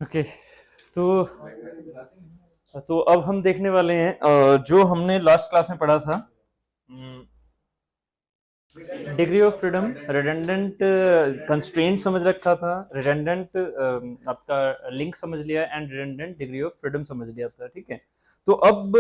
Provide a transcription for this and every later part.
Okay. तो अब हम देखने वाले हैं जो हमने लास्ट क्लास में पढ़ा था, degree of freedom. Redundant constraint समझ रखा था, रिडंडेंट आपका लिंक समझ लिया, and redundant degree of freedom समझ लिया था। ठीक है, तो अब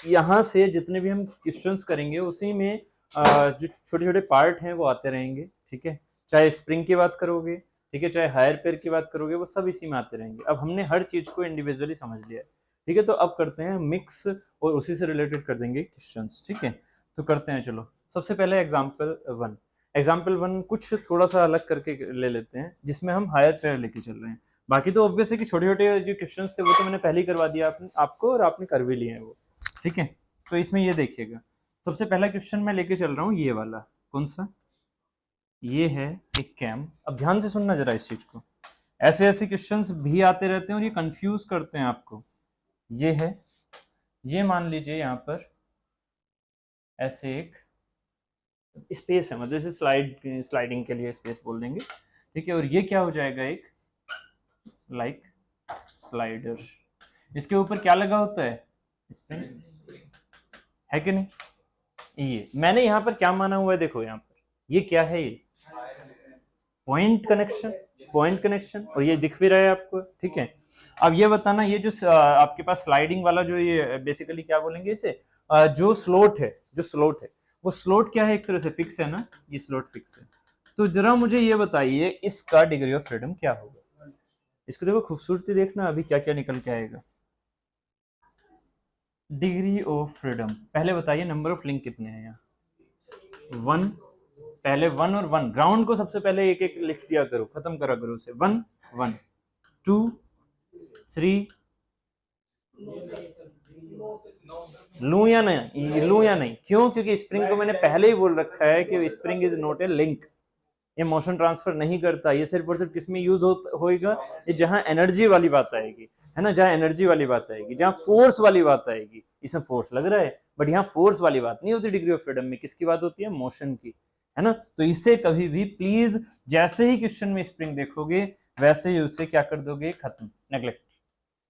यहाँ से जितने भी हम क्वेश्चंस करेंगे उसी में जो छोटे छोटे पार्ट हैं वो आते रहेंगे। ठीक है, चाहे स्प्रिंग की बात करोगे, ठीक है, चाहे हायर पेयर की बात करोगे, वो सब इसी में आते रहेंगे। अब हमने हर चीज को इंडिविजुअली समझ लिया है। ठीक है, तो अब करते हैं मिक्स और उसी से रिलेटेड कर देंगे क्वेश्चंस। ठीक है, तो करते हैं। चलो, सबसे पहले एग्जाम्पल वन। एग्जाम्पल वन कुछ थोड़ा सा अलग करके ले लेते हैं, जिसमें हम हायर पेयर लेके चल रहे हैं। बाकी तो ऑब्वियस है कि छोटे छोटे जो क्वेश्चंस थे वो तो मैंने पहले ही करवा दिया आपको, और आपने कर भी लिए हैं वो। ठीक है, तो इसमें ये देखिएगा, सबसे पहला क्वेश्चन मैं लेके चल रहा हूँ, ये वाला। कौन सा? ये है एक कैम। अब ध्यान से सुनना जरा इस चीज को, ऐसे ऐसे क्वेश्चंस भी आते रहते हैं और ये कंफ्यूज करते हैं आपको। ये है, ये मान लीजिए यहाँ पर ऐसे एक स्पेस है, मतलब जैसे स्लाइडिंग के लिए स्पेस बोल देंगे। ठीक है, और ये क्या हो जाएगा, एक लाइक स्लाइडर। इसके ऊपर क्या लगा होता है? स्प्रिंग, है कि नहीं? ये मैंने यहाँ पर क्या माना हुआ है, देखो यहाँ पर ये क्या है, ये पॉइंट कनेक्शन, पॉइंट कनेक्शन, और ये दिख भी रहा है आपको। ठीक है, अब ये बताना, ये जो आपके पास स्लाइडिंग वाला जो, ये बेसिकली क्या बोलेंगे इसे, जो स्लोट है, जो स्लोट है, वो स्लोट क्या है, एक तरह से फिक्स है ना, ये स्लोट फिक्स है। तो जरा मुझे ये बताइए इसका डिग्री ऑफ फ्रीडम क्या होगा। इसको देखो, खूबसूरती देखना अभी क्या क्या निकल के आएगा। डिग्री ऑफ फ्रीडम, पहले बताइए नंबर ऑफ लिंक कितने हैं यहाँ? वन। पहले वन और वन, ग्राउंड को सबसे पहले एक एक लिख दिया करो, खत्म करा करो उसे। वन वन, टू, थ्री, लू या नहीं, लू या नहीं, क्यों? क्योंकि स्प्रिंग को मैंने पहले ही बोल रखा है कि spring is not a link, ये मोशन ट्रांसफर नहीं करता। ये सिर्फ और सिर्फ किस में यूज होएगा, ये जहां एनर्जी वाली बात आएगी, है ना, जहां एनर्जी वाली बात आएगी, जहां फोर्स वाली बात आएगी। इसमें फोर्स लग रहा है, बट यहाँ फोर्स वाली बात नहीं होती डिग्री ऑफ फ्रीडम में। किसकी बात होती है? मोशन की, है ना। तो इससे कभी भी प्लीज, जैसे ही क्वेश्चन में स्प्रिंग देखोगे वैसे ही उसे क्या कर दोगे, खत्म, नेग्लेक्ट,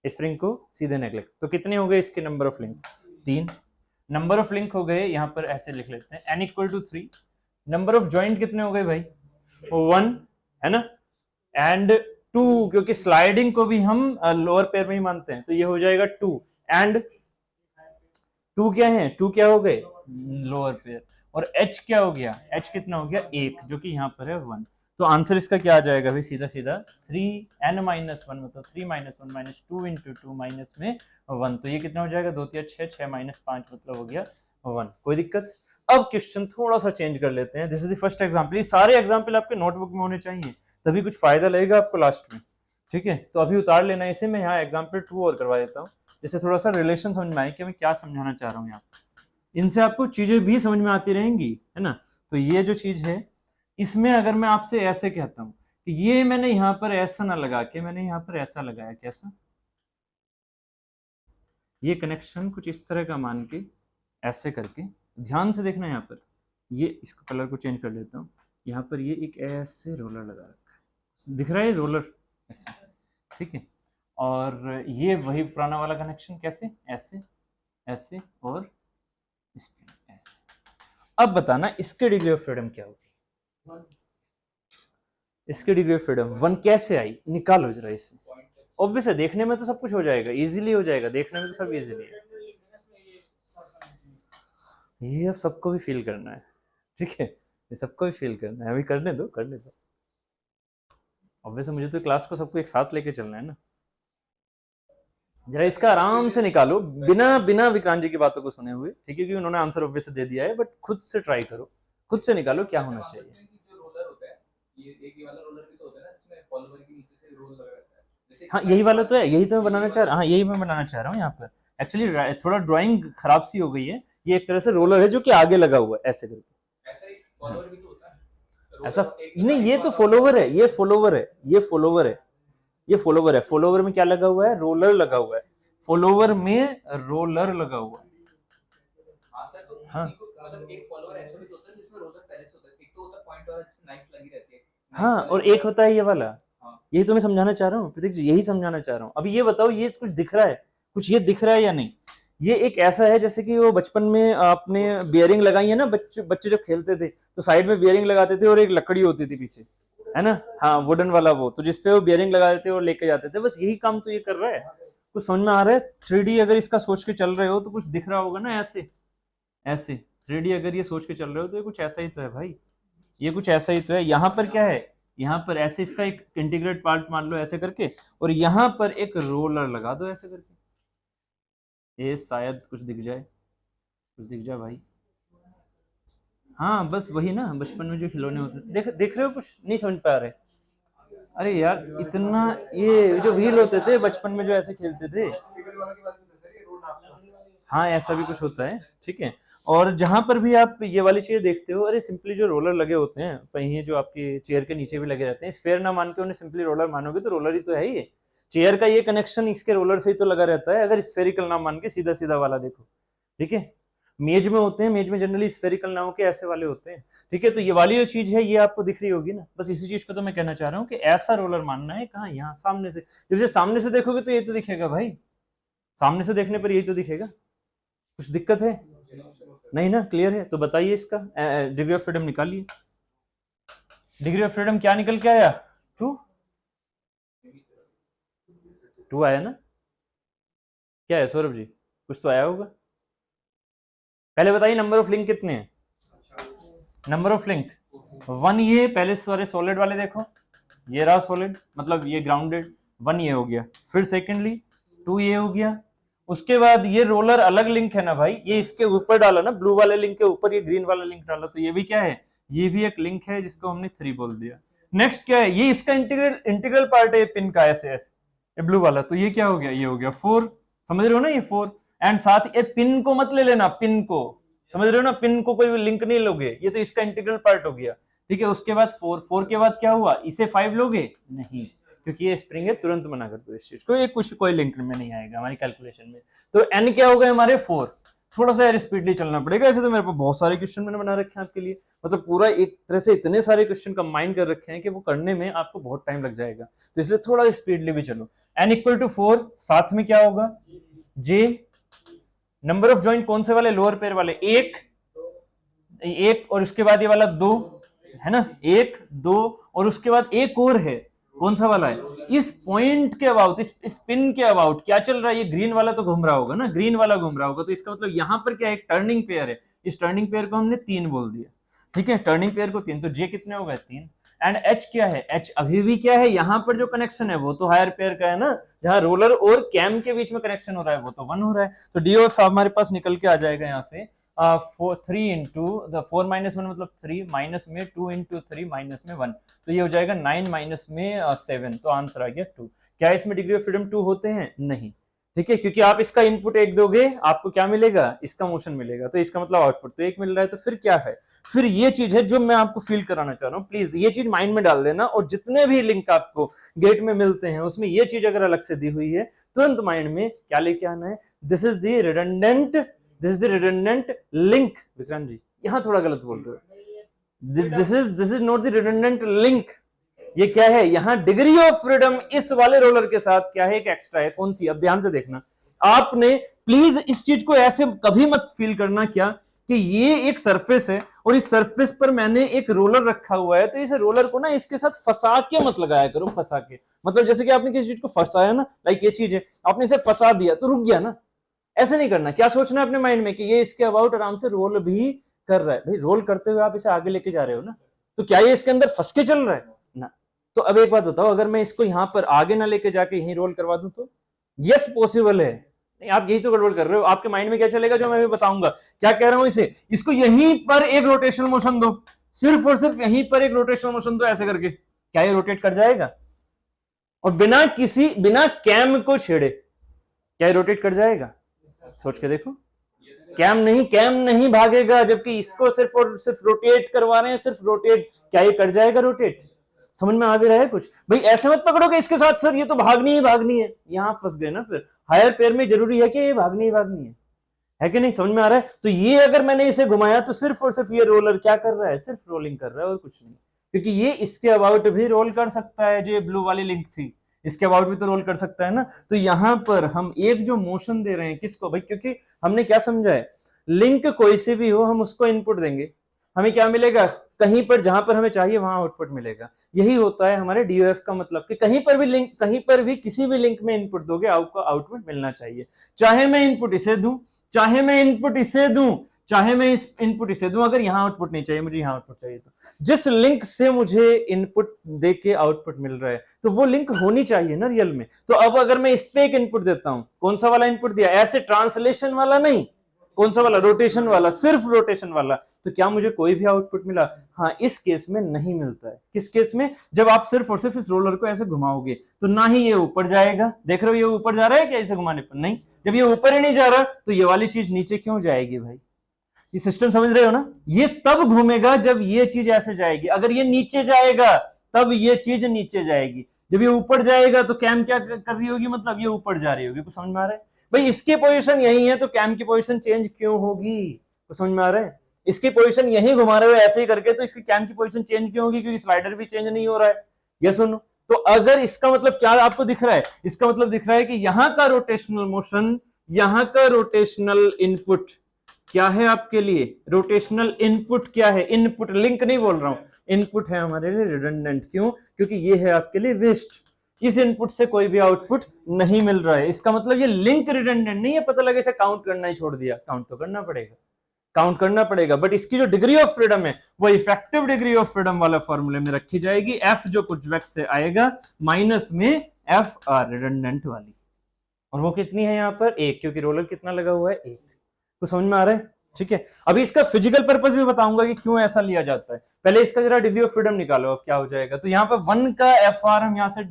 स्प्रिंग को सीधे नेग्लेक्ट। तो कितने हो गए इसके नंबर ऑफ लिंक? तीन। नंबर ऑफ लिंक हो गए, यहाँ पर ऐसे लिख लेते हैं, n equal to 3। Number of joint कितने हो गए भाई? 1, है ना, एंड 2, क्योंकि स्लाइडिंग को भी हम लोअर पेयर में ही मानते हैं, तो ये हो जाएगा 2, एंड 2 क्या है, 2 क्या हो गए, लोअर पेयर। और h क्या हो गया, h कितना हो गया, 1, जो कि यहाँ पर है 1। तो आंसर इसका क्या आ जाएगा भाई, सीधा सीधा 3n माइनस 1, मतलब 3 माइनस 1 माइनस 2 इंटू 2 माइनस में 1। तो ये कितना हो जाएगा, 2 3 6, 6 माइनस 5 मतलब हो गया 1। कोई दिक्कत? अब क्वेश्चन थोड़ा सा चेंज कर लेते हैं। This is the first example. ये सारे एग्जांपल आपके नोटबुक में होने चाहिए, तभी कुछ फायदा लगेगा आपको लास्ट में। ठीक है, तो अभी उतार लेना इसे। मैं यहाँ एग्जाम्पल 2 और करवा देता हूँ, जिससे थोड़ा सा रिलेशन समझ में आए कि मैं क्या समझाना चाह रहा हूँ यहाँ। इनसे आपको चीजें भी समझ में आती रहेंगी, है ना। तो ये जो चीज है, इसमें अगर मैं आपसे ऐसे कहता हूँ कि ये मैंने यहाँ पर ऐसा ना लगा के मैंने यहाँ पर ऐसा लगाया, कैसा? ये कनेक्शन कुछ इस तरह का मान के ऐसे करके, ध्यान से देखना यहाँ पर, ये इसको कलर को चेंज कर लेता हूँ। यहाँ पर ये एक ऐसे रोलर लगा रखा है, दिख रहा है रोलर ऐसे, ठीक है। और ये वही पुराना वाला कनेक्शन, कैसे, ऐसे ऐसे और ऐसे। अब बताना इसके डिग्री ऑफ फ्रीडम क्या होगी। इसकी डिग्री ऑफ फ्रीडम 1 कैसे आई, निकालो जरा इसे। ऑब्वियस है, देखने में तो सब कुछ हो जाएगा, इजीली हो जाएगा, देखने में तो सब इजीली है। ये अब सबको भी फील करना है, ठीक है, ये सबको भी फील करना है। अभी करने दो, करने दो। ऑब्वियस मुझे तो क्लास को सबको एक साथ लेके चलना है ना। जरा इसका आराम से निकालो, बिना बिना विक्रांत जी की बातों को सुने हुए, ठीक है, क्योंकि उन्होंने आंसर ऑब्वियस दे दिया है, बट खुद से ट्राई करो, खुद से निकालो क्या होना चाहिए। हाँ, यही वाला तो है, यही तो मैं बनाना चाह रहा हूँ। हाँ, यही मैं बनाना चाह रहा हूँ यहाँ पर। एक्चुअली थोड़ा ड्राइंग खराब सी हो गई है। ये एक तरह से रोलर है जो कि आगे लगा हुआ है ऐसे करके। ऐसा नहीं, ये तो फॉलोवर है, ये फॉलोवर है, ये फॉलोवर है, ये फॉलोवर है। फॉलोवर में क्या लगा हुआ है, रोलर लगा हुआ है। फॉलोवर में रोलर लगा हुआ है। हाँ, हाँ, और एक होता है ये वाला, यही तो मैं समझाना चाह रहा हूँ प्रतीक जी, यही समझाना चाह रहा हूँ। अभी ये बताओ, ये कुछ दिख रहा है, कुछ ये दिख रहा है या नहीं? ये एक ऐसा है जैसे कि वो बचपन में आपने बियरिंग लगाई है ना, बच्चे बच्चे जब खेलते थे तो साइड में बियरिंग लगाते थे और एक लकड़ी होती थी पीछे, है ना, हाँ वुडन वाला वो, तो जिसपे वो बियरिंग लगा देते और लेके जाते थे, बस यही काम तो ये कर रहा है। कुछ समझ में आ रहा है? 3D अगर इसका सोच के चल रहे हो तो कुछ दिख रहा होगा ना, ऐसे ऐसे 3D अगर ये सोच के चल रहे हो तो ये कुछ ऐसा ही तो है भाई, ये कुछ ऐसा ही तो है। यहाँ पर क्या है, यहाँ पर ऐसे इसका एक इंटीग्रेट पार्ट मान लो ऐसे करके, और यहाँ पर एक रोलर लगा दो ऐसे करके, ये शायद कुछ दिख जाए, कुछ दिख जाए भाई। हाँ बस वही ना, बचपन में जो खिलौने होते थे, देख रहे हो, कुछ नहीं समझ पा रहे? अरे यार इतना, ये जो व्हील होते थे बचपन में जो ऐसे खेलते थे, हाँ ऐसा भी कुछ होता है, ठीक है। और जहां पर भी आप ये वाली चीज देखते हो, अरे सिंपली जो रोलर लगे होते हैं पहिए जो आपके चेयर के नीचे भी लगे रहते हैं, स्फेयर ना मान के उन्हें सिंपली रोलर मानोगे तो रोलर ही तो है ये। चेयर का ये कनेक्शन इसके रोलर से ही तो लगा रहता है, अगर स्फेरिकल ना मान के सीधा सीधा वाला देखो, ठीक है। मेज में होते हैं, मेज में जनरली स्फेरिकल ना होके ऐसे वाले होते हैं, ठीक है। तो ये वाली जो चीज है ये आपको दिख रही होगी ना, बस इसी चीज को तो मैं कहना चाह रहा हूँ कि ऐसा रोलर मानना है कहाँ, यहाँ सामने से। जब सामने से देखोगे तो ये तो दिखेगा भाई, सामने से देखने पर यही तो दिखेगा, कुछ दिक्कत है नहीं ना? क्लियर है? तो बताइए इसका डिग्री ऑफ फ्रीडम निकालिए। डिग्री ऑफ फ्रीडम क्या निकल के आया? 2 2 आया ना? क्या है सौरभ जी, कुछ तो आया होगा। पहले बताइए नंबर ऑफ लिंक कितने हैं? नंबर ऑफ लिंक 1, ये पहले सारे सॉलिड वाले देखो, ये रहा सॉलिड, मतलब ये ग्राउंडेड, 1 ये हो गया। फिर सेकेंडली 2 ये हो गया। उसके बाद ये रोलर अलग लिंक है ना भाई, ये इसके ऊपर डाला ना, ब्लू वाले लिंक के ऊपर ये ग्रीन वाला लिंक डाला, तो ये भी क्या है, ये भी एक लिंक है जिसको हमने 3 बोल दिया। नेक्स्ट क्या है, ये इसका इंटीग्रल पार्ट है पिन का, ऐसे ऐसे ये ब्लू वाला, तो ये क्या हो गया, ये हो गया 4, समझ रहे हो ना, ये 4। एंड साथ ये पिन को मत ले लेना, पिन को समझ रहे हो ना, पिन को कोई लिंक नहीं लोगे, ये तो इसका इंटीग्रल पार्ट हो गया, ठीक है। उसके बाद 4 के बाद क्या हुआ, इसे 5 लोगे नहीं, क्योंकि ये स्प्रिंग है, तुरंत मना कर दो इस चीज को, ये कुछ कोई लिंक में नहीं आएगा हमारी कैलकुलेशन में। तो एन क्या हो गए हमारे 4। थोड़ा सा यार स्पीडली चलना पड़ेगा, ऐसे तो मेरे पास बहुत सारे क्वेश्चन मैंने बना रखे हैं आपके लिए, मतलब पूरा एक तरह से इतने सारे क्वेश्चन कंबाइन कर रखे हैं कि वो करने में आपको बहुत टाइम लग जाएगा, तो इसलिए थोड़ा स्पीडली भी चलो। एन इक्वल टू 4, साथ में क्या होगा, जे। नंबर ऑफ जॉइंट कौन से वाले, लोअर पेयर वाले, एक और उसके बाद ये वाला 2 है ना, 1 2, और उसके बाद एक और है, कौन सा वाला है, इस पॉइंट के अबाउट, इस पिन के अबाउट क्या चल रहा है, ये ग्रीन वाला तो घूम रहा होगा ना, ग्रीन वाला घूम रहा होगा, तो इसका मतलब यहां पर क्या है, एक टर्निंग पेयर है, इस टर्निंग पेयर को हमने 3 बोल दिया, ठीक है, टर्निंग पेयर को 3, तो जे कितने हो गए 3। एंड एच क्या है, एच अभी भी क्या है, यहां पर जो कनेक्शन है वो तो हायर पेयर का है ना, जहां रोलर और कैम के बीच में कनेक्शन हो रहा है वो तो 1 हो रहा है, तो डी ऑफ हमारे पास निकल के आ जाएगा यहाँ से 3 इंटू 4 माइनस 1 मतलब 3, माइनस में 2 इंटू 3 माइनस में 1, तो ये हो जाएगा 9 माइनस में 7, तो आंसर आ गया 2। क्या इसमें डिग्री ऑफ फ्रीडम 2 होते हैं? नहीं, ठीक है, क्योंकि आप इसका इनपुट 1 दोगे आपको क्या मिलेगा, इसका मोशन मिलेगा, तो इसका मतलब आउटपुट तो 1 मिल रहा है, तो फिर क्या है, फिर ये चीज है जो मैं आपको फील कराना चाह रहा हूँ, प्लीज ये चीज माइंड में डाल देना, और जितने भी लिंक आपको गेट में मिलते हैं उसमें ये चीज अगर अलग से दी हुई है, तुरंत माइंड में क्या लेके आना है, this is the redundant link. Vikrant ji यहां थोड़ा गलत बोल रहे हो, this is not the redundant link, ये क्या है, यहाँ डिग्री ऑफ फ्रीडम इस वाले रोलर के साथ क्या है, एक एक्स्ट्रा है, कौन सी, अब ध्यान से देखना आपने, प्लीज इस चीज को ऐसे कभी मत फील करना क्या कि ये एक सरफेस है और इस सरफेस पर मैंने एक रोलर रखा हुआ है, तो इस रोलर को ना इसके साथ फंसा के मत लगाया करो, फंसा के मतलब जैसे कि आपने किसी चीज को फंसाया ना, लाइक ये चीज है, आपने इसे फंसा दिया तो रुक गया ना, ऐसे नहीं करना। क्या सोचना है अपने माइंड में कि ये इसके अबाउट आराम से रोल भी कर रहा है, भाई रोल करते हुए आप इसे आगे लेके जा रहे हो ना, तो क्या ये इसके अंदर फंस के चल रहा है ना। तो अब एक बात बताओ, अगर मैं इसको यहां पर आगे ना लेके जाके यहीं रोल करवा दूं तो यस पॉसिबल है, नहीं आप यही तो गड़बड़ कर रहे हो, आपके माइंड में क्या चलेगा जो मैं भी बताऊंगा, क्या कह रहा हूं, इसे इसको यहीं पर एक रोटेशनल मोशन दो, सिर्फ और सिर्फ यहीं पर एक रोटेशनल मोशन दो ऐसे करके, क्या ये रोटेट कर जाएगा, और बिना कैम को छेड़े क्या ये रोटेट कर जाएगा, सोच के देखो, कैम नहीं भागेगा, जबकि इसको सिर्फ और सिर्फ रोटेट करवा रहे हैं, सिर्फ रोटेट, क्या ये कर जाएगा रोटेट, समझ में आ भी रहा है कुछ भाई, ऐसे मत पकड़ो कि इसके साथ सर ये तो भागनी है, यहां फंस गए ना, फिर हायर पेयर में जरूरी है कि ये भागनी है कि नहीं, समझ में आ रहा है। तो ये अगर मैंने इसे घुमाया तो सिर्फ और सिर्फ ये रोलर क्या कर रहा है, सिर्फ रोलिंग कर रहा है और कुछ नहीं, क्योंकि ये इसके अबाउट भी रोल कर सकता है, जो ये ब्लू वाली लिंक थी इसके अबाउट भी तो रोल कर सकता है ना। तो यहां पर हम एक जो मोशन दे रहे हैं किसको भाई, क्योंकि हमने क्या समझा है, लिंक कोई से भी हो हम उसको इनपुट देंगे, हमें क्या मिलेगा, कहीं पर जहां पर हमें चाहिए वहां आउटपुट मिलेगा। यही होता है हमारे डीओएफ का मतलब कि कहीं पर भी लिंक, कहीं पर भी किसी भी लिंक में इनपुट दोगे आपको आउटपुट मिलना चाहिए, चाहे मैं इनपुट इसे दूं, चाहे मैं इनपुट इसे दूं, चाहे मैं इस इनपुट इसे दूं, अगर यहां आउटपुट नहीं चाहिए मुझे यहां आउटपुट चाहिए, तो जिस लिंक से मुझे इनपुट देके आउटपुट मिल रहा है तो वो लिंक होनी चाहिए ना रियल में। तो अब अगर मैं इस पे एक इनपुट देता हूं, कौन सा वाला इनपुट दिया, ऐसे ट्रांसलेशन वाला नहीं, कौन सा वाला, रोटेशन वाला, सिर्फ रोटेशन वाला, तो क्या मुझे कोई भी आउटपुट मिला, हाँ इस केस में नहीं मिलता है। किस केस में, जब आप सिर्फ और सिर्फ इस रोलर को ऐसे घुमाओगे तो ना ही ये ऊपर जाएगा, देख रहे हो ये ऊपर जा रहा है क्या इसे घुमाने पर, नहीं, जब ये ऊपर ही नहीं जा रहा तो ये वाली चीज नीचे क्यों जाएगी भाई, ये सिस्टम समझ रहे हो ना, ये तब घूमेगा जब ये चीज ऐसे जाएगी, अगर ये नीचे जाएगा तब ये चीज नीचे जाएगी, जब ये ऊपर जाएगा तो कैम क्या कर रही होगी, मतलब ये ऊपर जा रही होगी, कुछ समझ में आ रहा है भाई, इसकी पोजीशन यही है तो कैम की पोजीशन चेंज क्यों होगी, कुछ समझ में आ रहा है, इसकी पोजीशन यही घुमा रहे हो ऐसे ही करके, तो इसकी कैम की पोजीशन चेंज क्यों होगी, क्योंकि स्लाइडर भी चेंज नहीं हो रहा है, ये सुनो। तो अगर इसका मतलब क्या आपको दिख रहा है, इसका मतलब दिख रहा है कि यहां का रोटेशनल मोशन, यहां का रोटेशनल इनपुट क्या है आपके लिए, रोटेशनल इनपुट क्या है, इनपुट लिंक नहीं बोल रहा हूं, इनपुट है हमारे लिए रिडंडेंट, क्यों, क्योंकि ये है आपके लिए वेस्ट, इस इनपुट से कोई भी आउटपुट नहीं मिल रहा है, इसका मतलब ये लिंक रिडंडेंट नहीं है, पता लगे इसे काउंट करना ही छोड़ दिया, काउंट तो करना पड़ेगा, काउंट करना पड़ेगा, बट इसकी जो डिग्री ऑफ फ्रीडम है वो इफेक्टिव डिग्री ऑफ फ्रीडम वाला फॉर्मूले में रखी जाएगी, एफ जो कुछ वैक्स से आएगा माइनस में एफ आर रिडंडेंट वाली, और वो कितनी है यहाँ पर एक, क्योंकि रोलर कितना लगा हुआ है एक, तो समझ में आ रहा है, ठीक है। अभी इसका फिजिकल पर्पस भी बताऊंगा कि क्यों ऐसा लिया जाता है, पहले इसका जरा डिग्री ऑफ फ्रीडम निकालो, अब क्या हो जाएगा, तो यहाँ पर 1 का एफ आर हम यहाँ से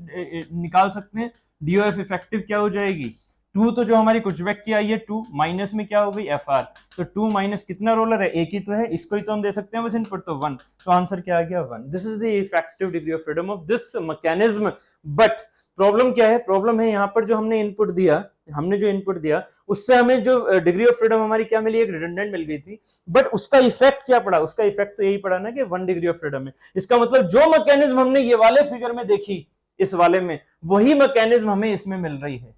निकाल सकते हैं, डीओएफ इफेक्टिव क्या हो जाएगी 2, तो जो हमारी कुछ वेक की आई है 2, माइनस में क्या हो गई एफ आर, तो 2 माइनस कितना रोलर है एक ही तो है, इसको ही तो हम दे सकते हैं बस इनपुट, तो 1, तो आंसर क्या आ गया 1, this is the effective degree of freedom of this mechanism. But problem क्या है, प्रॉब्लम है यहाँ पर जो हमने इनपुट दिया, हमने जो इनपुट दिया उससे हमें जो डिग्री ऑफ फ्रीडम हमारी क्या मिली, एक रिडंडेंट मिल गई थी, बट उसका इफेक्ट क्या पड़ा, उसका इफेक्ट तो यही पड़ा ना कि 1 डिग्री ऑफ फ्रीडम है, इसका मतलब जो मैकेनिज्म हमने ये वाले फिगर में देखी इस वाले में, वही मैकेनिज्म हमें इसमें मिल रही है,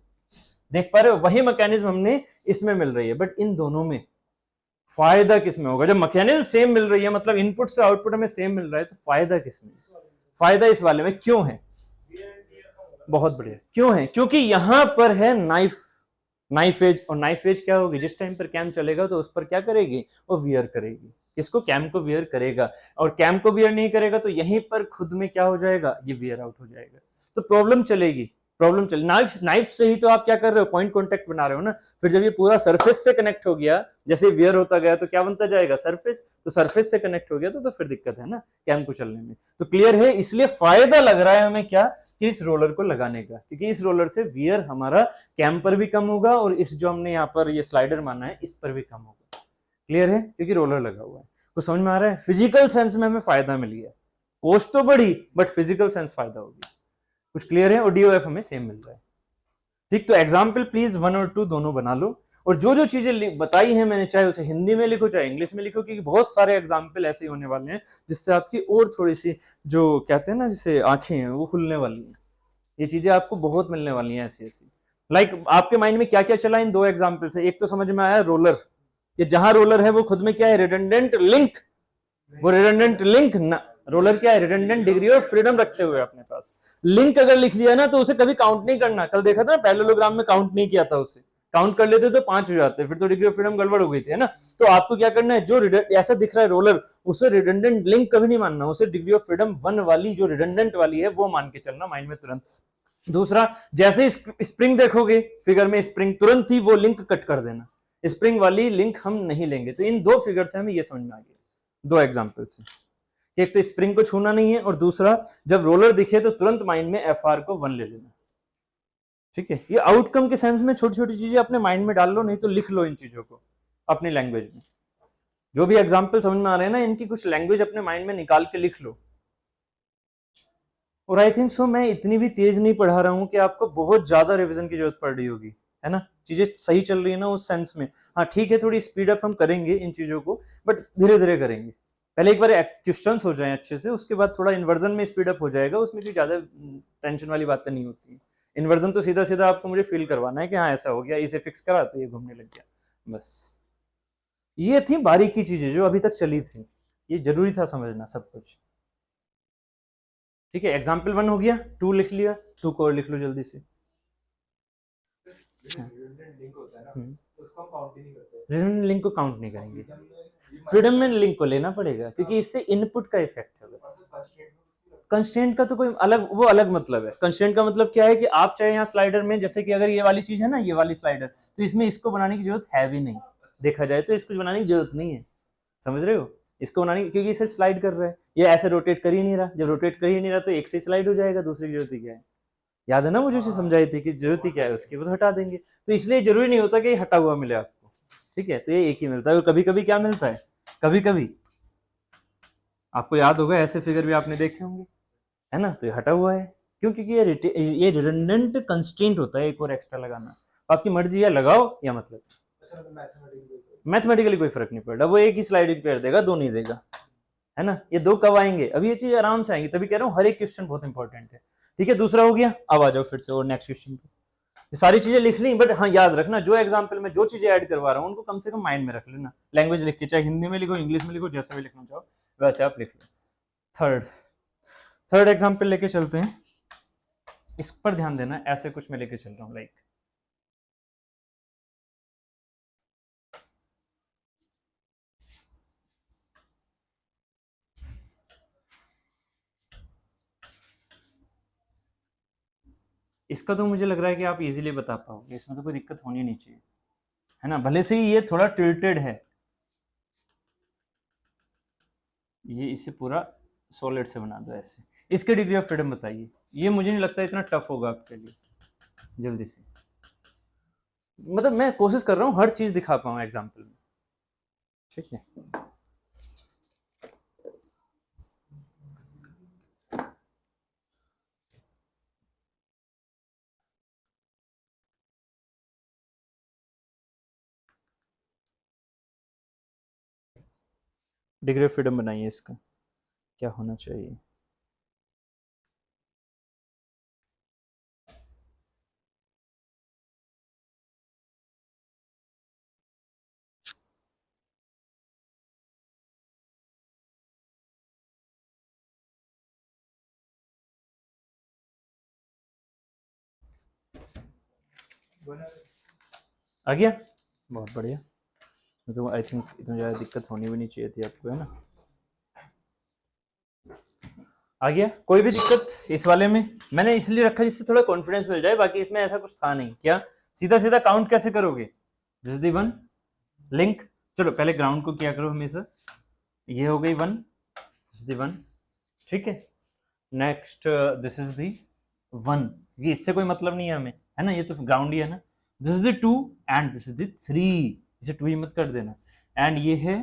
देख पा रहे हो, वही मैकेनिज्म हमने इसमें मिल रही है, बट इन दोनों में फायदा किसमें होगा, जब मैकेनिज्म सेम मिल रही है, मतलब इनपुट से आउटपुट हमें सेम मिल रहा है, तो फायदा किसमें, फायदा इस वाले में, क्यों है, बहुत बढ़िया, क्यों है, क्योंकि यहां पर है नाइफ एज, और नाइफ एज क्या होगी, जिस टाइम पर कैम चलेगा तो उस पर क्या करेगी, वो वियर करेगी, किसको, कैम को वियर करेगा, और कैम को वियर नहीं करेगा तो यहीं पर खुद में क्या हो जाएगा, ये वियर आउट हो जाएगा, तो प्रॉब्लम चलेगी, प्रॉब्लम चल, नाइफ से ही तो आप क्या कर रहे हो, पॉइंट कांटेक्ट बना रहे हो ना, फिर जब ये पूरा सरफेस से कनेक्ट हो गया, जैसे वियर होता गया तो क्या बनता जाएगा, सरफेस, तो सरफेस से कनेक्ट हो गया तो फिर दिक्कत है ना कैम को चलने में, तो क्लियर है, इसलिए फायदा लग रहा है हमें क्या, कि इस रोलर को लगाने का, क्योंकि इस रोलर से वियर हमारा कैम पर भी कम होगा, और इस जो हमने यहाँ पर ये स्लाइडर माना है इस पर भी कम होगा, क्लियर है, क्योंकि रोलर लगा हुआ है, तो समझ में आ रहा है, फिजिकल सेंस में हमें फायदा मिल गया, कॉस्ट तो बढ़ी बट फिजिकल सेंस फायदा होगी, कुछ क्लियर है, और डीओएफ हमें सेम मिल रहा है, ठीक। तो एग्जाम्पल प्लीज 1 और 2 दोनों बना लो, और जो जो चीजें बताई हैं मैंने, चाहे उसे हिंदी में लिखो चाहे इंग्लिश में लिखो, क्योंकि बहुत सारे एग्जाम्पल ऐसे ही होने वाले हैं जिससे आपकी और थोड़ी सी जो कहते हैं ना जिसे आंखें हैं वो खुलने वाली हैं, ये चीजें आपको बहुत मिलने वाली हैं ऐसी ऐसी, लाइक आपके माइंड में क्या क्या चला इन 2 एग्जाम्पल से, एक तो समझ में आया रोलर, ये जहां रोलर है वो खुद में क्या है, रिडंडेंट लिंक, वो रिडंडेंट लिंक ना, रोलर क्या है, रिडंडेंट डिग्री ऑफ फ्रीडम रखे हुए अपने पास, लिंक अगर लिख दिया ना तो उसे कभी काउंट नहीं करना, कल देखा था ना पैरेललोग्राम में काउंट नहीं किया था, उसे काउंट कर लेते तो 5 हो जाते, फिर तो डिग्री ऑफ फ्रीडम गड़बड़ हो गई थी, है ना, तो आपको क्या करना है, जो ऐसा दिख रहा है रोलर, उसे रिडंडेंट लिंक कभी नहीं मानना, उसे डिग्री ऑफ फ्रीडम 1 वाली जो रिडंडेंट वाली है वो मान के चलना माइंड में तुरंत। दूसरा, जैसे स्प्रिंग देखोगे फिगर में, स्प्रिंग तुरंत ही वो लिंक कट कर देना, स्प्रिंग वाली लिंक हम नहीं लेंगे, तो इन 2 फिगर से हमें ये समझ में आ गया 2 एग्जाम्पल से, एक तो स्प्रिंग को छूना नहीं है, और दूसरा जब रोलर दिखे तो तुरंत माइंड में एफ आर को 1 ले लेना, ठीक है। ये आउटकम के सेंस में छोटी छोटी चीजें अपने माइंड में डाल लो, नहीं तो लिख लो इन चीजों को अपनी लैंग्वेज में, जो भी एग्जाम्पल समझ में आ रहे हैं ना इनकी कुछ लैंग्वेज अपने माइंड में निकाल के लिख लो, और आई थिंक सो मैं इतनी भी तेज नहीं पढ़ा रहा हूं कि आपको बहुत ज्यादा रिविजन की जरूरत पड़ रही होगी, है ना, चीजें सही चल रही है ना उस सेंस में, हाँ ठीक है, थोड़ी स्पीड अप हम करेंगे इन चीजों को, बट धीरे धीरे करेंगे, पहले एक बार क्वेश्चंस हो जाए अच्छे से, उसके बाद थोड़ा इन्वर्जन में स्पीड अप हो जाएगा, उसमें कोई ज़्यादा टेंशन वाली बातें नहीं होती है। इन्वर्जन तो सीधा सीधा आपको मुझे फील करवाना है कि हाँ ऐसा हो गया, इसे फिक्स करा तो ये घूमने लग गया, बस। ये थी बारीकी चीजें जो अभी तक चली थी, ये जरूरी था समझना सब कुछ। ठीक है, एग्जाम्पल 1 हो गया, 2 लिख लिया, 2 को और लिख लो जल्दी से। रिडंडेंट लिंक को काउंट नहीं करेंगे, फ्रीडम में लिंक को लेना पड़ेगा क्योंकि इससे इनपुट का इफेक्ट है बस। कंस्ट्रेंट का तो कोई अलग, वो अलग मतलब है। कंस्ट्रेंट का मतलब क्या है कि आप चाहे यहाँ स्लाइडर में, जैसे कि अगर ये वाली चीज है ना, ये वाली स्लाइडर, तो इसमें इसको बनाने की जरूरत है भी नहीं, देखा जाए तो इसको बनाने की जरूरत नहीं है, समझ रहे हो? इसको बनाने की, क्योंकि सिर्फ स्लाइड कर रहा है, ये ऐसे रोटेट कर ही नहीं रहा, जब रोटेट कर ही नहीं रहा तो एक से स्लाइड हो जाएगा, दूसरी की जरूरत ही क्या है? याद है ना वो जो चीज समझाई थी कि जरूरत ही क्या है उसकी, वो तो हटा देंगे। तो इसलिए जरूरी नहीं होता कि हटा हुआ मिले आपको, ठीक है? तो ये एक ही मिलता है, और कभी कभी क्या मिलता है, कभी कभी आपको याद होगा ऐसे फिगर भी आपने देखे होंगे, है ना? तो ये हटा हुआ है, क्यों? क्योंकि ये रिडंडेंट कंस्ट्रेंट होता है एक और एक्स्ट्रा लगाना, आपकी मर्जी है लगाओ या मतलब। मैथमेटिकली कोई फर्क नहीं पड़ रहा, वो एक ही स्लाइडिंग पेयर देगा, दो नहीं देगा, है ना? ये दो कब आएंगे? अभी ये चीज आराम से आएंगी, तभी कह रहा हूँ हर एक क्वेश्चन बहुत इंपॉर्टेंट है। ठीक है, दूसरा हो गया, अब आ जाओ फिर से और नेक्स्ट क्वेश्चन पे। ये सारी चीजें लिख ली, बट हाँ याद रखना जो एग्जाम्पल में जो चीजें ऐड करवा रहा हूँ उनको कम से कम माइंड में रख लेना, लैंग्वेज लिख के, चाहे हिंदी में लिखो, इंग्लिश में लिखो, जैसा भी लिखना चाहो वैसे आप लिख लो। थर्ड थर्ड एग्जाम्पल लेके चलते हैं, इस पर ध्यान देना, ऐसे कुछ मैं लेके चल रहा हूँ लाइक, इसका तो मुझे लग रहा है कि आप इजीली बता पाओगे, इसमें तो कोई दिक्कत होनी नहीं चाहिए, है ना? भले से ही ये थोड़ा टिल्टेड है, ये इसे पूरा सॉलिड से बना दो ऐसे। इसके डिग्री ऑफ फ्रीडम बताइए, ये मुझे नहीं लगता इतना टफ होगा आपके लिए, जल्दी से, मतलब मैं कोशिश कर रहा हूँ हर चीज दिखा पाऊँ एग्जाम्पल में, ठीक है? डिग्री ऑफ फ्रीडम बनाइए, इसका क्या होना चाहिए? आ गया, बहुत बढ़िया। तो आई थिंक इतना ज़्यादा दिक्कत होनी भी नहीं चाहिए थी आपको, है ना? आ गया, कोई भी दिक्कत इस वाले में? मैंने इसलिए रखा जिससे थोड़ा कॉन्फिडेंस मिल जाए, बाकी इसमें ऐसा कुछ था नहीं। क्या सीधा सीधा काउंट कैसे करोगे? This is the one link, चलो पहले ग्राउंड को क्या करो हमेशा, ये हो गई one, this is the one, ठीक है? Next this is the one, ये इससे कोई मतलब नहीं है हमें, है ना? ये तो ग्राउंड ही है ना। This is the two and this is the three, इसे टू ही मत कर देना, एंड ये है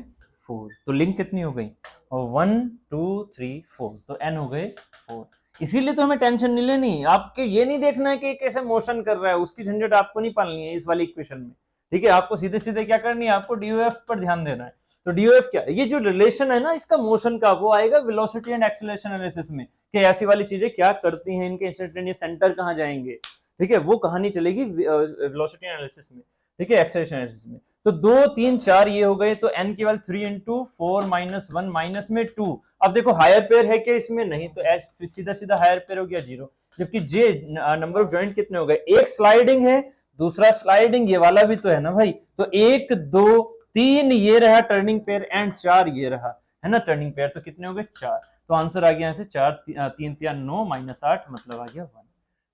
फोर, तो लिंक कितनी हो गई? और 1 2 3 4, तो एन हो गए 4। इसीलिए तो हमें टेंशन नहीं लेनी, आपके ये नहीं देखना है कि कैसे मोशन कर रहा है, उसकी झंझट आपको नहीं पालनी है इस वाली इक्वेशन में, ठीक है? आपको सीधे सीधे क्या करनी है, आपको डीओएफ पर ध्यान देना है। तो डीओएफ क्या है? ये जो रिलेशन है ना इसका मोशन का, वो आएगा वेलोसिटी एंड एक्सेलरेशन एनालिसिस में, कि ऐसी वाली चीजें क्या करती हैं, इनके इंस्टेंटेनियस सेंटर कहाँ जाएंगे, ठीक है? वो कहानी चलेगी वेलोसिटी एनालिसिस में, ठीक है, एक्सेलरेशन एनालिसिस में। तो 2 3 4 ये हो गए, तो n केवल 3 × 4 - 1 माइनस में 2। अब देखो हायर पेयर है क्या इसमें? नहीं, तो एच सीधा सीधा हायर पेयर हो गया 0, जबकि जे नंबर ऑफ जॉइंट कितने हो गए? एक स्लाइडिंग है, दूसरा स्लाइडिंग, ये वाला भी तो है ना भाई, तो 1 2 3 ये रहा टर्निंग पेयर, एंड 4 ये रहा, है ना टर्निंग पेयर, तो कितने हो गए? 4। तो आंसर आ गया यहाँ से 4 3 3 9 -8, मतलब आ गया 1।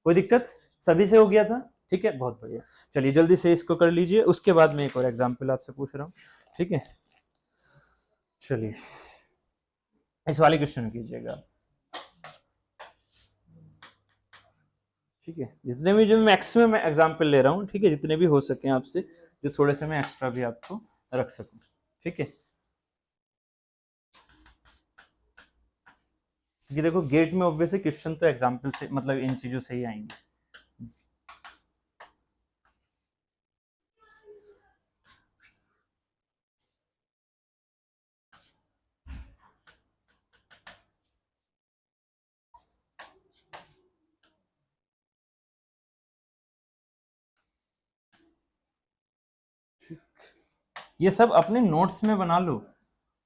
कोई दिक्कत? सभी से हो गया था, ठीक है, बहुत बढ़िया। चलिए जल्दी से इसको कर लीजिए, उसके बाद मैं एक और एग्जाम्पल आपसे पूछ रहा हूँ, ठीक है? चलिए इस वाले क्वेश्चन कीजिएगा, ठीक है? जितने भी जो मैक्सिमम एग्जाम्पल ले रहा हूँ, ठीक है, जितने भी हो सके आपसे, जो थोड़े से मैं एक्स्ट्रा भी आपको रख सकूँ, ठीक है? क्योंकि देखो गेट में ऑब्वियसली क्वेश्चन तो एग्जाम्पल से, मतलब इन चीजों से ही आएंगे। ये सब अपने नोट्स में बना लो।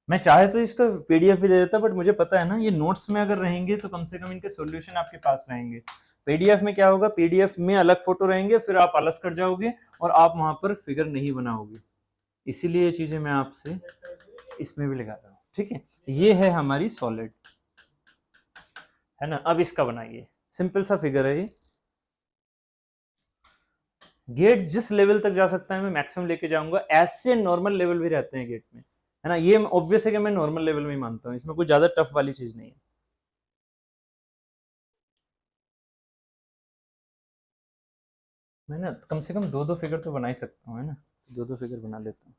मैं चाहे तो इसका पीडीएफ भी दे देता, बट मुझे पता है ना ये नोट्स में अगर रहेंगे तो कम से कम इनके सॉल्यूशन आपके पास रहेंगे। पीडीएफ में क्या होगा, पीडीएफ में अलग फोटो रहेंगे, फिर आप आलस कर जाओगे और आप वहां पर फिगर नहीं बनाओगे। इसीलिए ये चीजें मैं आपसे इसमें भी लगा रहा हूँ, ठीक है। ये है हमारी सॉलिड, है ना। अब इसका बनाइए, सिंपल सा फिगर है ये। गेट जिस लेवल तक जा सकता है मैं मैक्सिमम लेके जाऊंगा, ऐसे नॉर्मल लेवल भी रहते हैं गेट में, है ना। ये ऑब्वियस है कि मैं नॉर्मल लेवल में ही मानता हूँ, इसमें कोई ज्यादा टफ वाली चीज नहीं है। मैं ना कम से कम 2-2 फिगर तो बना ही सकता हूँ, है ना। 2-2 फिगर बना लेता हूँ।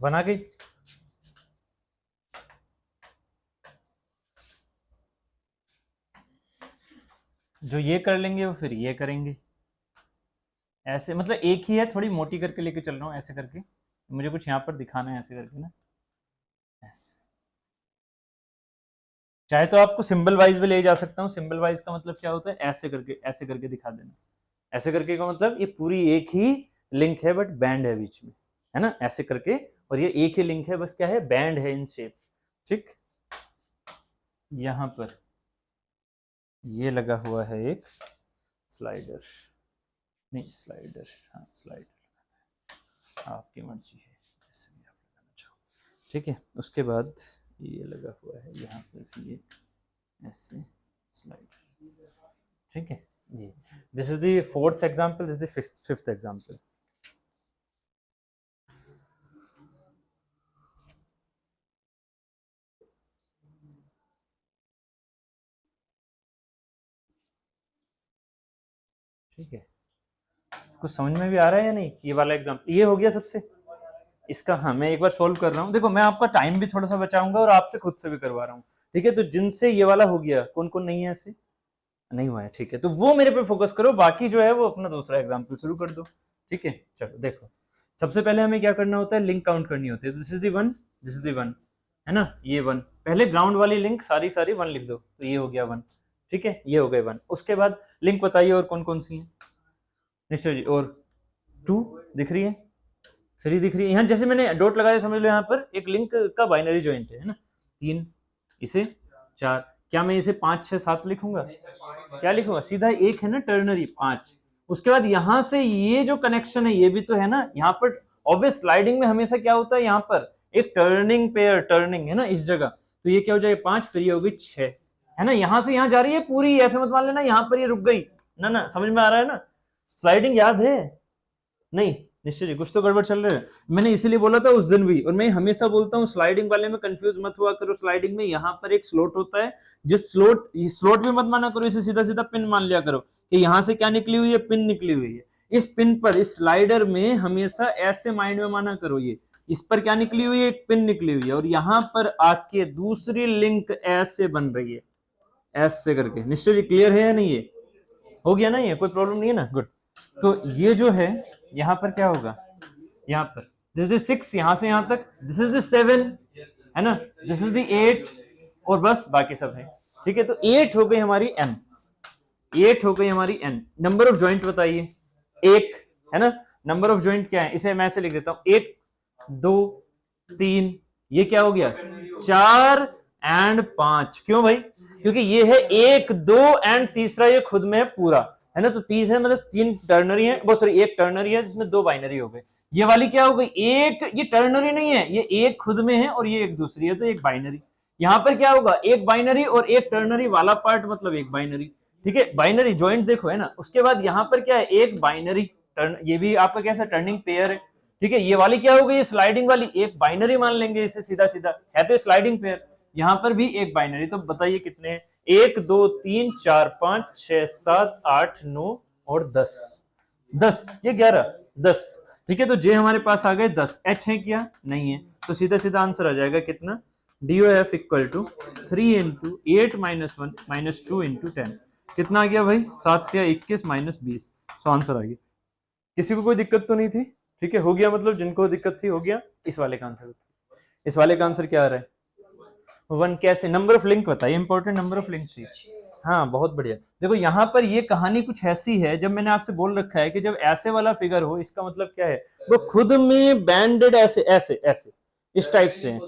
बना गई। जो ये कर लेंगे वो फिर ये करेंगे, ऐसे मतलब एक ही है, थोड़ी मोटी करके लेके चल रहा हूँ ऐसे करके, मुझे कुछ यहाँ पर दिखाना है ऐसे करके ना, ऐसे। चाहे तो आपको सिंबल वाइज भी ले जा सकता हूँ। सिंबल वाइज का मतलब क्या होता है, ऐसे करके दिखा देना। ऐसे करके का मतलब ये पूरी एक ही लिंक है बट बैंड है बीच में, है ना, ऐसे करके। और ये एक ही लिंक है, बस क्या है, बैंड है इन शेप, ठीक। यहाँ पर ये लगा हुआ है एक स्लाइडर, नहीं स्लाइडर, हाँ स्लाइडर, आपकी मर्जी है जैसे भी आप लगाना चाहो, ठीक है। उसके बाद ये लगा हुआ है यहाँ पर, ये ऐसे स्लाइडर, ठीक है। ये this is the fourth example, this is the fifth example. ठीक है, कुछ समझ में भी आ रहा है या नहीं। ये वाला एग्जांपल ये हो गया सबसे, इसका हाँ मैं एक बार सोल्व कर रहा हूँ। देखो मैं आपका टाइम भी थोड़ा सा बचाऊंगा और आपसे खुद से भी करवा रहा हूँ, ठीक है। तो जिनसे ये वाला हो गया, कौन कौन नहीं है ऐसे, नहीं हुआ है, ठीक है। तो वो मेरे पे फोकस करो, बाकी जो है वो अपना दूसरा एग्जांपल शुरू कर दो, ठीक है। चलो देखो, सबसे पहले हमें क्या करना होता है, लिंक काउंट करनी होती है। This is the one, this is the one, है ना, ये वन। पहले ग्राउंड वाली लिंक सारी सारी वन लिख दो, तो ये हो गया वन, ठीक है, ये हो गए वन। उसके बाद लिंक बताइए और कौन कौन सी है, निश्चय जी। और टू दिख रही है, थ्री दिख रही है। यहाँ जैसे मैंने डॉट लगाया समझ लो यहाँ पर एक लिंक का बाइनरी जॉइंट है ना, तीन, इसे चार। क्या मैं इसे 5 6 7 लिखूंगा, क्या लिखूंगा, सीधा एक है ना टर्नरी 5। उसके बाद यहाँ से ये जो कनेक्शन है ये भी तो है ना, यहाँ पर ऑब्वियस स्लाइडिंग में हमेशा क्या होता है, यहाँ पर एक टर्निंग पेयर, टर्निंग है ना इस जगह, तो ये क्या हो जाएगा 5, फिर ये होगी 6, है ना। यहाँ से यहाँ जा रही है पूरी, ऐसे मत मान लेना यहाँ पर ये रुक गई ना, ना समझ में आ रहा है ना। स्लाइडिंग याद है, नहीं निश्चय जी कुछ तो गड़बड़ चल रहा है। मैंने इसीलिए बोला था उस दिन भी, और मैं हमेशा बोलता हूँ स्लाइडिंग वाले में कंफ्यूज मत हुआ करो। स्लाइडिंग में यहाँ पर एक स्लॉट होता है, जिस स्लॉट भी मत माना करो, इसे सीधा सीधा पिन मान लिया करो कि यहाँ से क्या निकली हुई है, पिन निकली हुई है। इस पिन पर, इस स्लाइडर में हमेशा ऐसे माइंड में माना करो, ये इस पर क्या निकली हुई है, एक पिन निकली हुई है, और यहाँ पर आके दूसरी लिंक ऐसे बन रही है, ऐसे करके। निश्चय जी क्लियर है या नहीं, ये हो गया ना, ये कोई प्रॉब्लम नहीं है ना, गुड। तो ये जो है यहाँ पर क्या होगा, यहाँ पर दिस इज 6, यहाँ से यहाँ तक, दिस इज द 7, है ना, दिस इज द 8, और बस बाकी सब है, ठीक है। तो 8 हो गई हमारी n, 8 हो गई हमारी n। नंबर ऑफ जॉइंट बताइए, एक, है ना। नंबर ऑफ जॉइंट क्या है, इसे मैं ऐसे लिख देता हूं, 1 2 3, ये क्या हो गया 4 एंड 5। क्यों भाई, क्योंकि ये है 1 2 एंड तीसरा ये खुद में है पूरा, है ना। तो 30 है, मतलब 3 टर्नरी है, वो सॉरी 1 टर्नरी है जिसमें 2 बाइनरी हो गए। ये वाली क्या हो गई, एक, ये टर्नरी नहीं है, ये एक खुद में है और ये एक दूसरी है, तो एक बाइनरी। यहाँ पर क्या होगा, एक बाइनरी और एक टर्नरी वाला पार्ट, मतलब एक बाइनरी, ठीक है। बाइनरी जॉइंट देखो, है ना। उसके बाद यहाँ पर क्या है, एक बाइनरी टर्न, ये भी आपका कैसा टर्निंग पेयर है, ठीक है। ये वाली क्या हो गई, स्लाइडिंग वाली, एक बाइनरी मान लेंगे इसे सीधा सीधा, है तो स्लाइडिंग पेयर। यहाँ पर भी एक बाइनरी, तो बताइए कितने हैं, 1 2 3 4 5 6 7 8 9 और 10, 10 ये 11 10, ठीक है। तो जे हमारे पास आ गए 10, एच है क्या, नहीं है, तो सीधा सीधा आंसर आ जाएगा कितना, DOF equal to 3 into 8 minus 1 minus 2 into 10, कितना आ गया भाई 7 या 21 माइनस 20, सो आंसर आ गया। किसी को कोई दिक्कत तो नहीं थी, ठीक है, हो गया, मतलब जिनको दिक्कत थी हो गया। इस वाले का आंसर, इस वाले का आंसर क्या आ रहा है, 1 कैसे, नंबर ऑफ लिंक बताइए, इंपॉर्टेंट नंबर ऑफ लिंक थी। हाँ बहुत बढ़िया, देखो यहाँ पर ये कहानी कुछ ऐसी है, जब मैंने आपसे बोल रखा है कि जब ऐसे वाला फिगर हो, इसका मतलब क्या है, वो खुद में बैंडेड ऐसे ऐसे ऐसे इस टाइप से है,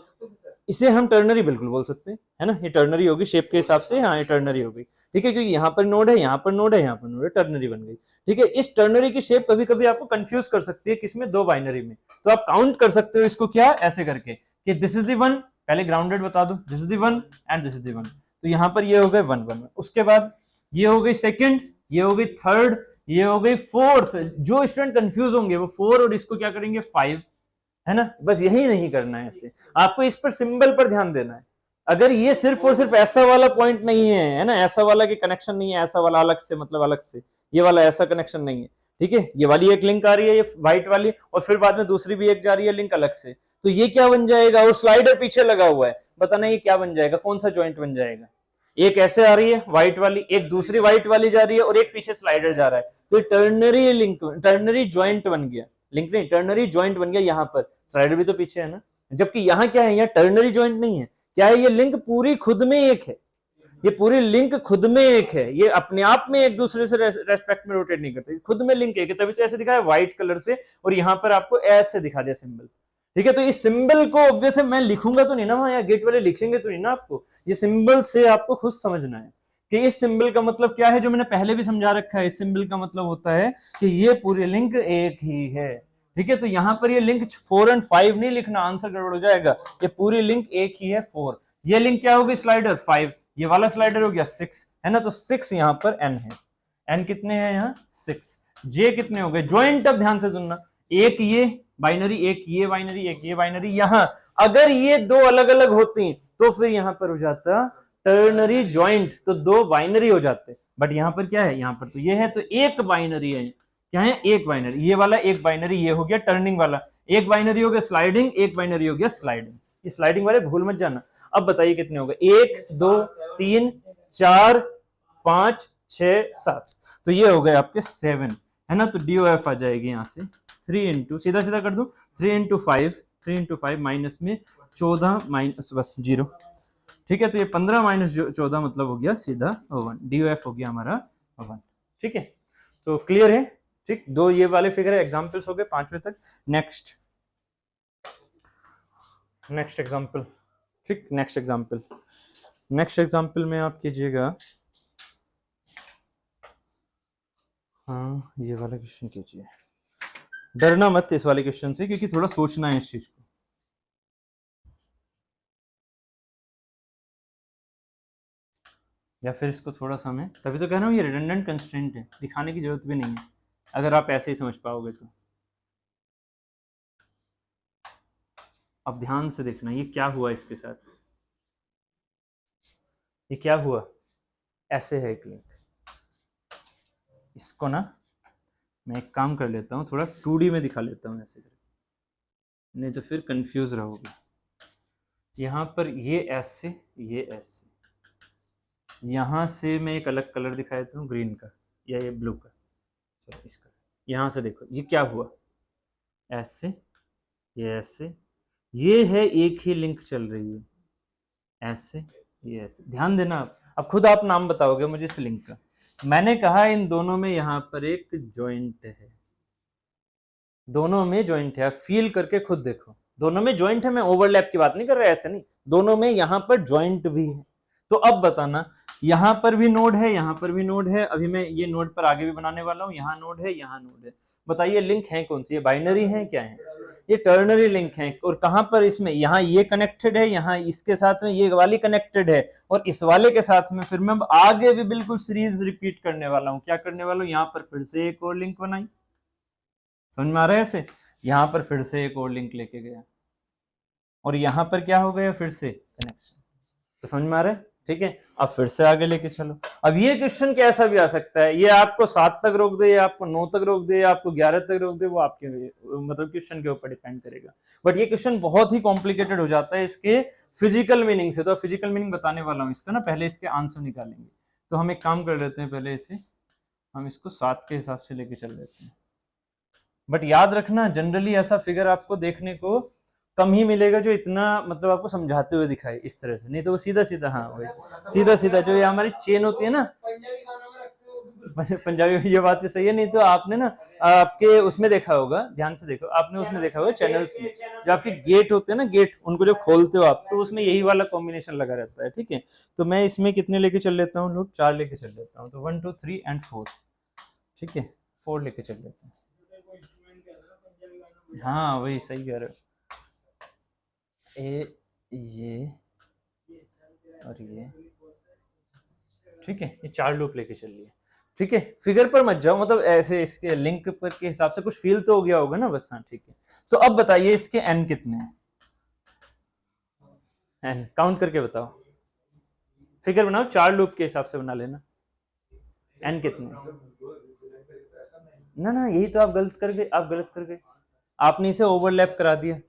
इसे हम टर्नरी बिल्कुल बोल सकते हैं, है ना, ये टर्नरी होगी शेप के हिसाब से, हाँ ये टर्नरी हो गई, ठीक है, क्योंकि यहाँ पर नोड है, यहाँ पर नोड है, यहाँ पर नोड है, टर्नरी बन गई, ठीक है। इस टर्नरी की शेप कभी कभी आपको कंफ्यूज कर सकती है, किसमें, दो बाइनरी में, तो आप काउंट कर सकते हो इसको क्या, ऐसे करके कि दिस इज द वन, पहले ग्राउंडेड बता दो, this is the one and this is the one, तो यहाँ पर ये हो गए 1 1, उसके बाद ये हो गई सेकंड, ये हो गई थर्ड, ये हो गई फोर्थ, जो स्टूडेंट कंफ्यूज होंगे वो 4 और इसको क्या करेंगे 5, है ना, बस यही नहीं करना है, ऐसे आपको इस पर सिंबल पर ध्यान देना है। अगर ये सिर्फ और सिर्फ ऐसा वाला पॉइंट नहीं है ना, ऐसा वाला की कनेक्शन नहीं है, ऐसा वाला अलग से, मतलब अलग से, ये वाला ऐसा कनेक्शन नहीं है, ठीक है, ये वाली एक लिंक आ रही है, ये व्हाइट वाली, और फिर बाद में दूसरी भी एक जा रही है लिंक अलग से, तो ये क्या बन जाएगा, और स्लाइडर पीछे लगा हुआ है, बताना ये क्या बन जाएगा, कौन सा ज्वाइंट बन जाएगा, एक ऐसे आ रही है व्हाइट वाली, एक दूसरी व्हाइट वाली जा रही है, और एक पीछे स्लाइडर जा रहा है, तो टर्नरी लिंक, टर्नरी ज्वाइंट बन गया, लिंक नहीं, टर्नरी ज्वाइंट बन गया, यहाँ पर स्लाइडर भी तो पीछे है ना, जबकि यहाँ क्या है, यहाँ टर्नरी ज्वाइंट नहीं है, क्या है, ये लिंक पूरी खुद में एक है, ये पूरी लिंक खुद में एक है, ये अपने आप में एक दूसरे से रेस्पेक्ट में रोटेट नहीं करते, खुद में लिंक एक है, तभी तो ऐसे दिखा है व्हाइट कलर से, और यहाँ पर आपको ऐसे दिखा दिया सिंबल, ठीक है। तो इस सिंबल को ऑब्वियसली मैं लिखूंगा तो नहीं ना, वहां गेट वाले लिखेंगे तो नहीं ना, आपको ये सिंबल से आपको खुद समझना है कि इस सिंबल का मतलब क्या है, जो मैंने पहले भी समझा रखा है, इस सिंबल का मतलब होता है कि ये पूरी लिंक एक ही है, ठीक है। तो यहाँ पर ये लिंक 4 और 5 नहीं लिखना, आंसर गड़बड़ हो जाएगा, ये पूरी लिंक एक ही है 4, ये लिंक क्या होगी स्लाइडर 5, ये वाला स्लाइडर हो गया 6, है ना, तो 6 यहाँ पर n है, n कितने हैं यहाँ 6, j कितने हो गए, ज्वाइंट, अब ध्यान से सुनना, एक ये बाइनरी, एक ये बाइनरी, एक ये बाइनरी, यहां अगर ये दो अलग अलग होती तो फिर यहां पर हो जाता टर्नरी ज्वाइंट, तो दो बाइनरी हो जाते, बट यहां पर क्या है, यहां पर तो ये है, तो एक बाइनरी है, क्या है, एक बाइनरी, ये वाला एक बाइनरी, ये हो गया टर्निंग वाला, एक बाइनरी हो गया स्लाइडिंग, एक बाइनरी हो गया स्लाइडिंग, ये स्लाइडिंग वाले भूल मत जाना। अब बताइए कितने हो गए, 1 2 3 4 5 6 7, तो ये हो गए आपके 7, है ना, तो DOF आ जाएगी यहां से 3 इंटू, सीधा सीधा कर दूं, 3 इंटू 5, 3 इंटू 5 माइनस में 14 माइनस बस 0, ठीक है, तो ये 15 माइनस 14 मतलब हो गया सीधा 1, DOF हो गया हमारा 1, ठीक है, तो क्लियर है, ठीक, दो ये वाले फिगर एग्जांपल्स हो गए 5वें तक। नेक्स्ट नेक्स्ट एग्जांपल, ठीक, नेक्स्ट एग्जांपल, नेक्स्ट एग्जांपल में आप कीजिएगा, हाँ ये वाला क्वेश्चन कीजिए, डरना मत इस वाले क्वेश्चन से, क्योंकि थोड़ा सोचना है इस चीज को, या फिर इसको थोड़ा सा मैं, तभी तो कह रहा हूँ ये रिडंडेंट कंस्ट्रेंट है, दिखाने की जरूरत भी नहीं है, अगर आप ऐसे ही समझ पाओगे तो। अब ध्यान से देखना, ये क्या हुआ इसके साथ, ये क्या हुआ, ऐसे है एक लिंक, इसको ना मैं एक काम कर लेता हूँ, थोड़ा 2D में दिखा लेता हूँ ऐसे करके, नहीं तो फिर कंफ्यूज रहोगे। यहाँ पर ये ऐसे, ये ऐसे, यहाँ से मैं एक अलग कलर दिखा देता हूँ, ग्रीन का या ये ब्लू का, चलो इसका, यहाँ से देखो ये क्या हुआ, ऐसे, ये ऐसे, ये है एक ही लिंक चल रही है, ऐसे, ये ऐसे, ध्यान देना आप, अब खुद आप नाम बताओगे मुझे इस लिंक का, मैंने कहा इन दोनों में यहाँ पर एक जॉइंट है, दोनों में जॉइंट है, आप फील करके खुद देखो, दोनों में जॉइंट है, मैं ओवरलैप की बात नहीं कर रहा, ऐसे नहीं, दोनों में यहाँ पर जॉइंट भी है, तो अब बताना, यहाँ पर भी नोड है, यहाँ पर भी नोड है, अभी मैं ये नोड पर आगे भी बनाने वाला हूँ, यहाँ नोड है, यहाँ नोड है, बताइए लिंक है कौन सी, ये बाइनरी है क्या है, ये टर्नरी लिंक है, और कहां पर इसमें, यहाँ ये कनेक्टेड है, यहाँ इसके साथ में ये वाली कनेक्टेड है, और इस वाले के साथ में फिर मैं आगे भी बिल्कुल सीरीज रिपीट करने वाला हूँ, क्या करने वाला हूँ, यहाँ पर फिर से एक और लिंक बनाई, समझ में आ रहा है ऐसे, यहां पर फिर से एक और लिंक लेके गया, और यहां पर क्या हो गया फिर से कनेक्शन, तो समझ में आ रहा है, ठीक है, अब फिर से आगे लेके चलो। अब ये क्वेश्चन कैसा भी आ सकता है, ये आपको 7 तक रोक दे, या आपको 9 तक रोक दे, या आपको 11 तक रोक दे, वो आपके मतलब क्वेश्चन के ऊपर डिपेंड करेगा। बट ये क्वेश्चन बहुत ही कॉम्प्लिकेटेड हो जाता है इसके फिजिकल मीनिंग से। तो फिजिकल मीनिंग बताने वाला हूँ इसका ना, पहले इसके आंसर निकालेंगे। तो हम एक काम कर लेते हैं, पहले इसे हम इसको 7 के हिसाब से लेके चल लेते हैं। बट याद रखना, जनरली ऐसा फिगर आपको देखने को कम ही मिलेगा जो इतना मतलब आपको समझाते हुए दिखाए इस तरह से, नहीं तो वो सीधा सीधा, हाँ वही सीधा सीधा जो ये हमारी चेन होती है ना, पंजाबी में, ये बात भी सही है। नहीं तो आपने ना आपके उसमें देखा होगा, ध्यान से देखो, आपने उसमें देखा होगा चैनल्स में, जो आपके गेट होते हैं ना, गेट, उनको जब खोलते हो आप, तो उसमें यही वाला कॉम्बिनेशन लगा रहता है। ठीक है, तो मैं इसमें कितने लेके चल लेता हूँ, लोग 4 लेके चल लेता हूँ, तो 1 2 3 एंड 4। ठीक है, 4 लेके चल लेते हैं। हाँ वही सही कह रहे हो, ये और ये। ठीक है, ये 4 लूप लेके चल लिए। ठीक है, फिगर पर मत जाओ, मतलब ऐसे इसके लिंक पर के हिसाब से कुछ फील तो हो गया होगा ना बस। हाँ ठीक है, तो अब बताइए इसके एन कितने हैं, एन काउंट करके बताओ। फिगर बनाओ, 4 लूप के हिसाब से बना लेना। एन कितने? ना ना, यही तो आप गलत कर गए, आप गलत कर गए। आपने इसे ओवरलैप करा दिया।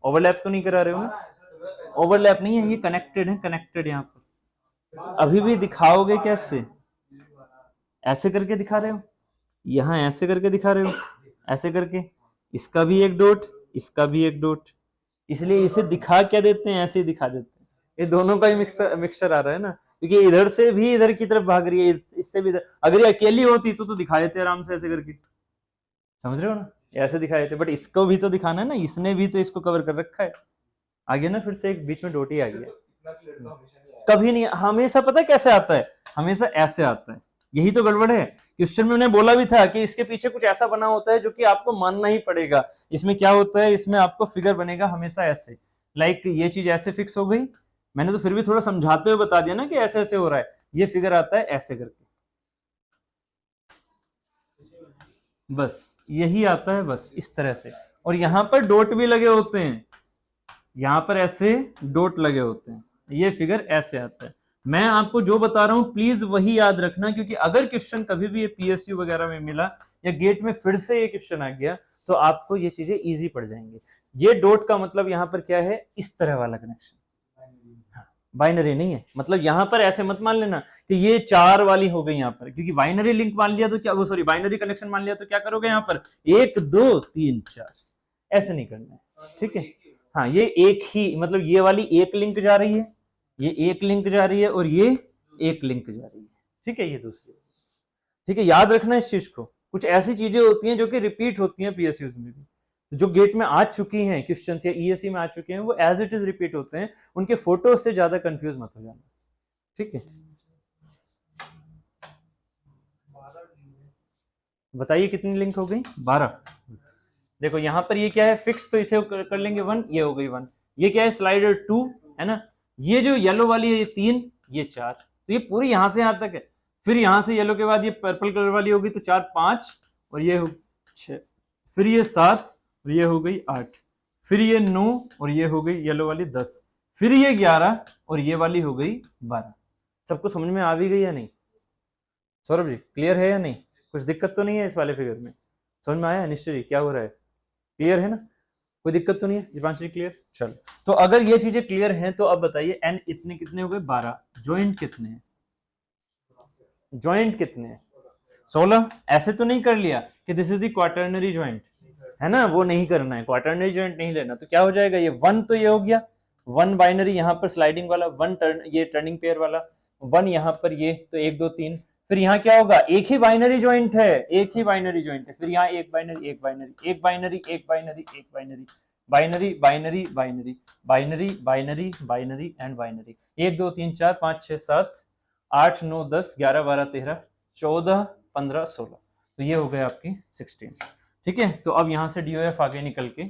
ओवरलैप तो नहीं करा रहे हो ना? ओवरलैप नहीं है, ये कनेक्टेड है, कनेक्टेड। यहाँ पर अभी भी दिखाओगे कैसे? ऐसे करके दिखा रहे हो, यहाँ ऐसे करके दिखा रहे हो, ऐसे करके, इसका भी एक डॉट, इसका भी एक डॉट। इसलिए इसे दिखा क्या देते हैं, ऐसे ही दिखा देते हैं। ये दोनों का ही मिक्सचर आ रहा है ना, क्योंकि इधर से भी इधर की तरफ भाग रही है, इससे भी इधर। अगर ये अकेली होती तो दिखा देते आराम से ऐसे करके, समझ रहे हो ना, ऐसे दिखा देते। बट इसको भी तो दिखाना है ना, इसने भी तो इसको कवर कर रखा है। आ गया ना, फिर से एक बीच में डॉट ही आ गया। कभी नहीं, हमेशा पता है कैसे आता है, हमेशा ऐसे आता है। यही तो गड़बड़ है। क्वेश्चन में उन्हें बोला भी था कि इसके पीछे कुछ ऐसा बना होता है जो कि आपको मानना ही पड़ेगा। इसमें क्या होता है, इसमें आपको फिगर बनेगा हमेशा ऐसे, लाइक ये चीज ऐसे फिक्स हो गई। मैंने तो फिर भी थोड़ा समझाते हुए बता दिया ना कि ऐसे ऐसे हो रहा है। ये फिगर आता है ऐसे करके, बस यही आता है, बस इस तरह से। और यहां पर डॉट भी लगे होते हैं, यहां पर ऐसे डॉट लगे होते हैं, ये फिगर ऐसे आता है। मैं आपको जो बता रहा हूं प्लीज वही याद रखना, क्योंकि अगर क्वेश्चन कभी भी ये पीएसयू वगैरह में मिला या गेट में फिर से ये क्वेश्चन आ गया, तो आपको ये चीजें इजी पड़ जाएंगी। ये डॉट का मतलब यहाँ पर क्या है, इस तरह वाला कनेक्शन, बाइनरी नहीं है। मतलब यहां पर ऐसे मत मान लेना कि ये 4 वाली हो गई यहाँ पर, क्योंकि बाइनरी लिंक मान लिया तो क्या, वो सॉरी बाइनरी कनेक्शन मान लिया तो क्या करोगे यहाँ पर 1 2 3 4, ऐसे नहीं करना है। ठीक है, हाँ ये एक ही, मतलब ये वाली एक लिंक जा रही है, ये एक लिंक जा रही है, और ये एक लिंक जा रही है। ठीक है, ये दूसरी। ठीक है, याद रखना इस चीज को। कुछ ऐसी चीजें होती हैं जो कि रिपीट होती हैं पीएसयूज में भी, जो गेट में आ चुकी हैं क्वेश्चन या ईएससी में आ चुके हैं, वो एज इट इज रिपीट होते हैं। उनके फोटो से ज्यादा कंफ्यूज मत हो जाना। ठीक है, बताइए कितनी लिंक हो गई? 12। देखो यहाँ पर ये क्या है, फिक्स, तो इसे कर लेंगे 1, ये हो गई 1। ये क्या है, स्लाइडर 2 है ना। ये जो येलो वाली है ये 3, ये 4, तो ये पूरी यहां से यहां तक है। फिर यहां से येलो के बाद ये पर्पल कलर वाली होगी, तो 4 5, और ये 6, फिर ये 7, और ये हो गई 8, फिर ये 9, और ये हो गई येलो वाली 10, फिर ये 11, और ये वाली हो गई 12। सबको समझ में आ भी गई या नहीं? सौरभ जी क्लियर है या नहीं? कुछ दिक्कत तो नहीं है इस वाले फिगर में? समझ में आया निश्चय जी क्या हो रहा है? क्लियर है ना, कोई दिक्कत तो नहीं है? दीपांशी क्लियर? चलो, तो अगर ये चीजें क्लियर हैं तो अब बताइए एन इतने कितने हो गए? 12। जॉइंट कितने हैं? जॉइंट कितने हैं? 16। ऐसे तो नहीं कर लिया कि this is the quaternary joint, है ना, वो नहीं करना है, क्वाटर्नरी जॉइंट नहीं लेना। तो क्या हो जाएगा, ये 1 तो ये हो गया, 1 बाइनरी यहाँ पर स्लाइडिंग वाला, 1 टर्न ये टर्निंग पेयर वाला, 1 यहाँ पर ये, तो 1 2 3। फिर यहाँ क्या होगा, एक ही बाइनरी जॉइंट है, एक ही बाइनरी जॉइंट है। फिर यहाँ एक बाइनरी, एक बाइनरी, एक बाइनरी, एक बाइनरी, एक binary, binary binary binary binary binary binary and binary. 1 2 3 4 5 6 7 8 9 10 11 12 13 14 15 16, तो ये हो गए आपकी 16। ठीक है, तो अब यहाँ से DOF आगे निकल के,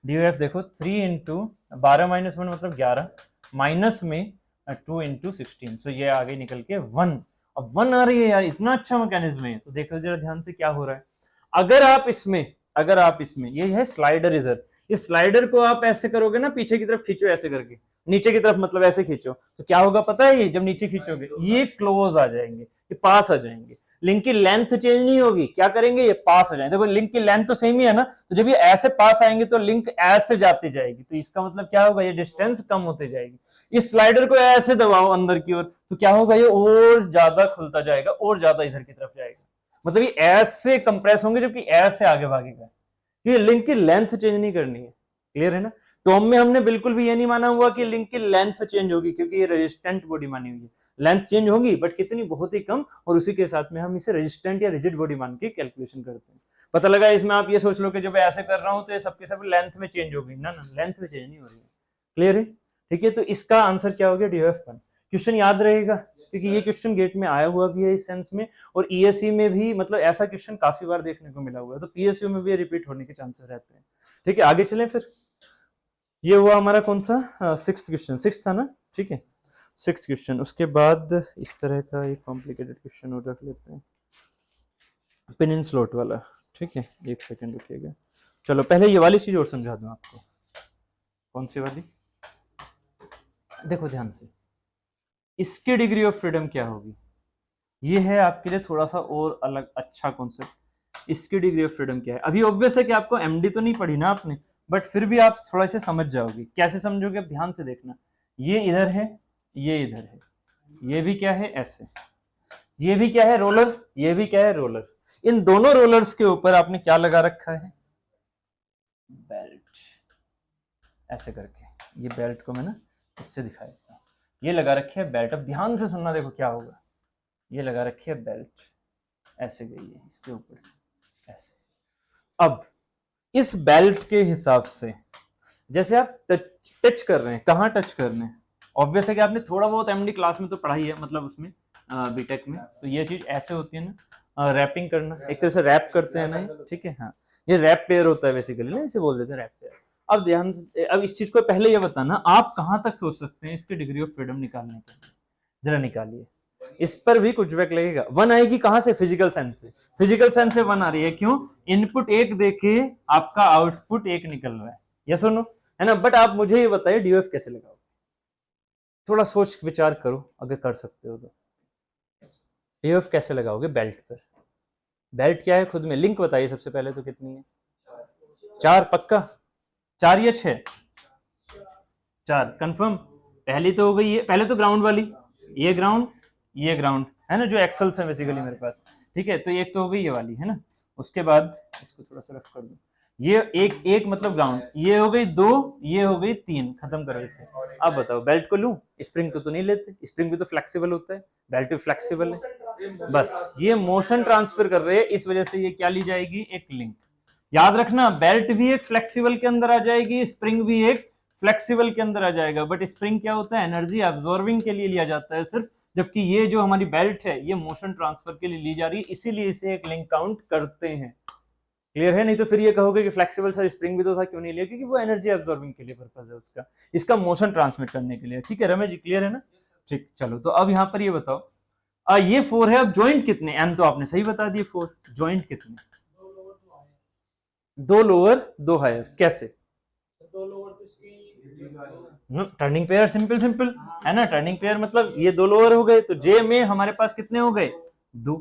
DOF देखो 3 इंटू 12 माइनस 1 मतलब 11, माइनस में 2 इंटू 16, सो ये आगे निकल के 1। अब 1 आ रही है यार, इतना अच्छा मैकेनिज्म है। तो देखो जरा ध्यान से क्या हो रहा है। अगर आप इसमें ये है स्लाइडर, इधर ये स्लाइडर को आप ऐसे करोगे ना, पीछे की तरफ खींचो ऐसे करके, नीचे की तरफ मतलब ऐसे खींचो तो क्या होगा पता है, ये जब नीचे खींचोगे ये क्लोज आ जाएंगे, ये पास आ जाएंगे, लिंक की लेंथ चेंज नहीं होगी, क्या करेंगे ये पास आ जाएंगे। देखो लिंक की लेंथ तो सेम ही है ना, तो जब ये ऐसे पास आएंगे तो लिंक ऐसे जाती जाएगी, तो इसका मतलब क्या होगा, ये डिस्टेंस कम होती जाएगी। इस स्लाइडर को ऐसे दबाओ अंदर की ओर तो क्या होगा, ये और ज्यादा खुलता जाएगा और ज्यादा इधर की तरफ जाएगा, मतलब ये ऐसे कंप्रेस होंगे जबकि ऐसे आगे भागेगा। ये लिंक की लेंथ चेंज नहीं करनी है, क्लियर है ना। टॉम में हमने बिल्कुल भी ये नहीं माना हुआ कि लिंक की लेंथ चेंज होगी, क्योंकि ये रेजिस्टेंट बॉडी मानी हुई है। लेंथ चेंज होगी बट कितनी, बहुत ही कम, और उसी के साथ में हम इसे रेजिस्टेंट या रिजिड बॉडी मान के कैलकुलेशन करते हैं। पता लगा इसमें आप ये सोच लो कि जब ऐसे कर रहा हूं तो ये सबके सब लेंथ में चेंज होगी, ना ना लेंथ में चेंज नहीं हो रही है, क्लियर है। ठीक है, तो इसका आंसर क्या हो गया, DOF1। क्वेश्चन याद रहेगा क्योंकि ये क्वेश्चन गेट में आया हुआ भी है इस सेंस में, और ESE में भी मतलब ऐसा क्वेश्चन काफी बार देखने को मिला हुआ है, तो PSU में भी रिपीट होने के चांसेस रहते हैं। ठीक है, आगे चलें फिर। ये हुआ हमारा कौन सा, 6th क्वेश्चन, 6th था ना, ठीक है 6th क्वेश्चन। उसके बाद इस तरह का एक कॉम्प्लिकेटेड क्वेश्चन और रख लेते हैं, पिन इन स्लॉट वाला। ठीक है, एक सेकंड रुकिएगा, चलो पहले ये वाली चीज और समझा दूं आपको। कौन सी वाली, देखो ध्यान से, इसकी डिग्री ऑफ फ्रीडम क्या होगी, ये है आपके लिए थोड़ा सा और अलग अच्छा कॉन्सेप्ट। इसकी डिग्री ऑफ फ्रीडम क्या है, अभी ऑब्वियस है कि आपको MD तो नहीं पढ़ी ना आपने, बट फिर भी आप थोड़ा से समझ जाओगे। कैसे समझोगे, ध्यान से देखना, ये इधर है, ये इधर है, ये भी क्या है ऐसे, ये भी क्या है रोलर, ये भी क्या है रोलर। इन दोनों रोलर्स के ऊपर आपने क्या लगा रखा है, बेल्ट, ऐसे करके। ये बेल्ट को मैं ना इससे दिखा देता हूं, ये लगा रखी है बेल्ट। अब ध्यान से सुनना, देखो क्या होगा, ये लगा रखी है बेल्ट, ऐसे गई है इसके ऊपर से ऐसे। अब इस बेल्ट के हिसाब से जैसे आप टच कर रहे हैं, कहाँ टच कर रहे हैं, ऑब्वियस है कि आपने थोड़ा बहुत MD क्लास में तो पढ़ाई है, मतलब उसमें बीटेक में, तो ये चीज ऐसे होती है ना, रैपिंग करना, एक तरह से रैप करते हैं ना, ठीक है। हाँ, ये रैप पेयर होता है बेसिकली ना, इसे बोल देते हैं रैप पेयर। अब ध्यान, अब इस चीज को पहले ये बताना, आप कहाँ तक सोच सकते हैं इसके डिग्री ऑफ फ्रीडम निकालने के लिए, जरा निकालिए। इस पर भी कुछ वक्त लगेगा। 1 आएगी कहां से, फिजिकल सेंस से, फिजिकल सेंस से 1 आ रही है, क्यों, इनपुट 1 देके आपका आउटपुट 1 निकल रहा है, यस और नो, है ना। बट आप मुझे ये बताइए DOF कैसे लगाओगे, थोड़ा सोच विचार करो, अगर कर सकते हो तो। DOF कैसे लगाओगे बेल्ट पर, बेल्ट क्या है खुद में, लिंक बताइए सबसे पहले तो कितनी है, 4 पक्का, 4 या 6, 4 कंफर्म। पहली तो हो गई है, पहले तो ग्राउंड वाली, ये ग्राउंड, ये ग्राउंड है ना, जो एक्सेल्स है बेसिकली मेरे पास, ठीक है। तो एक तो हो गई ये वाली, है ना। उसके बाद इसको थोड़ा सा रफ कर दो, ये एक मतलब ग्राउंड, ये हो गई 2, ये हो गई 3, खत्म करो इसे। अब बताओ बेल्ट को लूं, स्प्रिंग को तो नहीं लेते, स्प्रिंग भी तो फ्लेक्सिबल होता है, बेल्ट भी फ्लेक्सिबल है, बस ये मोशन ट्रांसफर कर रहे हैं, इस वजह से ये क्या ली जाएगी, एक लिंक। याद रखना, बेल्ट भी एक फ्लेक्सिबल के अंदर आ जाएगी, स्प्रिंग भी एक फ्लेक्सिबल के अंदर आ जाएगा, बट स्प्रिंग क्या होता है, एनर्जी अब्सॉर्बिंग के लिए लिया जाता है सिर्फ, जबकि ये जो हमारी बेल्ट है ये मोशन ट्रांसफर के लिए ली जा रही है, इसीलिए इसे एक लिंक काउंट करते हैं, क्लियर है। नहीं तो फिर ये कहोगे कि फ्लेक्सिबल सर स्प्रिंग भी तो था, क्यों नहीं लिया, क्योंकि वो एनर्जी अब्सॉर्बिंग के लिए पर्पस है उसका, इसका मोशन ट्रांसमिट करने के लिए, ठीक है रमेश जी, क्लियर है ना। ठीक, चलो तो अब यहाँ पर ये बताओ, ये 4 है, अब ज्वाइंट कितने, एम तो आपने सही बता दिए 4, ज्वाइंट कितने, 2 लोअर 2 हायर, कैसे, टर्निंग पेयर, सिंपल सिंपल है ना, टर्निंग पेयर मतलब ये 2 लोअर हो गए, तो जे में हमारे पास कितने हो गए, 2।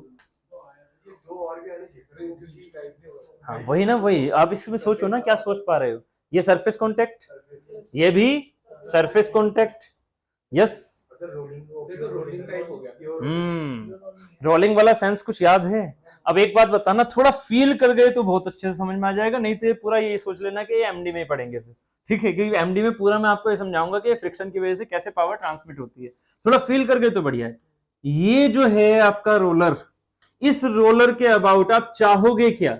हाँ वही ना, वही आप इसमें सोचो ना, क्या सोच पा रहे हो, ये सरफेस कांटेक्ट, ये भी सरफेस कांटेक्ट, यस। रोलिंग वाला सेंस कुछ याद है। अब एक बात बताना, थोड़ा फील कर गए तो बहुत अच्छे से समझ में आ जाएगा, नहीं तो ये पूरा ये सोच लेना कि ये MD में ही पढ़ेंगे फिर, ठीक है, क्योंकि MD में पूरा मैं आपको ये समझाऊंगा कि फ्रिक्शन की वजह से कैसे पावर ट्रांसमिट होती है, थोड़ा फील कर गए तो बढ़िया है। ये जो है आपका रोलर, इस रोलर के अबाउट आप चाहोगे क्या,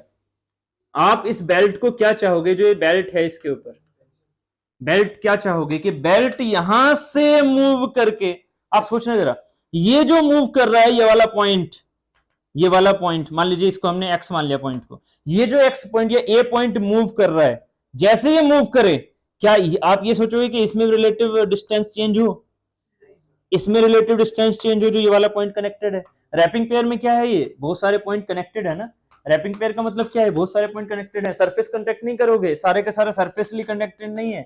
आप इस बेल्ट को क्या चाहोगे, जो ये बेल्ट है इसके ऊपर बेल्ट क्या चाहोगे कि बेल्ट यहां से मूव करके, आप सोचना जरा, ये जो मूव कर रहा है ये वाला पॉइंट, ये वाला पॉइंट मान लीजिए, इसको हमने एक्स मान लिया पॉइंट को, ये जो एक्स पॉइंट या ए पॉइंट मूव कर रहा है, जैसे ये मूव करे, क्या आप ये सोचोगे कि इसमें रिलेटिव डिस्टेंस चेंज हो, इसमें रिलेटिव डिस्टेंस चेंज हो, जो ये वाला पॉइंट कनेक्टेड है। रैपिंग पेयर में क्या है, ये बहुत सारे पॉइंट कनेक्टेड है ना, रैपिंग पेयर का मतलब क्या है, बहुत सारे पॉइंट कनेक्टेड है, सरफेस कनेक्ट नहीं करोगे, सारे के सारे सरफेसली कनेक्टेड नहीं है,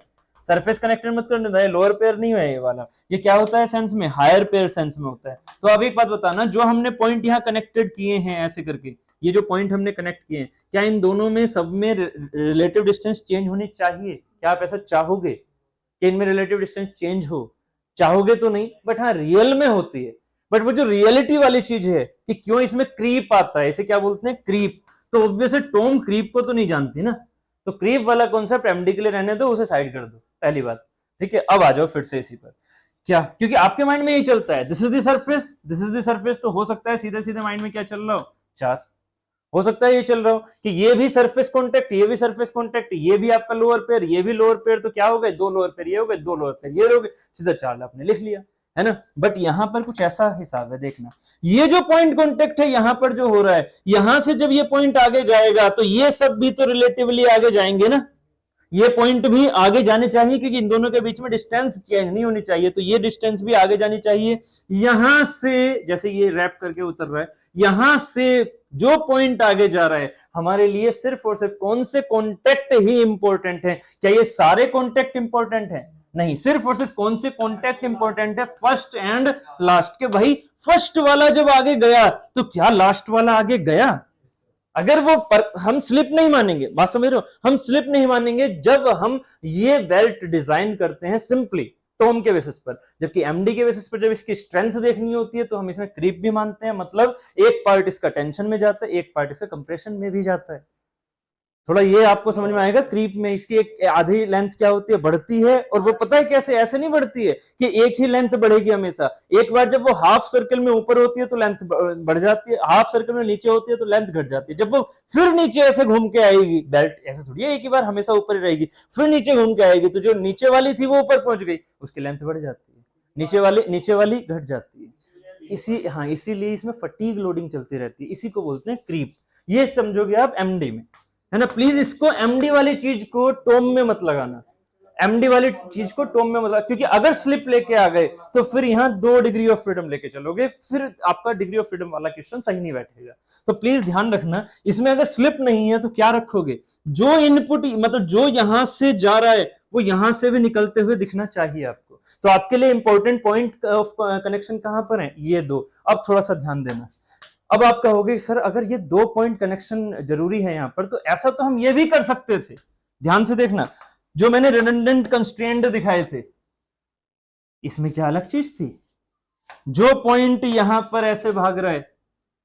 सरफेस कनेक्टेड मत करने दो, लोअर पेयर नहीं है ये वाला, ये क्या होता है सेंस में, हायर पेयर सेंस में होता है। तो अब एक बात बताना, जो हमने पॉइंट यहाँ कनेक्टेड किए हैं ऐसे करके, ये जो पॉइंट हमने कनेक्ट किए हैं, क्या इन दोनों में सब में रिलेटिव डिस्टेंस चेंज होनी चाहिए? क्या आप ऐसा चाहोगे कि इनमें रिलेटिव डिस्टेंस चेंज हो? चाहोगे तो नहीं, बट हाँ रियल में होती है। बट वो जो रियलिटी वाली चीज है कि क्यों इसमें क्रीप आता है, इसे क्या बोलते हैं, क्रीप, तो ऑब्वियसली टॉम क्रीप को तो नहीं जानती ना, तो क्रीप वाला कॉन्सेप्ट एमडी के लिए रहने दो, उसे साइड कर दो, पहली बात। ठीक है, अब आ जाओ फिर से इसी पर। क्या, क्योंकि आपके माइंड में यही चलता है, this is the surface, this is the surface, तो हो सकता है सीधे सीधे माइंड में क्या चल रहा हो, चार, हो सकता है ये चल रहा हो कि ये भी सरफेस कॉन्टेक्ट, ये भी सरफेस कॉन्टेक्ट, ये भी आपका लोअर पेयर, ये भी लोअर पेयर, तो क्या हो गए, दो लोअर पेयर ये हो गए, दो लोअर पेयर ये हो गए, सीधा चार आपने लिख लिया, है ना। बट यहां पर कुछ ऐसा हिसाब है, देखना, ये जो पॉइंट कॉन्टेक्ट है यहां पर जो हो रहा है, यहां से जब ये पॉइंट आगे जाएगा तो ये सब भी तो रिलेटिवली आगे जाएंगे ना, ये पॉइंट भी आगे जाने चाहिए, क्योंकि इन दोनों के बीच में डिस्टेंस चेंज नहीं होनी चाहिए, तो ये डिस्टेंस भी आगे जानी चाहिए। यहां से जैसे ये रैप करके उतर रहा है, यहां से जो पॉइंट आगे जा रहा है, हमारे लिए सिर्फ और सिर्फ कौन से कॉन्टेक्ट ही इंपॉर्टेंट है? क्या ये सारे कॉन्टेक्ट इंपॉर्टेंट है? नहीं, सिर्फ और सिर्फ कौन से कॉन्टेक्ट इंपॉर्टेंट है, फर्स्ट एंड लास्ट के। भाई फर्स्ट वाला जब आगे गया तो क्या लास्ट वाला आगे गया? अगर वो हम स्लिप नहीं मानेंगे, बात समझ रहे हो, हम स्लिप नहीं मानेंगे जब हम ये बेल्ट डिजाइन करते हैं सिंपली टॉम के बेसिस पर, जबकि एमडी के बेसिस पर जब इसकी स्ट्रेंथ देखनी होती है तो हम इसमें क्रीप भी मानते हैं, मतलब एक पार्ट इसका टेंशन में जाता है, एक पार्ट इसका कंप्रेशन में भी जाता है। थोड़ा ये आपको समझ में आएगा, क्रीप में इसकी एक आधी लेंथ क्या होती है, बढ़ती है, और वो पता है कैसे, ऐसे नहीं बढ़ती है कि एक ही लेंथ बढ़ेगी हमेशा, एक बार जब वो हाफ सर्कल में ऊपर होती है तो लेंथ बढ़ जाती है, हाफ सर्कल में नीचे होती है तो लेंथ घट जाती है, जब वो फिर नीचे ऐसे घूम के आएगी, बेल्ट ऐसे थोड़ी है एक ही बार हमेशा ऊपर ही रहेगी, फिर नीचे घूम के आएगी, तो जो नीचे वाली थी वो ऊपर पहुंच गई, उसकी लेंथ बढ़ जाती है, नीचे वाली घट जाती है। इसीलिए इसमें फटीग लोडिंग चलती रहती है, इसी को बोलते हैं क्रीप। ये समझोगे आप एमडी में, है ना। प्लीज इसको एमडी वाली चीज को टॉम में मत लगाना, एमडी वाली चीज को टॉम में मत लगा, क्योंकि अगर स्लिप लेके आ गए तो फिर यहां 2 डिग्री ऑफ फ्रीडम लेके चलोगे, फिर आपका डिग्री ऑफ फ्रीडम वाला क्वेश्चन सही नहीं बैठेगा। तो प्लीज ध्यान रखना, इसमें अगर स्लिप नहीं है तो क्या रखोगे, जो इनपुट मतलब जो यहां से जा रहा है वो यहां से भी निकलते हुए दिखना चाहिए आपको। तो आपके लिए इंपॉर्टेंट पॉइंट ऑफ कनेक्शन कहां पर है, ये दो। अब थोड़ा सा ध्यान देना, अब आप कहोगे सर अगर ये 2 पॉइंट कनेक्शन जरूरी है यहां पर, तो ऐसा तो हम ये भी कर सकते थे। ध्यान से देखना, जो मैंने रिडंडेंट कंस्ट्रेंट दिखाए थे, इसमें क्या अलग चीज थी, जो पॉइंट यहां पर ऐसे भाग रहा है,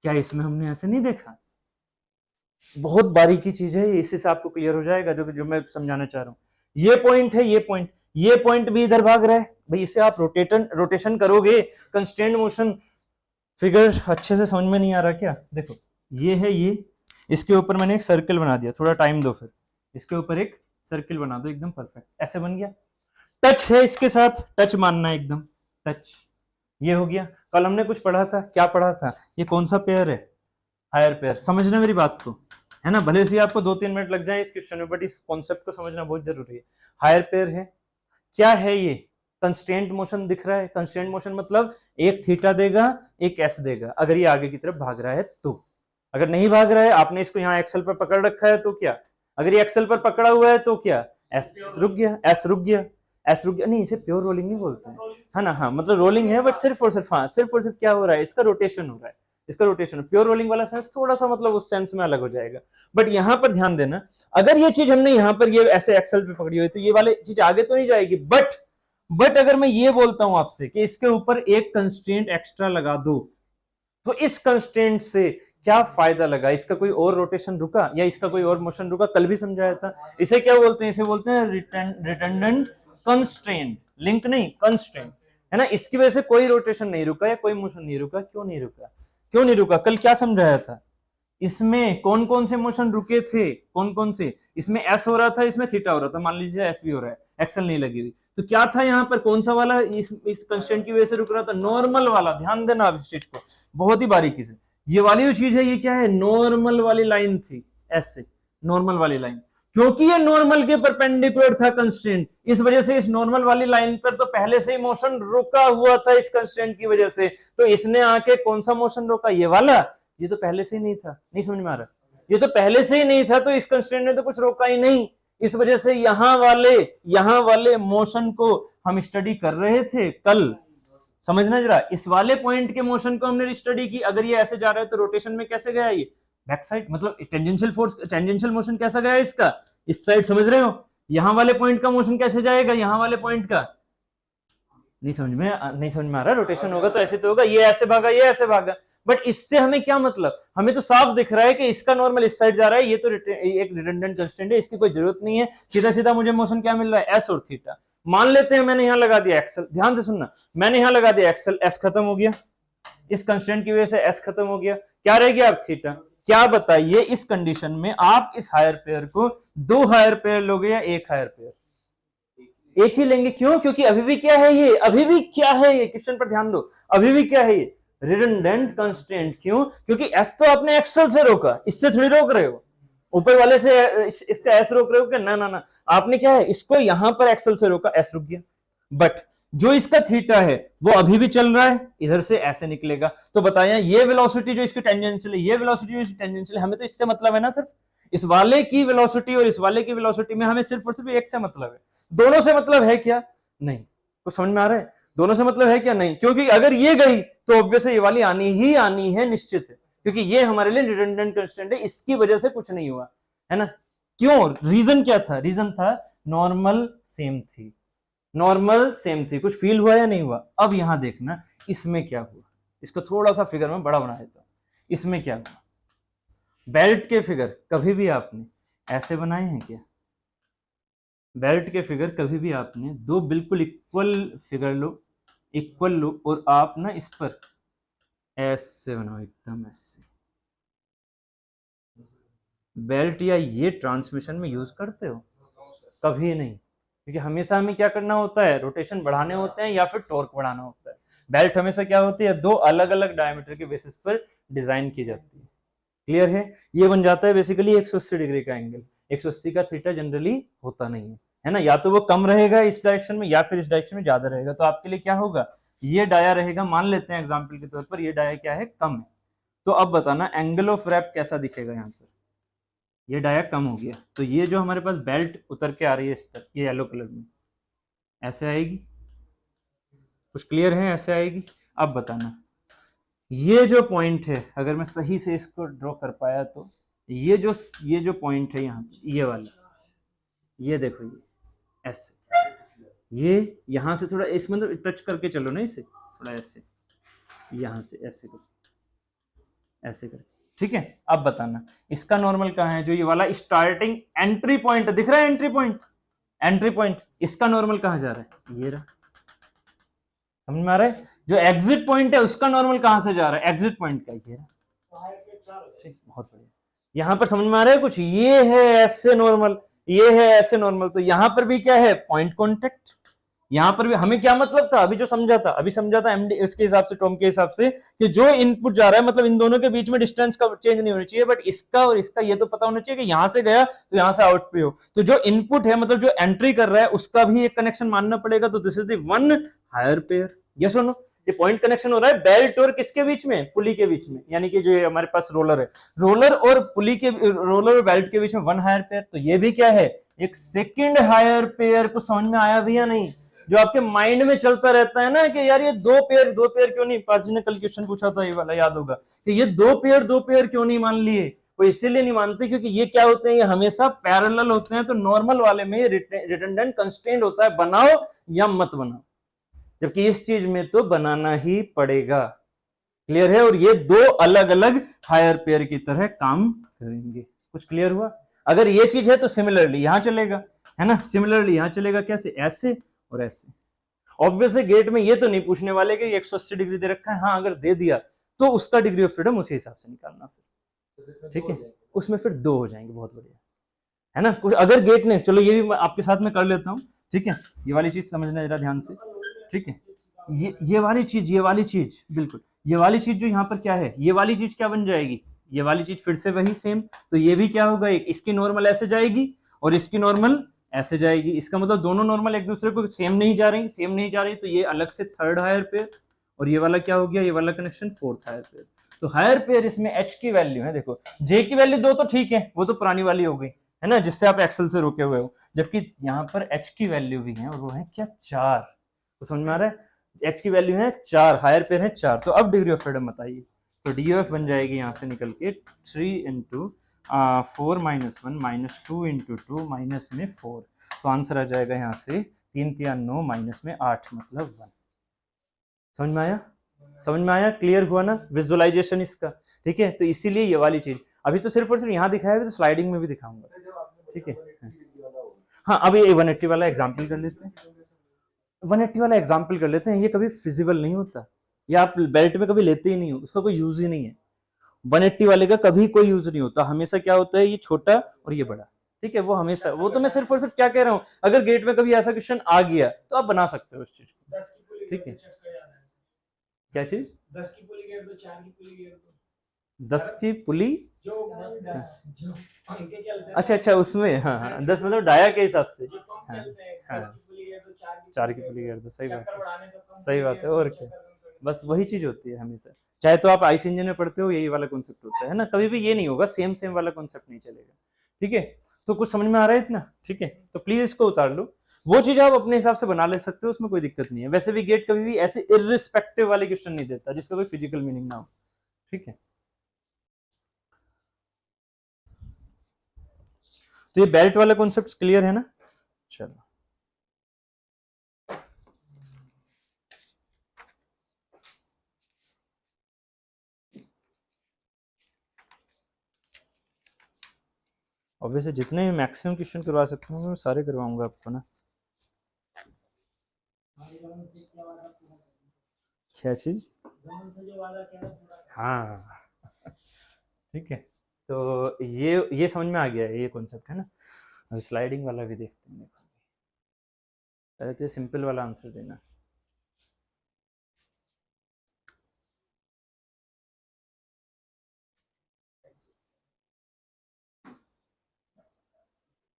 क्या इसमें हमने ऐसे नहीं देखा? बहुत बारीकी चीज है, इसी से आपको क्लियर हो जाएगा जो मैं समझाना चाह रहा हूं। ये पॉइंट है, ये पॉइंट भी इधर भाग रहा है, भाई इसे आप रोटेशन करोगे, कंस्ट्रेंट मोशन फिगर अच्छे से समझ में नहीं आ रहा क्या? देखो ये है, ये इसके ऊपर मैंने एक सर्कल बना दिया, थोड़ा टाइम दो, फिर इसके ऊपर एक सर्कल बना दो, एकदम परफेक्ट ऐसे बन गया। टच है इसके साथ, टच मानना है एकदम, टच, ये हो गया। कल हमने कुछ पढ़ा था, क्या पढ़ा था, ये कौन सा पेयर है, हायर पेयर। समझना मेरी बात को, है ना, भले से आपको 2-3 मिनट लग जाए इस क्वेश्चन में, बट इस कॉन्सेप्ट को समझना बहुत जरूरी है। हायर पेयर है, क्या है ये, कंस्ट्रेंट मोशन दिख रहा है, कंस्ट्रेंट मोशन मतलब एक थीटा देगा, एक एस देगा, अगर ये आगे की तरफ भाग रहा है तो। अगर नहीं भाग रहा है, आपने इसको यहाँ एक्सल पर पकड़ रखा है तो क्या, अगर ये एक्सल पर पकड़ा हुआ है तो क्या, एस रुक गया, एस रुक गया, एस रुक गया। नहीं, इसे प्योर रोलिंग नहीं बोलते हैं, है ना, हाँ मतलब रोलिंग है, बट सिर्फ और सिर्फ, हाँ सिर्फ और सिर्फ क्या हो रहा है, इसका रोटेशन हो रहा है, इसका रोटेशन। प्योर रोलिंग वाला सेंस थोड़ा सा मतलब उस सेंस में अलग हो जाएगा। बट यहाँ पर ध्यान देना, अगर ये चीज हमने यहाँ पर ये ऐसे एक्सल पे पकड़ी हुई तो ये वाली चीज आगे तो नहीं जाएगी, बट अगर मैं ये बोलता हूं आपसे कि इसके ऊपर एक कंस्ट्रेंट एक्स्ट्रा लगा दो, तो इस कंस्ट्रेंट से क्या फायदा लगा, इसका कोई और रोटेशन रुका या इसका कोई और मोशन रुका? कल भी समझाया था, इसे क्या बोलते हैं, इसे बोलते हैं रिटर्डेंट कंस्ट्रेंट, लिंक नहीं कंस्ट्रेंट, है ना। इसकी वजह से कोई रोटेशन नहीं रुका या कोई मोशन नहीं रुका। क्यों नहीं रुका, क्यों नहीं रुका? कल क्या समझाया था, इसमें कौन कौन से मोशन रुके थे, कौन कौन से, इसमें एस हो रहा था, इसमें थीटा हो रहा था, मान लीजिए एस भी हो रहा है, एक्सल नहीं लगी हुई, तो क्या था यहाँ पर, कौन सा वाला इस कंस्टेंट की वजह से रुक रहा था, नॉर्मल वाला। ध्यान देना आप इस चीज को बहुत ही बारीकी से, ये वाली जो चीज है ये क्या है, नॉर्मल वाली लाइन थी, ऐसे नॉर्मल वाली लाइन, क्योंकि ये नॉर्मल के परपेंडिकुलर था कंस्टेंट, इस वजह से इस नॉर्मल वाली लाइन पर तो पहले से ही मोशन रुका हुआ था इस कंस्टेंट की वजह से, तो इसने आके कौन सा मोशन रोका, ये वाला, ये तो पहले से ही नहीं था। नहीं समझ में आ रहा, ये तो पहले से ही नहीं था, तो इस कंस्टेंट ने तो कुछ रोका ही नहीं, इस वजह से यहाँ वाले मोशन को हम स्टडी कर रहे थे कल, समझना जरा, इस वाले पॉइंट के मोशन को हमने स्टडी की। अगर ये ऐसे जा रहा है तो रोटेशन में कैसे गया ये बैक साइड, मतलब टेंजेंशियल फोर्स, टेंजेंशियल मोशन कैसा गया इसका, इस साइड, समझ रहे हो। यहां वाले पॉइंट का मोशन कैसे जाएगा, यहां वाले पॉइंट का, नहीं समझ में आ रहा, रोटेशन होगा तो ऐसे तो होगा, ये ऐसे भागा, ये ऐसे भागा, बट इससे हमें क्या मतलब, हमें तो साफ दिख रहा है कि इसका नॉर्मल इस साइड जा रहा है, ये तो एक रिडंडेंट कांस्टेंट है, इसकी कोई जरूरत नहीं है, सीधा सीधा मुझे मोशन क्या मिल रहा है, एस और थीटा। मान लेते हैं मैंने यहां लगा दिया एक्सल, ध्यान से सुनना, मैंने यहां लगा दिया एक्सल, एस खत्म हो गया, इस कंस्टेंट की वजह से एस खत्म हो गया, क्या रह गया अब थीटा। क्या बताइए इस कंडीशन में आप इस हायर पेयर को 2 हायर पेयर लोगे या 1 हायर पेयर, एक ही लेंगे, क्यों, क्योंकि अभी भी क्या है ये, अभी भी क्या है ये, क्वेश्चन पर ध्यान दो, अभी भी क्या है ये, रिडंडेंट कांस्टेंट। क्यों, क्योंकि एस तो आपने एक्सल से रोका, इससे थोड़ी रोक रहे हो, ऊपर वाले से इसका एस रोक रहे हो क्या, ना ना ना, आपने क्या है, इसको यहां पर एक्सल से रोका, एस रुक गया, बट जो इसका थीटा है वो अभी भी चल रहा है, इधर से ऐसे निकलेगा। तो बताया ये वेलोसिटी जो इसकी टेंजेंशियल है, ये वेलोसिटी जो इसकी टेंजेंशियल है, हमें तो इससे मतलब है ना, सिर्फ इस वाले की वेलोसिटी और इस वाले की वेलोसिटी में हमें सिर्फ और सिर्फ एक से मतलब है, दोनों से मतलब है क्या, नहीं, तो समझ में आ रहा है, दोनों से मतलब है क्या, नहीं, क्योंकि अगर ये गई तो ऑब्वियसली ये वाली आनी ही आनी है, निश्चित है, क्योंकि ये हमारे लिए रिडंडेंट कांस्टेंट है, इसकी वजह से कुछ नहीं हुआ है ना। क्यों, रीजन क्या था, रीजन था नॉर्मल सेम थी, नॉर्मल सेम थी, कुछ फील हुआ या नहीं हुआ। अब यहां देखना इसमें क्या हुआ, इसको थोड़ा सा फिगर में बड़ा बना देता हूं, इसमें क्या हुआ, बेल्ट के फिगर कभी भी आपने ऐसे बनाए हैं क्या, बेल्ट के फिगर कभी भी आपने दो बिल्कुल इक्वल फिगर लो, इक्वल लो, और आप ना इस पर ऐसे बनाओ, एकदम ऐसे, बेल्ट या ये ट्रांसमिशन में यूज करते हो, कभी नहीं, क्योंकि हमेशा हमें क्या करना होता है, रोटेशन बढ़ाने होते हैं या फिर टॉर्क बढ़ाना होता है। बेल्ट हमेशा क्या होती है, दो अलग अलग डायमीटर के बेसिस पर डिजाइन की जाती है, क्लियर है। ये बन जाता है बेसिकली 180 डिग्री का एंगल, 180 का थीटा जनरली होता नहीं है ना, या तो वो कम रहेगा इस डायरेक्शन में या फिर इस डायरेक्शन में ज्यादा रहेगा। तो आपके लिए क्या होगा, ये डाया रहेगा, मान लेते हैं एग्जाम्पल के तौर पर ये डाया क्या है, कम है, तो अब बताना एंगल ऑफ रैप कैसा दिखेगा, यहाँ पर ये डाया कम हो गया, तो ये जो हमारे पास बेल्ट उतर के आ रही है इस पर, ये येलो कलर में ऐसे आएगी, कुछ क्लियर है, ऐसे आएगी। अब बताना ये जो पॉइंट है, अगर मैं सही से इसको ड्रॉ कर पाया तो ये जो पॉइंट है यहाँ पे, ये वाला, ये देखो, ये ऐसे, ये यहां से थोड़ा इस मतलब टच करके चलो ना इसे, थोड़ा ऐसे, यहां से ऐसे कर, ऐसे कर, ठीक है। अब बताना इसका नॉर्मल कहाँ है, जो ये वाला स्टार्टिंग एंट्री पॉइंट दिख रहा है, एंट्री पॉइंट, एंट्री पॉइंट, इसका नॉर्मल कहाँ जा रहा है, ये रहा, समझ में आ रहा है। जो एग्जिट पॉइंट है उसका नॉर्मल कहां से जा रहा है, एग्जिट पॉइंट का, ये रहा, ठीक, बहुत बढ़िया। यहां पर समझ में आ रहा है कुछ, ये है ऐसे नॉर्मल, ये है ऐसे नॉर्मल, तो यहां पर भी क्या है, पॉइंट कॉन्टेक्ट, यहां पर भी हमें क्या मतलब था, अभी जो समझा था, अभी समझा था एमडी इसके हिसाब से, टॉम के हिसाब से, कि जो इनपुट जा रहा है मतलब इन दोनों के बीच में डिस्टेंस का चेंज नहीं होना चाहिए, बट इसका और इसका ये तो पता होना चाहिए कि यहां से गया तो यहां से आउट पे हो, तो जो इनपुट है मतलब जो एंट्री कर रहा है उसका भी एक कनेक्शन मानना पड़ेगा, तो this is the one higher pair, yes और नो। ये पॉइंट कनेक्शन हो रहा है बेल्ट और किसके बीच में, पुली के बीच में, यानी कि जो हमारे पास रोलर है, रोलर और पुली के, रोलर और बेल्ट के बीच में वन हायर पेयर, तो ये भी क्या है, एक सेकंड हायर पेयर। को समझ में आया भी या नहीं, जो आपके माइंड में चलता रहता है ना कि यार ये दो पेयर क्यों नहीं, पार्थ जी ने कल क्वेश्चन पूछा था ये वाला, याद होगा, कि ये दो पेयर क्यों नहीं मान लिए, वो इसीलिए नहीं मानते क्योंकि ये क्या होते हैं, ये हमेशा पैरेलल होते हैं, तो नॉर्मल वाले में रिडंडेंट कंस्ट्रेंट होता है, बनाओ या मत बनाओ, जबकि इस चीज में तो बनाना ही पड़ेगा, क्लियर है। और ये दो अलग अलग हायर पेयर की तरह काम करेंगे, कुछ क्लियर हुआ। अगर ये चीज है तो सिमिलरली यहां चलेगा, है ना, सिमिलरली यहां चलेगा, कैसे, ऐसे और ऐसे। ऑब्वियसली गेट में ये तो नहीं पूछने वाले कि 180 डिग्री दे रखा है, हाँ अगर दे दिया तो उसका डिग्री ऑफ फ्रीडम उसी हिसाब से निकालना, फिर ठीक है, उसमें फिर 2 हो जाएंगे, बहुत बढ़िया, है ना। कुछ अगर गेट ने, चलो ये भी आपके साथ में कर लेता हूं, ठीक है, ये वाली चीज समझना जरा ध्यान से, ठीक है, ये वाली चीज बिल्कुल, ये वाली चीज जो यहाँ पर क्या है, ये वाली चीज क्या बन जाएगी, ये वाली चीज फिर से वही सेम, तो ये भी क्या होगा, एक इसकी नॉर्मल ऐसे जाएगी और इसकी नॉर्मल ऐसे जाएगी, इसका मतलब दोनों नॉर्मल एक दूसरे को सेम नहीं जा रही, तो ये अलग से थर्ड हायर पेयर, और ये वाला क्या हो गया, ये वाला कनेक्शन फोर्थ हायर पेयर। तो हायर पेयर इसमें एच की वैल्यू है, देखो जे की वैल्यू 2 तो ठीक है, वो तो पुरानी वाली हो गई, है ना, जिससे आप एक्सेल से रुके हुए हो, जबकि यहाँ पर एच की वैल्यू भी है और वो है क्या 4। तो समझ में आ रहा है, एच की वैल्यू है 4, हायर पेयर है 4, तो अब डिग्री ऑफ फ्रीडम बताइए। तो डी एफ बन जाएगी यहाँ से निकल के 3 into 4 minus 1 minus 2 into 2 minus में 4, तो आंसर आ जाएगा यहाँ से 3 3 9 माइनस में 8 मतलब 1। समझ में आया, समझ में आया, क्लियर हुआ ना विजुअलाइजेशन इसका, ठीक है। तो इसीलिए ये वाली चीज अभी तो सिर्फ और सिर्फ यहाँ दिखाया है, तो स्लाइडिंग में भी दिखाऊंगा, ठीक है। हाँ, अभी 180 वाला एग्जाम्पल कर लेते हैं, 180 वाला एग्जाम्पल कर लेते हैं। ये कभी फिजिबल नहीं होता, ये आप बेल्ट में कभी लेते ही नहीं हो, उसका कोई यूज ही नहीं है। 180 वाले का कभी कोई यूज नहीं होता, हमेशा क्या होता है, ये छोटा और ये बड़ा, ठीक है। वो हमेशा, वो तो मैं सिर्फ और सिर्फ क्या कह रहा हूँ, अगर गेट में कभी ऐसा क्वेश्चन आ गया तो आप बना सकते हो उस चीज को, ठीक है। क्या चीज, 10 की पुली गेर दो, 4 की पुली गेर दो, 10 की पुली जो 10 चलते हैं, अच्छा अच्छा उसमें, हाँ हाँ 10 मतलब डाया के हिसाब से, हाँ हाँ 4 की पुली गेर दो, सही बात है, सही बात है, और क्या, बस वही चीज होती है हमेशा। चाहे तो आप आईसी इंजन में पढ़ते हो, यही वाला कॉन्सेप्ट होता है ना, कभी भी ये नहीं होगा सेम सेम वाला कॉन्सेप्ट नहीं चलेगा, ठीक है। तो कुछ समझ में आ रहा है इतना, ठीक है। तो प्लीज इसको उतार लो, वो चीज आप अपने हिसाब से बना ले सकते हो, उसमें कोई दिक्कत नहीं है। वैसे भी गेट कभी भी ऐसे इररिस्पेक्टिव वाले क्वेश्चन नहीं देता जिसका कोई फिजिकल मीनिंग ना हो, ठीक है। तो ये बेल्ट वाला कॉन्सेप्ट क्लियर है ना, चलो। ऑब्वियसली जितने मैक्सिमम क्वेश्चन करवा सकता हूँ मैं सारे करवाऊंगा आपको ना। क्या चीज, हाँ ठीक है। तो ये समझ में आ गया है, ये कॉन्सेप्ट है ना। अब स्लाइडिंग वाला भी देखते हैं, पहले तो सिंपल वाला आंसर देना।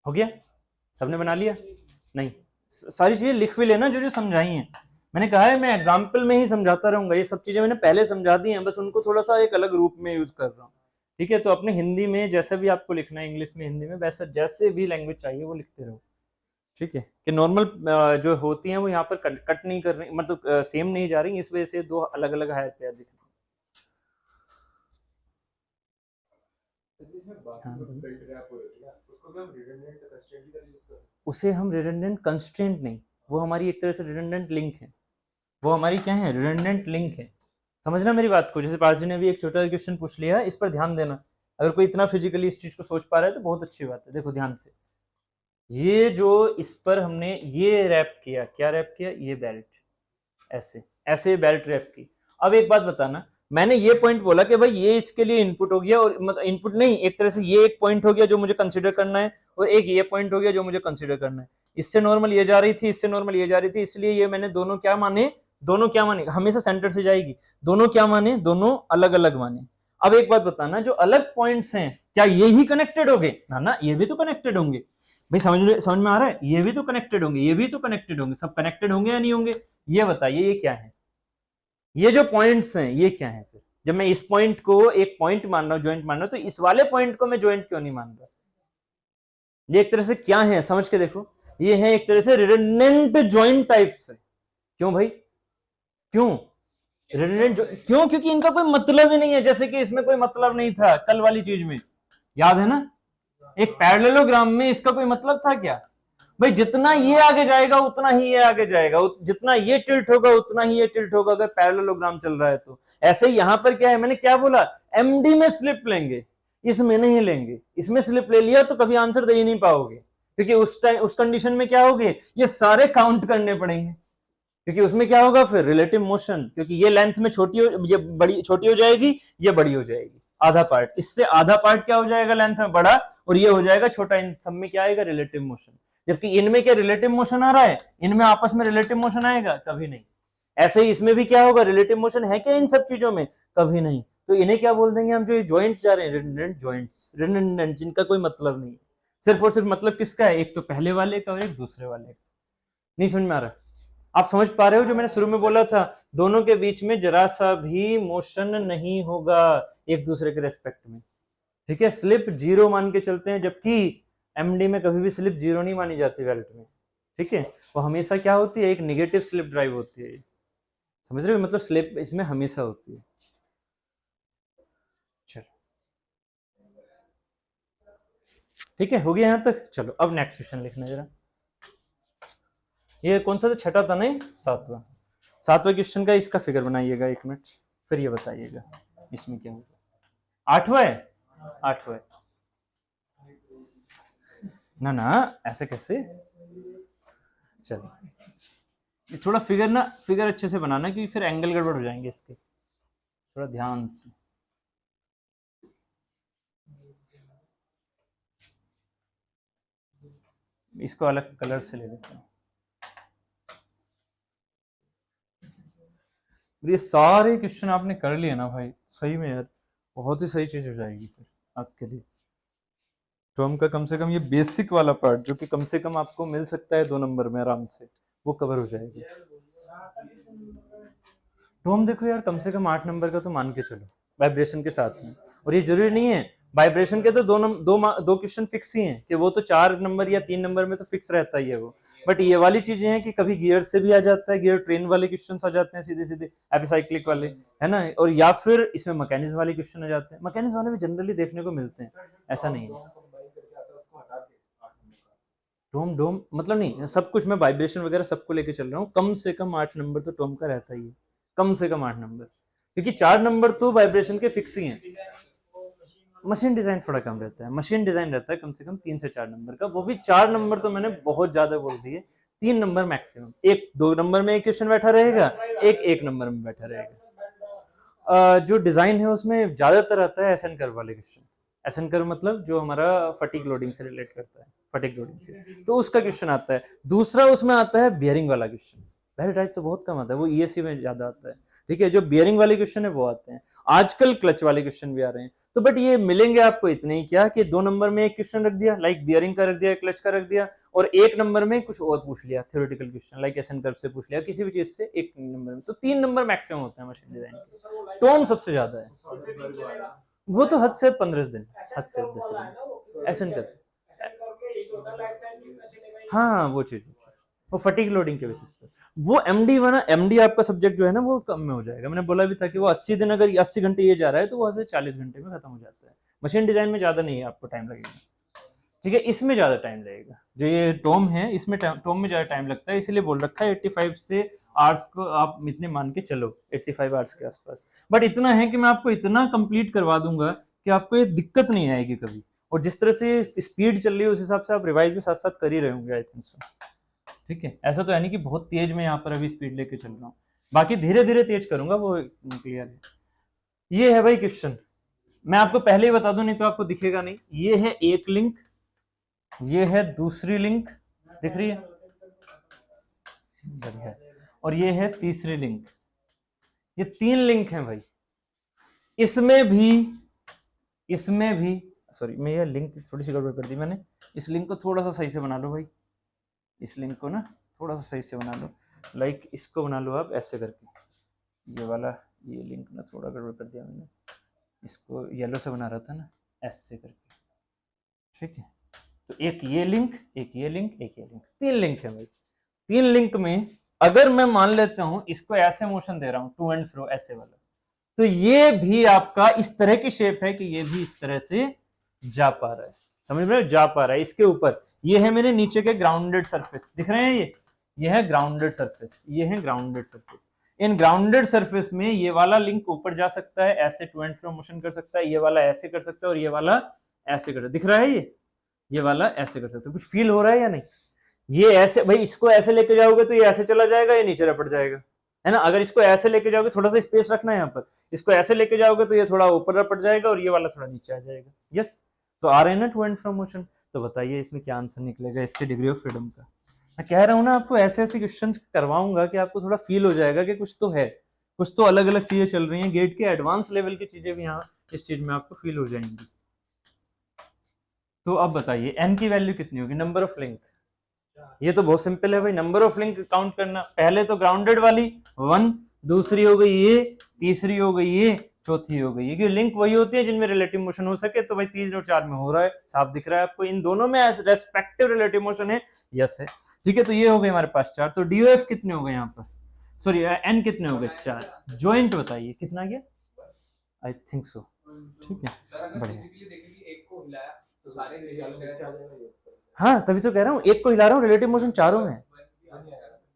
हो गया, सबने बना लिया, नहीं सारी चीजें लिख भी लेना जो जो समझाई हैं। मैंने कहा है मैं एग्जाम्पल में ही समझाता रहूंगा, ये सब चीजें मैंने पहले समझा दी हैं, बस उनको थोड़ा सा एक अलग रूप में यूज कर रहा हूँ, ठीक है। तो अपने हिंदी में जैसा भी आपको लिखना है, इंग्लिश में हिंदी में, वैसा जैसे भी लैंग्वेज चाहिए वो लिखते रहो, ठीक है। कि नॉर्मल जो होती हैं वो यहाँ पर कट नहीं कर रही, मतलब सेम नहीं जा रही, इस वजह से दो अलग अलग हायर पेयर दिख रहे हैं। उसे हम रिडंडेंट कंस्ट्रेंट नहीं, वो हमारी एक तरह से रिडंडेंट लिंक है, वो हमारी क्या है, रिडंडेंट लिंक है। समझना मेरी बात को, जैसे पारसी ने भी एक छोटा क्वेश्चन पूछ लिया, इस पर ध्यान देना। अगर कोई इतना फिजिकली इस चीज को सोच पा रहा है तो बहुत अच्छी बात है। देखो ध्यान से, ये जो इस पर हमने ये रैप किया, क्या रैप किया, ये बेल्ट, ऐसे ऐसे बेल्ट रैप की। अब एक बात बताना, मैंने ये पॉइंट बोला कि भाई ये इसके लिए इनपुट हो गया, और मतलब इनपुट नहीं, एक तरह से ये एक पॉइंट हो गया जो मुझे कंसीडर करना है, और एक ये पॉइंट हो गया जो मुझे कंसीडर करना है। इससे नॉर्मल ये जा रही थी, इससे नॉर्मल ये जा रही थी, इसलिए ये मैंने दोनों क्या माने, दोनों क्या माने, हमेशा सेंटर से जाएगी, दोनों क्या माने, दोनों अलग अलग माने। अब एक बात बताना, जो अलग पॉइंट्स हैं क्या ये ही कनेक्टेड हो गए, ना ना ये भी तो कनेक्टेड होंगे भाई, समझ में आ रहा है, ये भी तो कनेक्टेड होंगे, ये भी तो कनेक्टेड होंगे, सब कनेक्टेड होंगे या नहीं होंगे, ये बताइए ये क्या है, ये जो पॉइंट्स हैं ये क्या है। फिर जब मैं इस पॉइंट को एक पॉइंट मान रहा हूं, ज्वाइंट मान रहा हूं, तो इस वाले पॉइंट को मैं ज्वाइंट क्यों नहीं मान रहा, ये एक तरह से क्या है, समझ के देखो, ये है एक तरह से रिडंडेंट ज्वाइंट टाइप्स है। क्यों भाई, क्यों रिडंडेंट, क्यों, क्योंकि इनका कोई मतलब ही नहीं है, जैसे कि इसमें कोई मतलब नहीं था कल वाली चीज में, याद है ना, एक पैरेललोग्राम में इसका कोई मतलब था क्या भाई, जितना ये आगे जाएगा उतना ही ये आगे जाएगा, जितना ये टिल्ट होगा उतना ही ये टिल्ट होगा, अगर पैरेललोग्राम चल रहा है तो। ऐसे ही यहां पर क्या है, मैंने क्या बोला, एमडी में स्लिप लेंगे, इसमें नहीं लेंगे, इसमें स्लिप ले लिया तो कभी आंसर दे ही नहीं पाओगे, क्योंकि उस टाइम उस कंडीशन में क्या होगी, ये सारे काउंट करने पड़ेंगे, क्योंकि उसमें क्या होगा फिर रिलेटिव मोशन, क्योंकि ये लेंथ में छोटी हो, ये बड़ी छोटी हो जाएगी, ये बड़ी हो जाएगी, आधा पार्ट, इससे आधा पार्ट क्या हो जाएगा लेंथ में बड़ा, और ये हो जाएगा छोटा, इन सब में क्या आएगा, रिलेटिव मोशन। जबकि इनमें क्या रिलेटिव मोशन आ रहा है, इनमें आपस में रिलेटिव मोशन आएगा, कभी नहीं। ऐसे ही इसमें भी क्या होगा, रिलेटिव मोशन है क्या इन सब चीजों में, कभी नहीं। तो इन्हें क्या बोल देंगे हम, जो ज्वाइंट जा रहे हैं, रिडंडेंट ज्वाइंट्स, रिडंडेंट, जिनका कोई मतलब नहीं, सिर्फ और सिर्फ मतलब किसका है, एक तो पहले वाले का और एक दूसरे वाले का। नहीं समझ में आ रहा, आप समझ पा रहे हो जो मैंने शुरू में बोला था, दोनों के बीच में जरा सा भी मोशन नहीं होगा एक दूसरे के रेस्पेक्ट में, ठीक है। स्लिप जीरो मान के चलते हैं, जबकि एमडी में कभी भी स्लिप जीरो नहीं मानी जाती बेल्ट में, ठीक है, वो हमेशा क्या होती है, एक नेगेटिव स्लिप ड्राइव होती है, समझ रहे हो, मतलब स्लिप इसमें हमेशा होती है। चलो ठीक है, हो गया यहाँ तक। चलो अब नेक्स्ट क्वेश्चन लिखना जरा। ये कौन सा था, छठा था नहीं, सातवां। सातवें क्वेश्चन का इसका फिगर बनाइएगा 1 मिनट, फिर ये बताइएगा इसमें क्या होगा। आठवां है, आठवां है ना, ना ऐसे कैसे। चलो ये थोड़ा फिगर ना, फिगर अच्छे से बनाना क्योंकि फिर एंगल गड़बड़ हो जाएंगे इसके, थोड़ा ध्यान से। इसको अलग कलर से ले लेते हैं। ये सारे क्वेश्चन आपने कर लिए ना भाई, सही में यार बहुत ही सही चीज हो जाएगी फिर आपके लिए। टर्म का कम से कम ये बेसिक वाला पार्ट जो कि कम से कम आपको मिल सकता है 2 नंबर में आराम से, वो कवर हो जाएगी। तो हम देखो यार कम से कम 8 नंबर का तो मान के चलो वाइब्रेशन के साथ में, और ये जरूरी नहीं है वाइब्रेशन के तो दो क्वेश्चन फिक्स ही हैं कि वो तो 4 नंबर या 3 नंबर में तो फिक्स रहता ही है वो, बट ये वाली चीजें हैं कि कभी गियर से भी आ जाता है, गियर ट्रेन वाले क्वेश्चन आ जाते हैं सीधे सीधे एपिसाइक्लिक वाले, है ना, और या फिर इसमें मैकेनिज्म वाले क्वेश्चन आ जाते हैं। मैकेनिज्म वाले भी जनरली देखने को मिलते हैं, ऐसा नहीं है। टोम डोम मतलब नहीं, सब कुछ मैं वाइब्रेशन वगैरह सबको लेके चल रहा हूँ, कम से कम 8 नंबर तो टोम का रहता ही है, कम से कम 8 नंबर, क्योंकि 4 नंबर तो वाइब्रेशन के फिक्स ही हैं। मशीन डिजाइन थोड़ा कम रहता है, मशीन डिजाइन रहता है कम से कम 3 से 4 नंबर का, वो भी 4 नंबर तो मैंने बहुत ज्यादा बोल दिए, 3 नंबर मैक्सिमम, एक 2 नंबर में एक क्वेश्चन बैठा रहेगा, एक 1 नंबर में बैठा रहेगा। जो डिजाइन है उसमें ज्यादातर आता है एसन कर्व वाले क्वेश्चन, एसन कर्व मतलब जो हमारा फटीक लोडिंग से रिलेट करता है, फटीक लोडिंग से, तो उसका क्वेश्चन आता है। दूसरा उसमें आता है बियरिंग वाला क्वेश्चन, बेल्ट टाइप तो बहुत कम आता है, वो ईएससी में ज्यादा आता है, ठीक है, जो बियरिंग वाले क्वेश्चन है वो आते हैं। आजकल क्लच वाले क्वेश्चन भी आ रहे हैं, तो बट ये मिलेंगे आपको इतने ही क्या कि 2 नंबर में एक क्वेश्चन रख दिया लाइक बियरिंग का रख दिया, क्लच का रख दिया, और 1 नंबर में कुछ और पूछ लिया थ्योरेटिकल क्वेश्चन लाइक एसन कर्व से पूछ लिया, किसी भी चीज से 1 नंबर में, तो 3 नंबर मैक्सिमम होते हैं मशीन डिजाइन के। टोन सबसे ज्यादा है, वो तो हद से 15 दिन, हद से 10 दिन एसन कर्व। हाँ वो चीज वो फटीक लोडिंग के बेसिस पर, वो एमडी वाला, एमडी आपका सब्जेक्ट जो है ना वो कम में हो जाएगा, मैंने बोला भी था कि वो 80 दिन, अगर 80 घंटे ये जा रहा है तो वो 40 घंटे में खत्म हो जाता है। मशीन डिजाइन में ज्यादा नहीं है, आपको टाइम लगेगा, ठीक है, इसमें ज्यादा टाइम लगेगा। जो ये टॉम है इसमें टॉम में ज्यादा टाइम लगता है, इसलिए बोल रखा है 85 से आवर्स को आप इतने मान के चलो, 85 आवर्स के आसपास, बट इतना है कि मैं आपको इतना कंप्लीट करवा दूंगा कि आपको ये दिक्कत नहीं आएगी कभी, और जिस तरह से स्पीड चल रही है उस हिसाब से आप रिवाइज भी साथ साथ कर ही रहे होंगे आई थिंक सो, ठीक है, ऐसा तो है नहीं कि बहुत तेज मैं यहाँ पर अभी स्पीड लेके चल रहा हूँ, बाकी धीरे धीरे तेज करूंगा, वो क्लियर है। ये है भाई क्वेश्चन, मैं आपको पहले ही बता दूं नहीं तो आपको दिखेगा नहीं, ये है एक लिंक, ये है दूसरी लिंक, दिख रही है, बढ़िया, और ये है तीसरी लिंक, ये 3 लिंक हैं भाई। इसमें भी सॉरी, मैं ये लिंक थोड़ी सी गड़बड़ कर दी मैंने, इस लिंक को थोड़ा सा सही से बना लो भाई, इस लिंक को ना थोड़ा सा सही से बना लो, लाइक इसको बना लो आप ऐसे करके, ये वाला, ये लिंक ना थोड़ा गड़बड़ कर दिया मैंने, इसको येलो से बना रहा था ना, ऐसे करके, ठीक है, तो एक ये लिंक, एक ये लिंक, एक ये लिंक, 3 लिंक है भाई। 3 लिंक में अगर मैं मान लेता हूं इसको ऐसे मोशन दे रहा हूं टू एंड फ्रो ऐसे वाला, तो ये भी आपका इस तरह की शेप है कि ये भी इस तरह से जा पा रहा है, समझ रहे हो, जा पा रहा है। इसके ऊपर ये है मेरे नीचे के ग्राउंडेड सरफेस, दिख रहे हैं, ये है ग्राउंडेड सरफेस, ये है ग्राउंडेड सरफेस। इन ग्राउंडेड सरफेस में ये वाला लिंक ऊपर जा सकता है, ऐसे टू एंड फ्रो मोशन कर सकता है, ये वाला ऐसे कर सकता है, और ये वाला ऐसे कर सकता है, दिख रहा है, ये वाला ऐसे कर सकते हो, कुछ फील हो रहा है या नहीं। ये ऐसे भाई, इसको ऐसे लेके जाओगे तो ये ऐसे चला जाएगा, ये नीचे रपट जाएगा, है ना, अगर इसको ऐसे लेके जाओगे, थोड़ा सा स्पेस रखना है यहाँ पर, इसको ऐसे लेके जाओगे तो ये थोड़ा ऊपर रपट जाएगा और ये वाला थोड़ा नीचे आ जाएगा। यस, तो आ रहे हैं ना टू एंड फ्रो मोशन, तो बताइए इसमें क्या आंसर निकलेगा इसके डिग्री ऑफ फ्रीडम का। मैं कह रहा हूँ ना आपको ऐसे ऐसे क्वेश्चन करवाऊंगा कि आपको थोड़ा फील हो जाएगा कि कुछ तो है, कुछ तो अलग अलग चीजें चल रही हैं, गेट के एडवांस लेवल की चीजें भी यहाँ इस चीज में आपको फील हो जाएंगी। तो अब बताइए एन की वैल्यू कितनी होगी, नंबर ऑफ लिंक, ये तो बहुत सिंपल है भाई, नंबर ऑफ लिंक काउंट करना, पहले तो ग्राउंडेड वाली 1, दूसरी हो गई ये, तीसरी हो गई ये, चौथी हो गई, क्योंकि लिंक वही होती है जिनमें रिलेटिव मोशन हो सके। तो भाई 3 और 4 में हो रहा है, साफ दिख रहा है आपको, इन दोनों में रेस्पेक्टिव रिलेटिव मोशन है, यस है, ठीक है। तो ये हो गए हमारे पास 4। तो डीओएफ कितने हो गए यहाँ पर, सॉरी एन कितने हो गए 4। ज्वाइंट बताइए कितना गया, आई थिंक सो, ठीक है बढ़िया। हाँ तभी तो कह रहा हूँ, एक को हिला रहा हूँ, रिलेटिव मोशन चारों में।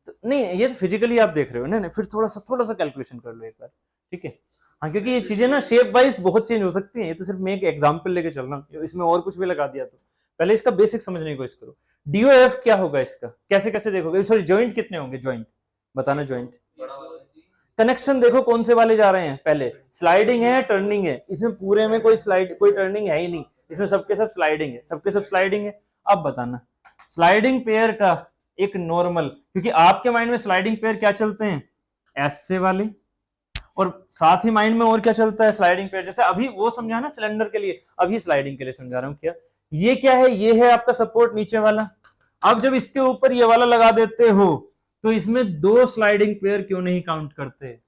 तो नहीं ये तो फिजिकली आप देख रहे हो ना, फिर थोड़ा सा कैलकुलेशन कर लो एक बार, ठीक है। हाँ क्योंकि ये चीजें ना शेप वाइज बहुत चेंज हो सकती हैं, ये तो सिर्फ मैं एक एग्जांपल लेके चल रहा हूँ, इसमें और कुछ भी लगा दिया तो पहले इसका बेसिक समझने की कोशिश करो। डीओएफ क्या होगा इसका, कैसे कैसे देखोगे, सॉरी ज्वाइंट कितने होंगे, ज्वाइंट बताना। ज्वाइंट कनेक्शन देखो कौन से वाले जा रहे हैं, पहले स्लाइडिंग है टर्निंग है, इसमें पूरे में कोई टर्निंग है ही नहीं, इसमें सबके सब स्लाइडिंग है, सबके सब स्लाइडिंग है। अब बताना स्लाइडिंग पेयर का एक नॉर्मल, क्योंकि आपके माइंड में स्लाइडिंग पेयर क्या चलते हैं, ऐसे वाले, और साथ ही माइंड में और क्या चलता है, स्लाइडिंग पेयर। जैसे अभी वो समझा ना सिलेंडर के लिए, अभी स्लाइडिंग के लिए समझा रहा हूं। क्या ये क्या है, ये है आपका सपोर्ट नीचे वाला। अब जब इसके ऊपर ये वाला लगा देते हो तो इसमें 2 स्लाइडिंग पेयर क्यों नहीं काउंट करते,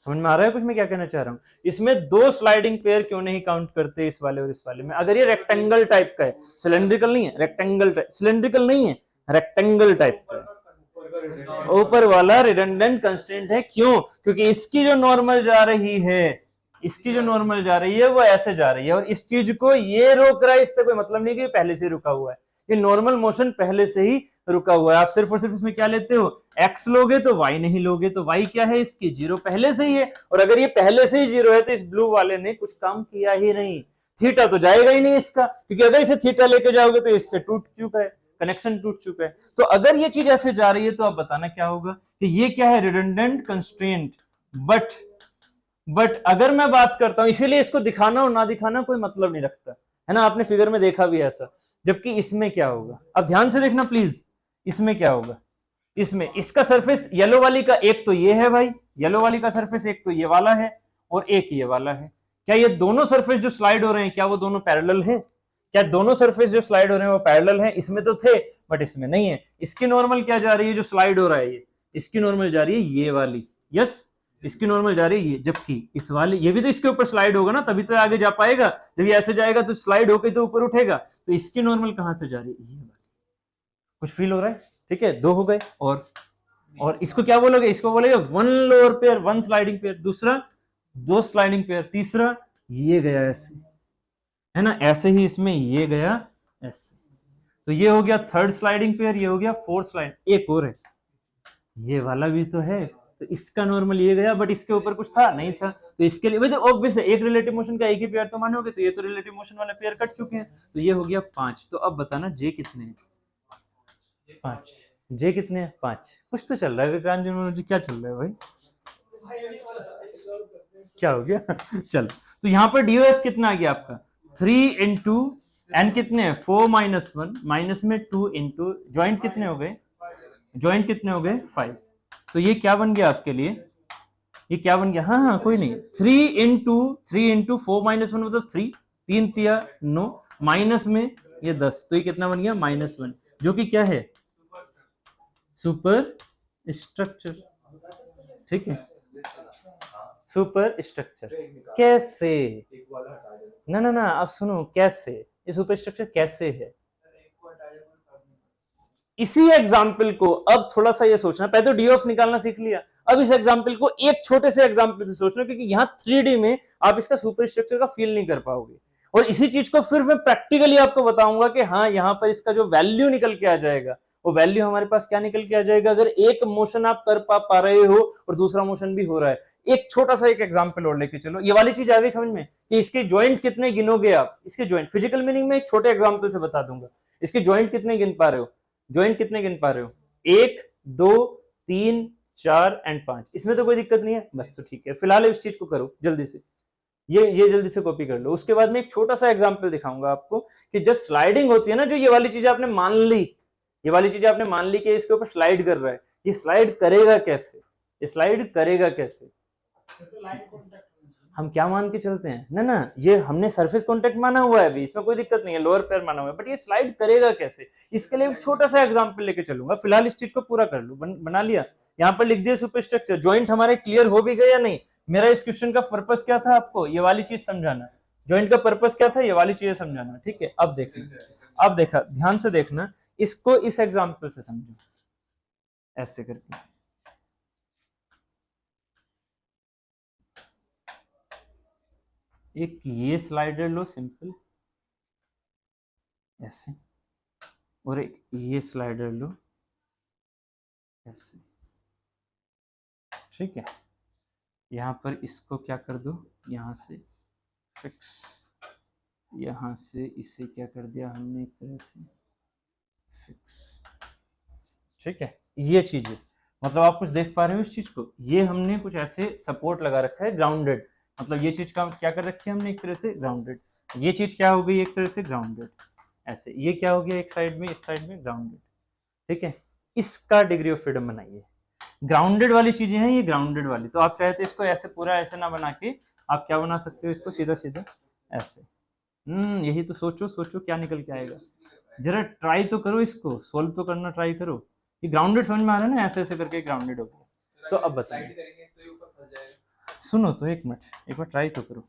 समझ में आ रहा है कुछ मैं क्या कहना चाह रहा हूं, इसमें 2 स्लाइडिंग पेयर क्यों नहीं काउंट करते, इस वाले और इस वाले में। अगर ये रेक्टेंगल टाइप का है, सिलेंड्रिकल नहीं है, रेक्टेंगल टाइप, सिलेंड्रिकल नहीं है, रेक्टेंगल टाइप का है, ऊपर वाला रिडंडेंट कंस्ट्रेंट है। क्यों, क्योंकि इसकी जो नॉर्मल जा रही है, इसकी जो नॉर्मल जा रही है वो ऐसे जा रही है, और इस चीज को ये रोक रहा है, इससे कोई मतलब नहीं कि पहले से रुका हुआ है, ये नॉर्मल मोशन पहले से ही रुका हुआ है। आप सिर्फ और सिर्फ इसमें क्या लेते हो, x लोगे तो y नहीं लोगे, तो y क्या है इसकी 0 पहले से ही है, और अगर ये पहले से ही 0 है तो इस ब्लू वाले ने कुछ काम किया ही नहीं, थीटा तो जाएगा ही नहीं इसका, क्योंकि अगर इसे थीटा लेके जाओगे तो इससे टूट चुका है, कनेक्शन टूट चुका है। तो अगर ये चीज ऐसे जा रही है तो आप बताना क्या होगा कि ये क्या है, रिडंडेंट कंस्ट्रेंट। बट अगर मैं बात करता हूं, इसीलिए इसको दिखाना और ना दिखाना कोई मतलब नहीं रखता है ना, आपने फिगर में देखा भी ऐसा। जबकि इसमें क्या होगा, अब ध्यान से देखना प्लीज, इसमें क्या होगा, इसमें इसका सरफेस येलो वाली का एक तो ये है भाई, येलो वाली का सरफेस एक तो ये वाला है और एक ये वाला है। क्या ये दोनों सरफेस जो स्लाइड हो रहे हैं क्या वो दोनों पैरेलल हैं, क्या दोनों सरफेस जो स्लाइड हो रहे हैं वो पैरेलल हैं, इसमें तो थे बट इसमें नहीं है। इसकी नॉर्मल क्या जा रही है, जो स्लाइड हो रहा है ये, इसकी नॉर्मल जा रही है ये वाली, यस इसकी नॉर्मल जा रही है ये, जबकि इस वाले ये भी तो इसके ऊपर स्लाइड होगा ना, तभी तो आगे जा पाएगा, जब ये ऐसे जाएगा तो स्लाइड होकर तो ऊपर उठेगा, तो इसकी नॉर्मल कहां से जा रही है, ये वाली। कुछ फील हो रहा है, ठीक है, 2 हो गए। और इसको क्या बोलोगे, इसको बोलेगे 1 लोअर पेयर 1 स्लाइडिंग पेयर, दूसरा 2 स्लाइडिंग पेयर, तीसरा ये गया ऐसे, है ना, ऐसे ही इसमें ये गया ऐसे, तो ये हो गया 3rd स्लाइडिंग पेयर, ये हो गया 4th स्लाइड। एक और है, ये वाला भी तो है, तो इसका नॉर्मल ये गया, बट इसके ऊपर कुछ था नहीं था, तो इसके लिए तो ऑब्वियस है एक रिलेटिव मोशन का एक ही पेयर तो मानोगे, तो ये तो रिलेटिव मोशन वाले पेयर कट चुके हैं, तो ये हो गया 5। तो अब बताना जे कितने हैं, 5। जे कितने हैं, 5। कुछ तो चल रहा है विक्रांत जी, क्या चल रहा है भाई, क्या हो गया चलो, तो यहाँ पर डीओएफ कितना आ गया आपका 3 इंटू एन कितने हैं 4 माइनस 1 माइनस में 2 इंटू ज्वाइंट कितने हो गए, ज्वाइंट कितने हो गए 5। तो ये क्या बन गया आपके लिए, ये क्या बन गया, हाँ कोई नहीं, 3 इंटू 4 माइनस 1 मतलब 3, 3 तिया 9 माइनस में ये 10, तो ये कितना बन गया -1, जो कि क्या है सुपर स्ट्रक्चर, ठीक है, सुपर स्ट्रक्चर। कैसे, ना अब सुनो, कैसे ये सुपर स्ट्रक्चर कैसे है, इसी एग्जाम्पल को अब थोड़ा सा ये सोचना, पहले तो डी ऑफ निकालना सीख लिया, अब इस एग्जाम्पल को एक छोटे से एग्जाम्पल से सोचना, क्योंकि यहाँ 3D में आप इसका सुपर स्ट्रक्चर का फील नहीं कर पाओगे, और इसी चीज को फिर मैं प्रैक्टिकली आपको बताऊंगा कि हाँ यहाँ पर इसका जो वैल्यू निकल के आ जाएगा, वो वैल्यू हमारे पास क्या निकल के आ जाएगा, अगर एक मोशन आप कर पा रहे हो और दूसरा मोशन भी हो रहा है। एक छोटा सा एक एग्जांपल और लेके चलो, ये वाली चीज आ गई समझ में कि इसके ज्वाइंट कितने गिनोगे आप, इसके ज्वाइंट फिजिकल मीनिंग में एक छोटे एग्जांपल से बता दूंगा, इसके ज्वाइंट कितने गिन पा रहे हो, ज्वाइंट कितने गिन पा रहे हो, 1 2 3 4 एंड 5, इसमें तो कोई दिक्कत नहीं है, बस तो ठीक है, फिलहाल इस चीज को करो जल्दी से, ये जल्दी से कॉपी कर लो। उसके बाद में एक छोटा सा एग्जांपल दिखाऊंगा आपको कि जब स्लाइडिंग होती है ना, जो ये वाली चीज आपने मान ली, ये वाली चीज आपने मान ली कि इसके ऊपर स्लाइड कर रहा है, ये स्लाइड करेगा कैसे, ये स्लाइड करेगा कैसे, हम क्या मान के चलते हैं ना, ये हमने सरफेस कांटेक्ट माना हुआ है अभी, इसमें कोई दिक्कत नहीं है, लोअर पैर माना हुआ है, बट ये स्लाइड करेगा कैसे, इसके लिए एक छोटा सा एग्जांपल लेके चलूंगा। फिलहाल इस चीज को पूरा कर लो, बना लिया, यहाँ पर लिख दिया सुपर स्ट्रक्चर, ज्वाइंट हमारे क्लियर हो भी गए या नहीं, मेरा इस क्वेश्चन का पर्पस क्या था, आपको ये वाली चीज समझाना, जॉइंट का पर्पस क्या था, ये वाली चीजें समझाना, ठीक है। अब देखना, अब देखा ध्यान से देखना, इसको इस एग्जांपल से समझो, ऐसे करके, एक ये स्लाइडर लो सिंपल ऐसे, और एक ये स्लाइडर लो ऐसे, ठीक है। यहां पर इसको क्या कर दो, यहां से फिक्स, यहां से इसे क्या कर दिया हमने एक तरह से फिक्स, ठीक है। ये चीज है, मतलब आप कुछ देख पा रहे हो इस चीज को, ये हमने कुछ ऐसे सपोर्ट लगा रखा है ग्राउंडेड, मतलब ये चीज का क्या कर रखी है हमने एक तरह से ग्राउंडेड, ये चीज क्या हो गई एक तरह से ग्राउंडेड, ऐसे ये क्या हो गया एक साइड में, इस साइड में ग्राउंडेड, ठीक है। इसका डिग्री ऑफ फ्रीडम बनाइए, ग्राउंडेड वाली चीजें हैं ये ग्राउंडेड वाली, तो आप चाहे तो इसको ऐसे पूरा ऐसे ना बना के आप क्या बना सकते हो, इसको सीधा सीधा ऐसे। यही तो सोचो, सोचो क्या निकल के आएगा, जरा ट्राई तो करो, इसको सोल्व तो करना ट्राई करो। ये ग्राउंडेड समझ में आ रहा है ना, ऐसे ऐसे करके ग्राउंडेड हो गया। तो अब बताइए, सुनो तो एक मिनट, एक बार ट्राई तो करो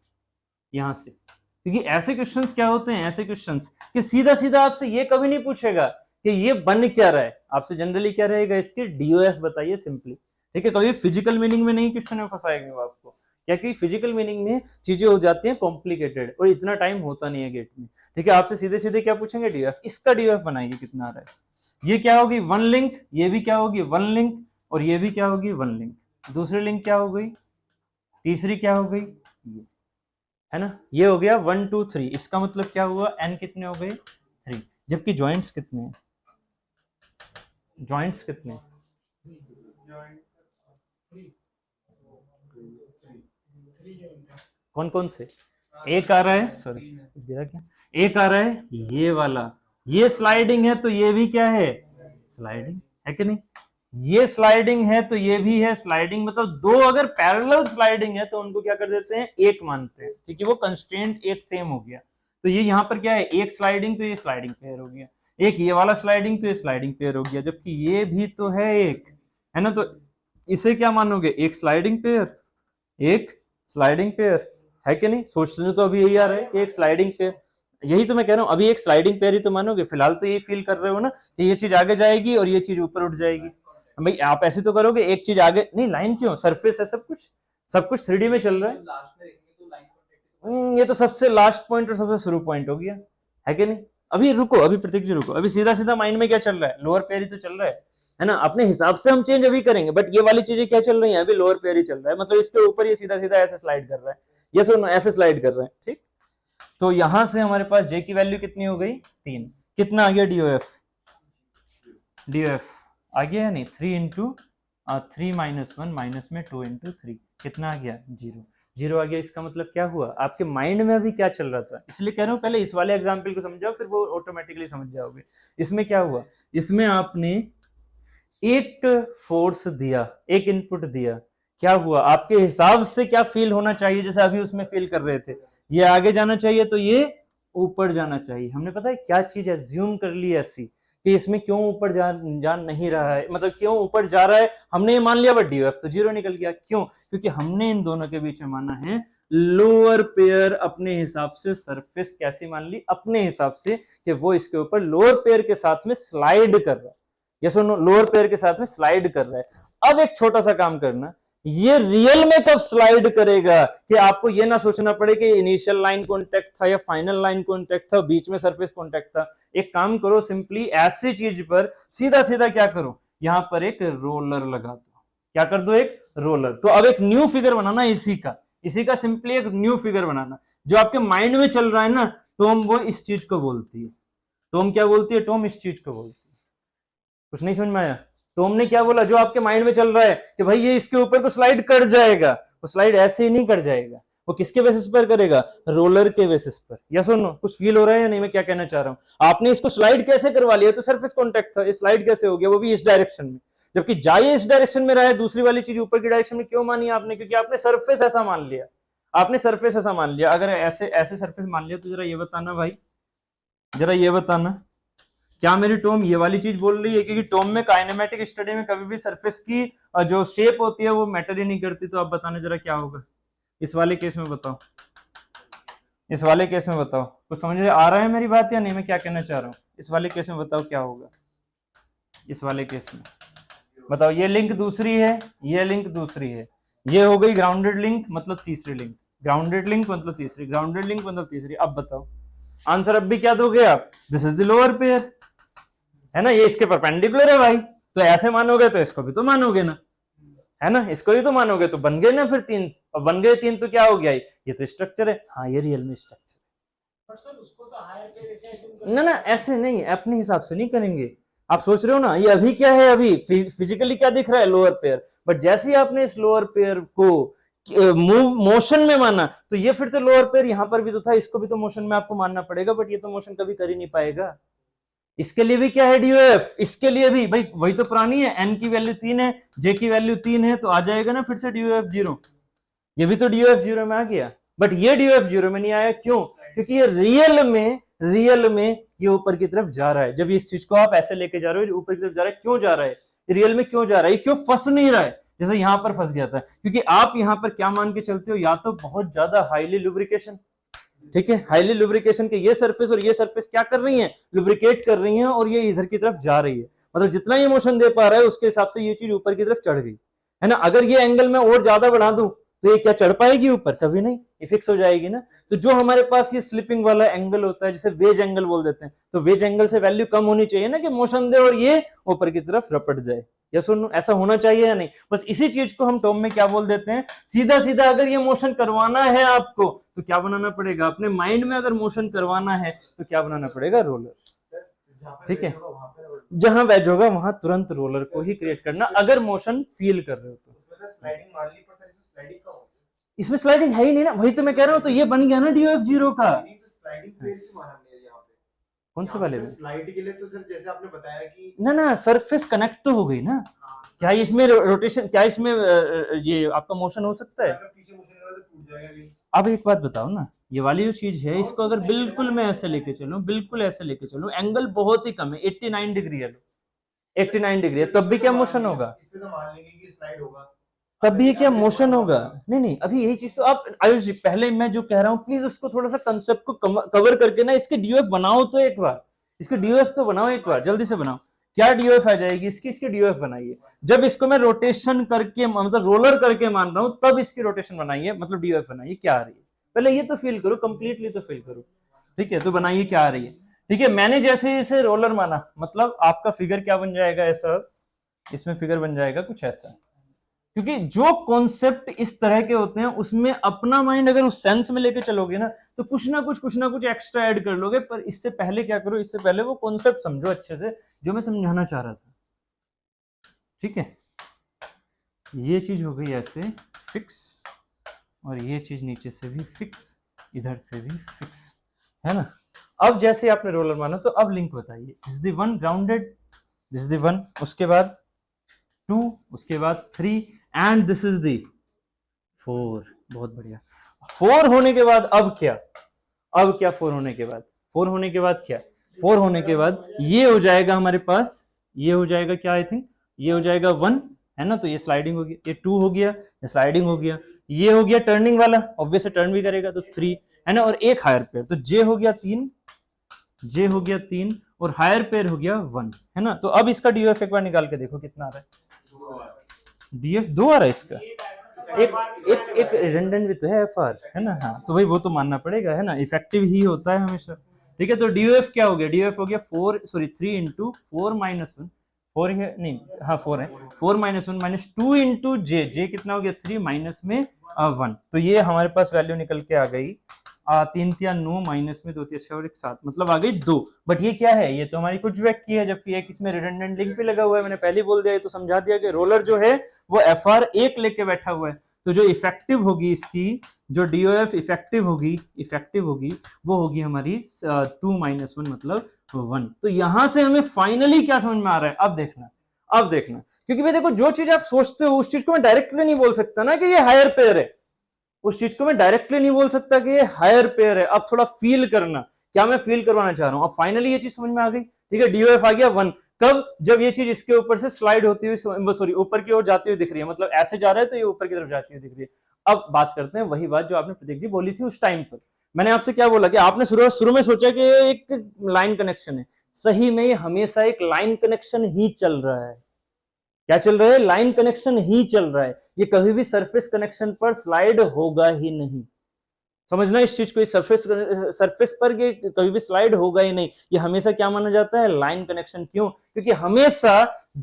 यहाँ से, क्योंकि ऐसे क्वेश्चंस क्या होते हैं, ऐसे क्वेश्चंस कि सीधा सीधा आपसे ये कभी नहीं पूछेगा कि ये बन क्या रहा है, आपसे जनरली क्या रहेगा, इसके डीओएफ बताइए सिंपली, ठीक है। कभी फिजिकल मीनिंग में नहीं क्वेश्चन में फंसाएंगे वो आपको, क्या कि फिजिकल मीनिंग में चीजें हो जाती हैं कॉम्प्लिकेटेड और इतना टाइम होता नहीं है गेट में, ठीक है। आपसे सीधे सीधे क्या पूछेंगे, डीओएफ, इसका डीओएफ बनाइए कितना आ रहा है, ये क्या होगी वन लिंक, ये भी क्या होगी वन लिंक, और ये भी क्या होगी वन लिंक, दूसरी लिंक क्या हो गई, तीसरी क्या हो गई, ये है ना, ये हो गया 1 2 3, इसका मतलब क्या हुआ, एन कितने हो गए 3, जबकि जॉइंट्स कितने हैं, जॉइंट्स कितने, कौन कौन से, एक आ रहा है, सॉरी गिरा क्या, एक आ रहा है ये वाला, ये स्लाइडिंग है तो ये भी क्या है स्लाइडिंग, है कि नहीं, ये स्लाइडिंग है तो ये भी है स्लाइडिंग, मतलब दो अगर पैरेलल स्लाइडिंग है तो उनको क्या कर देते हैं, एक मानते हैं, क्योंकि वो कंस्ट्रेंट एक सेम हो गया। तो ये यहाँ पर क्या है, एक स्लाइडिंग तो ये स्लाइडिंग पेयर हो गया, एक ये वाला स्लाइडिंग तो ये स्लाइडिंग पेयर हो गया, जबकि ये भी तो है एक, है ना, तो इसे क्या मानोगे, एक स्लाइडिंग पेयर, एक स्लाइडिंग पेयर, है कि नहीं, सोचने तो अभी यही आ रहा है एक स्लाइडिंग पेयर, यही तो मैं कह रहा हूँ, अभी एक स्लाइडिंग पेयर ही तो मानोगे, फिलहाल तो ये फील कर रहे हो ना कि ये चीज आगे जाएगी और ये चीज ऊपर उठ जाएगी, भाई आप ऐसे तो करोगे, एक चीज आगे नहीं, लाइन क्यों, सरफेस है सब कुछ, सब कुछ 3D में चल रहा है, ये तो सबसे लास्ट पॉइंट और सबसे शुरू पॉइंट हो गया, है कि नहीं। अभी रुको, अभी प्रतीक जी रुको, अभी सीधा सीधा माइंड में क्या चल रहा है, लोअर पेयर ही तो चल रहा है ना, अपने हिसाब से हम चेंज अभी करेंगे, बट ये वाली चीजें क्या चल रही है, अभी लोअर पेयर ही चल रहा है, मतलब इसके ऊपर ये सीधा सीधा ऐसे स्लाइड कर रहा है, ये सुनो ऐसे स्लाइड कर रहा है, ठीक। तो यहां से हमारे पास जे की वैल्यू कितनी हो गई 3, कितना आ गया डीओएफ, डीओएफ आ गया या नहीं, 3 इंटू 3 माइनस 1 माइनस में 2 इंटू 3, कितना आ गया 0, 0 आ गया। इसका मतलब क्या हुआ, आपके माइंड में अभी क्या चल रहा था, इसलिए कह रहा हूं पहले इस वाले एग्जाम्पल को समझाओ, फिर वो ऑटोमेटिकली समझ जाओगे। इसमें क्या हुआ, इसमें आपने एक फोर्स दिया, एक इनपुट दिया, क्या हुआ आपके हिसाब से क्या फील होना चाहिए, जैसे अभी उसमें फील कर रहे थे, ये आगे जाना चाहिए तो ये ऊपर जाना चाहिए, हमने पता है क्या चीज एज्यूम कर ली ऐसी कि इसमें क्यों ऊपर जा नहीं रहा है, मतलब क्यों ऊपर जा रहा है, हमने ये मान लिया, बट डीओएफ तो 0 निकल गया, क्यों, क्योंकि हमने इन दोनों के बीच में माना है लोअर पेयर, अपने हिसाब से सरफेस कैसी मान ली, अपने हिसाब से कि वो इसके ऊपर लोअर पेयर के साथ में स्लाइड कर रहा है, ये सुनो लोअर पेयर के साथ में स्लाइड कर रहा है। अब एक छोटा सा काम करना, ये रियल में कब स्लाइड करेगा कि आपको ये ना सोचना पड़े कि इनिशियल लाइन कॉन्टेक्ट था या फाइनल लाइन कॉन्टेक्ट था, बीच में सरफेस कॉन्टेक्ट था। एक काम करो, सिंपली ऐसी चीज पर सीधा सीधा क्या करो, यहां पर एक रोलर लगा दो, क्या कर दो, एक रोलर। तो अब एक न्यू फिगर बनाना इसी का सिंपली एक न्यू फिगर बनाना, जो आपके माइंड में चल रहा है ना, टॉम वो इस चीज को बोलती है, टॉम क्या बोलती है, टॉम इस चीज को बोलती है, कुछ नहीं समझ में आया, तो हमने क्या बोला, जो आपके माइंड में चल रहा है कि भाई ये इसके ऊपर को स्लाइड कर जाएगा, वो स्लाइड ऐसे ही नहीं कर जाएगा, वो किसके बेसिस पर करेगा, रोलर के बेसिस पर। या सुनो कुछ फील हो रहा है या नहीं, मैं क्या कहना चाह रहा हूं, आपने इसको स्लाइड कैसे करवा लिया, तो सरफेस कॉन्टेक्ट था, स्लाइड कैसे हो गया, वो भी इस डायरेक्शन में, जबकि जाइए इस डायरेक्शन में रहा है, दूसरी वाली चीज ऊपर की डायरेक्शन में क्यों मानी आपने, क्योंकि आपने सरफेस ऐसा मान लिया, आपने सरफेस ऐसा मान लिया। अगर ऐसे ऐसे सरफेस मान लिया तो जरा ये बताना भाई, जरा ये बताना, क्या मेरी टॉम ये वाली चीज बोल रही है, क्योंकि टॉम में काइनेमेटिक स्टडी में कभी भी सरफेस की जो शेप होती है वो मैटर ही नहीं करती, तो आप बताने जरा क्या होगा। इस वाले केस में बताओ, इस वाले केस में बताओ, कुछ समझ में आ रहा है मेरी बात या नहीं, मैं क्या कहना चाह रहा हूँ? इस वाले केस में बताओ क्या होगा, इस वाले केस में बताओ। ये लिंक दूसरी है, ये लिंक दूसरी है, ये हो गई ग्राउंडेड लिंक मतलब तीसरी लिंक, ग्राउंडेड लिंक मतलब तीसरी, ग्राउंडेड लिंक मतलब तीसरी। अब बताओ आंसर अब भी क्या दोगे आप? This is the lower pair, है ना, ये इसके परपेंडिकुलर है भाई, तो ऐसे मानोगे तो इसको भी तो मानोगे ना, है ना, इसको भी तो मानोगे, तो बन गए ना फिर तीन, और बन गए तीन तो क्या हो गया, ये तो स्ट्रक्चर है। हाँ ये रियल में स्ट्रक्चर है। सर उसको तो हायर पेयर ऐसे ना ना ऐसे नहीं, अपने हिसाब से नहीं करेंगे। आप सोच रहे हो ना ये अभी क्या है, अभी फिजिकली क्या दिख रहा है, लोअर पेयर, बट जैसे ही आपने इस लोअर पेयर को मूव मोशन में माना तो ये फिर तो लोअर पेयर यहां पर भी तो था, इसको भी तो मोशन में आपको मानना पड़ेगा, बट ये तो मोशन कभी कर ही नहीं पाएगा। इसके लिए भी क्या है DOF, इसके लिए भी भाई वही तो पुरानी है, n की वैल्यू 3 है, j की वैल्यू 3 है, तो आ जाएगा ना फिर से DOF 0, ये भी तो DOF 0 में आ गया, बट ये DOF 0 में नहीं आया, क्यों? क्योंकि ये रियल में ये ऊपर की तरफ जा रहा है। जब इस चीज को आप ऐसे लेके जा रहे हो ऊपर की तरफ जा रहा है, क्यों जा रहा है, रियल में क्यों जा रहा है, क्यों फंस नहीं रहा है जैसे यहां पर फंस गया था? क्योंकि आप यहां पर क्या मान के चलते हो, या तो बहुत ज्यादा हाईली लुब्रिकेशन, ठीक है, हाईली लुब्रिकेशन के ये सरफेस और ये सरफेस क्या कर रही है, लुब्रिकेट कर रही है, और ये इधर की तरफ जा रही है, मतलब जितना ये मोशन दे पा रहा है उसके हिसाब से ये चीज ऊपर की तरफ चढ़ गई, है ना। अगर ये एंगल मैं और ज्यादा बढ़ा दूं तो ये क्या चढ़ पाएगी ऊपर? कभी नहीं, ये फिक्स हो जाएगी ना। तो जो हमारे पास ये स्लिपिंग वाला एंगल होता है जिसे वेज एंगल बोल देते हैं, तो वेज एंगल से वैल्यू कम होनी चाहिए ना, कि मोशन दे और ये ऊपर की तरफ रपट जाए, या सुनो ऐसा होना चाहिए या नहीं? बस इसी चीज को हम टर्म में क्या बोल देते हैं, सीधा सीधा अगर ये मोशन करवाना है आपको तो क्या बनाना पड़ेगा, अपने माइंड में अगर मोशन करवाना है तो क्या बनाना पड़ेगा, रोलर, ठीक है, जहां वेज होगा वहां तुरंत रोलर को ही क्रिएट करना, अगर मोशन फील कर रहे हो तो। इसमें स्लाइडिंग है ही नहीं ना, वही तो मैं कह रहा हूँ, तो ये बन गया ना DOF 0 का। कौन से वाले में स्लाइड के लिए? तो सर जैसे आपने बताया कि ना सरफेस कनेक्ट तो हो गई ना, क्या इसमें रोटेशन, क्या इसमें ये आपका मोशन हो सकता है? अगर पीछे मोशन लगा तो टूट जाएगा। अब एक बात बताओ ना, ये वाली जो चीज है इसको अगर बिल्कुल मैं ऐसे लेके चलूं, बिल्कुल ऐसे लेके चलूं, एंगल बहुत ही कम है, 89 डिग्री है, 89 डिग्री है, तब भी क्या मोशन होगा? इसमें तो मान लेंगे कि स्लाइड होगा, तब भी क्या मोशन होगा? नहीं, अभी यही चीज तो आप आयुष जी, पहले मैं जो कह रहा हूँ प्लीज उसको थोड़ा सा कंसेप्ट को कवर करके ना इसके DOF बनाओ तो एक बार, इसके DOF तो बनाओ एक बार, जल्दी से बनाओ। क्या DOF आ जाएगी इसकी? इसके DOF बनाइए। जब इसको मैं रोटेशन करके मतलब रोलर करके मान रहा हूं तब इसकी रोटेशन बनाइए, मतलब DOF बनाइए, क्या आ रही है पहले ये तो फील करो, कंप्लीटली तो फील करो, ठीक है, तो बनाइए क्या आ रही है, ठीक है। मैंने जैसे इसे रोलर माना, मतलब आपका फिगर क्या बन जाएगा ऐसा, इसमें फिगर बन जाएगा कुछ ऐसा, क्योंकि जो कॉन्सेप्ट इस तरह के होते हैं उसमें अपना माइंड अगर उस सेंस में लेके चलोगे ना तो कुछ ना कुछ एक्स्ट्रा ऐड कर लोगे, पर इससे पहले क्या करो, इससे पहले वो कॉन्सेप्ट समझो अच्छे से जो मैं समझाना चाह रहा था, ठीक है। ये चीज हो गई ऐसे फिक्स, और ये चीज नीचे से भी फिक्स, इधर से भी फिक्स, है ना। अब जैसे आपने रोलर माना तो अब लिंक बताइए, this is the one grounded, this is the one, उसके बाद 2, उसके बाद 3 एंड दिस इज दी 4। बहुत बढ़िया। 4 होने के बाद अब क्या, 4 होने के बाद, 4 होने के बाद क्या, 4 होने के बाद ये हो जाएगा हमारे पास, ये हो जाएगा क्या, आई थिंक ये हो जाएगा 1, है ना, तो ये स्लाइडिंग होगी, ये 2 हो गया, ये स्लाइडिंग हो गया, ये हो गया टर्निंग वाला, ऑब्वियसली टर्न भी करेगा तो 3, है ना, और एक हायर पेयर, तो J हो गया 3, J हो गया 3 और हायर पेयर हो गया 1, है ना। तो अब इसका DOF एक बार निकाल के देखो कितना आ रहा है, DF 2 आ रहा है इसका, एक रिडंडेंट भी तो है FR, है ना, हाँ तो भाई वो तो मानना पड़ेगा, है ना, इफेक्टिव ही होता है हमेशा, ठीक है। तो DOF क्या हो गया, DOF हो गया 3 इंटू 4 माइनस 1, 4 है नहीं, हाँ 4 है, 4 माइनस 1 माइनस 2 इंटू J कितना हो गया 3 माइनस में 1, तो ये हमारे पास वैल्यू निकल के आ गई 3 3 9 माइनस में 2 3 6 और 1 7, मतलब आ गई 2। बट ये क्या है, ये तो हमारी कुछ वेक की है, जबकि एक इसमें रिडंडेंट लिंक भी लगा हुआ है, मैंने पहले ही बोल दिया, तो समझा दिया कि रोलर जो है वो FR 1 लेके बैठा हुआ है, तो जो इफेक्टिव होगी इसकी, जो DOF इफेक्टिव होगी वो होगी हमारी 2 माइनस 1 मतलब 1। तो यहां से हमें फाइनली क्या समझ में आ रहा है, अब देखना, क्योंकि भाई देखो जो चीज आप सोचते हो उस चीज को मैं डायरेक्टली नहीं बोल सकता ना कि ये हायर पेयर है, उस चीज को मैं डायरेक्टली नहीं बोल सकता कि ये हायर पेयर है। अब थोड़ा फील करना, क्या मैं फील करवाना चाह रहा हूं। अब फाइनली ये चीज समझ में आ गई, ठीक है, DOF आ गया 1, कब, जब ये चीज इसके ऊपर से स्लाइड होती हुई, सॉरी ऊपर की ओर जाती हुई दिख रही है, मतलब ऐसे जा रहा है तो ये ऊपर की तरफ जाती हुई दिख रही है, अब बात करते हैं वही बात जो आपने प्रतीक जी बोली थी उस टाइम पर। मैंने आपसे क्या बोला कि आपने शुरू में सोचा कि एक लाइन कनेक्शन है, सही में ये हमेशा एक लाइन कनेक्शन ही चल रहा है। क्या चल रहा है? लाइन कनेक्शन ही चल रहा है। ये कभी भी सरफेस कनेक्शन पर स्लाइड होगा ही नहीं। समझना इस चीज को, सरफेस पर ये कभी भी स्लाइड होगा ही नहीं। ये हमेशा क्या माना जाता है? Line connection. क्यों? क्योंकि हमेशा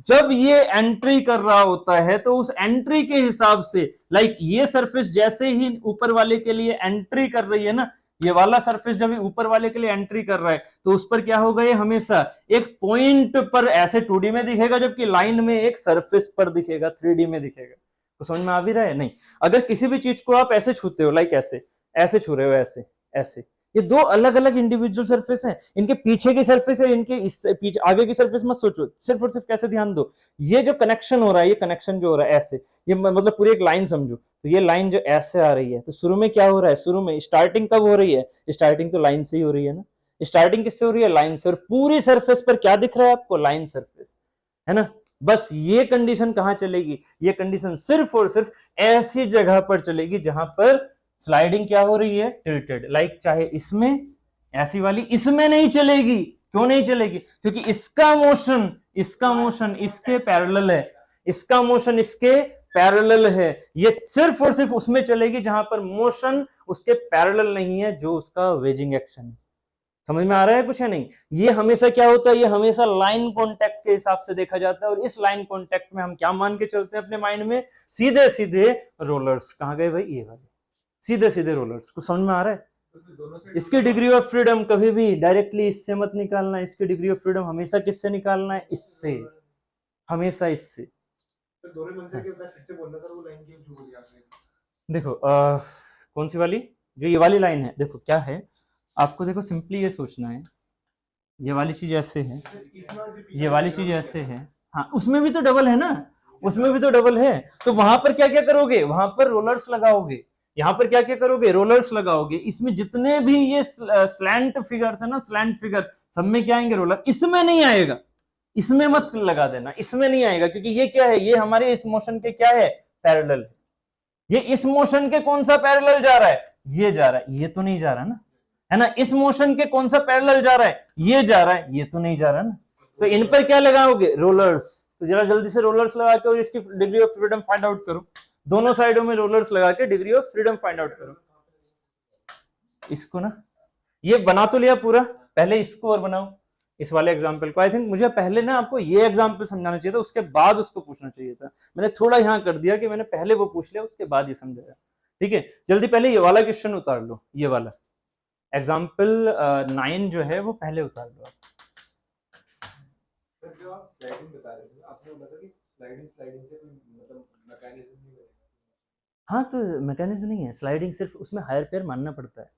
जब ये एंट्री कर रहा होता है तो उस एंट्री के हिसाब से, लाइक ये सरफेस जैसे ही ऊपर वाले के लिए एंट्री कर रही है ना, ये वाला सरफेस जब ऊपर वाले के लिए एंट्री कर रहा है तो उस पर क्या होगा? ये हमेशा एक पॉइंट पर ऐसे 2D में दिखेगा, जबकि लाइन में एक सरफेस पर दिखेगा, 3D में दिखेगा। तो समझ में आ भी रहा है? नहीं। अगर किसी भी चीज को आप ऐसे छूते हो, लाइक ऐसे छू रहे हो, ऐसे ऐसे, ये दो अलग अलग इंडिविजुअल सरफेस हैं। इनके पीछे की सरफेस है, इनके इससे पीछे आगे की सरफेस मत सोचो, सिर्फ और सिर्फ कैसे ध्यान दो, ये जो कनेक्शन हो रहा है, ये कनेक्शन जो हो रहा है ऐसे, ये मतलब पूरी एक लाइन समझो। तो ये लाइन जो ऐसे आ रही है, तो शुरू में क्या हो रहा है? शुरू में स्टार्टिंग कब हो रही है? स्टार्टिंग तो लाइन से ही हो रही है ना। स्टार्टिंग किससे हो रही है? लाइन से। और पूरी सरफेस पर क्या दिख रहा है आपको? लाइन सरफेस, है ना। बस ये कंडीशन कहां चलेगी? ये कंडीशन सिर्फ और सिर्फ ऐसी जगह पर चलेगी जहां पर स्लाइडिंग क्या हो रही है? टिल्टेड। लाइक चाहे इसमें, ऐसी वाली इसमें नहीं चलेगी। क्यों नहीं चलेगी? क्योंकि इसका मोशन इसके पैरेलल है, इसका मोशन इसके पैरेलल है। ये सिर्फ और सिर्फ उसमें चलेगी जहां पर मोशन उसके पैरेलल नहीं है, जो उसका वेजिंग एक्शन है। समझ में आ रहा है कुछ है नहीं? ये हमेशा क्या होता है? ये हमेशा लाइन कॉन्टैक्ट के हिसाब से देखा जाता है। और इस लाइन कॉन्टैक्ट में हम क्या मान के चलते हैं अपने माइंड में? सीधे सीधे रोलर्स। कहां गए भाई? ये वाले सीधे सीधे रोलर्स। कुछ समझ में आ रहा है? इसकी डिग्री ऑफ फ्रीडम कभी भी डायरेक्टली इससे मत निकालना। इसकी डिग्री ऑफ फ्रीडम हमेशा किससे निकालना है? इससे, हमेशा इससे। तो दोनों मंजिल के होता है, फिर से बोलना सर वो लाइन क्यों छू बोली आपने? देखो कौन सी वाली? जो ये वाली लाइन है, देखो क्या है आपको, देखो सिंपली ये सोचना है, ये वाली चीज ऐसे है, ये वाली चीज ऐसे है, हाँ उसमें भी तो डबल है ना, उसमें भी तो डबल है। तो वहां पर क्या क्या करोगे? वहां पर रोलर्स लगाओगे। यहाँ पर क्या क्या करोगे? रोलर्स लगाओगे। इसमें जितने भी ये स्लैंट फिगर्स है ना, स्लैंट फिगर, सब में क्या आएंगे? रोलर। इसमें नहीं आएगा, इसमें मत लगा देना, इसमें नहीं आएगा, क्योंकि ये क्या है? ये हमारे इस मोशन के क्या है? पैरेलल। ये इस मोशन के कौन सा पैरेलल जा रहा है? ये जा रहा है, ये तो नहीं जा रहा ना, है ना। इस मोशन के कौन सा पैरेलल जा रहा है? ये जा रहा है, ये तो नहीं जा रहा ना। तो इन पर क्या लगाओगे? रोलर्स। तो जरा जल्दी से रोलर्स लगा के और इसकी degree of freedom find out करो। दोनों साइडों में रोलर्स लगा के degree of freedom find out करो। इसको ना, ये बना तो लिया पूरा, पहले इसको और बनाओ, इस वाले एग्जाम्पल को। आई थिंक मुझे पहले ना आपको ये एग्जाम्पल समझाना चाहिए था, उसके बाद उसको पूछना चाहिए था। मैंने थोड़ा यहां कर दिया कि मैंने पहले वो पूछ लिया, उसके बाद ये समझाया। ठीक है, जल्दी पहले ये वाला क्वेश्चन उतार लो, ये वाला एग्जाम्पल 9 जो है वो पहले उतार लो आप। जो आप स्लाइडिंग बता रहे थे, आपने बोला था कि स्लाइडिंग से मतलब मैकेनिज्म नहीं बनेगा। हाँ तो मैकेनिज्म नहीं है, स्लाइडिंग सिर्फ उसमें हायर पेयर मानना पड़ता है।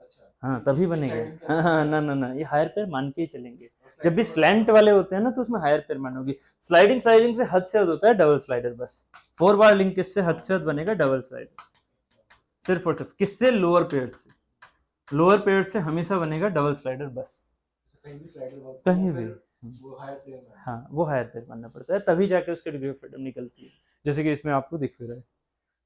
अच्छा, हाँ तभी बनेगा। हाँ ना ये हायर पेयर मान के ही चलेंगे। जब भी स्लैंट वाले होते हैं ना तो उसमें हायर पेयर मानोगी। स्लाइडिंग से हद से हद होता है डबल स्लाइडर, बस 4 बार लिंक किससे हद से हद बनेगा? Double slider. सिर्फ और सिर्फ किससे? लोअर पेयर से। लोअर पेयर से हमेशा बनेगा डबल स्लाइडर, बस कहीं भी। हाँ वो हायर पेयर मानना पड़ता है, तभी जाके उसके डिग्री ऑफ फ्रीडम निकलती है, जैसे कि इसमें आपको दिख भी रहा है।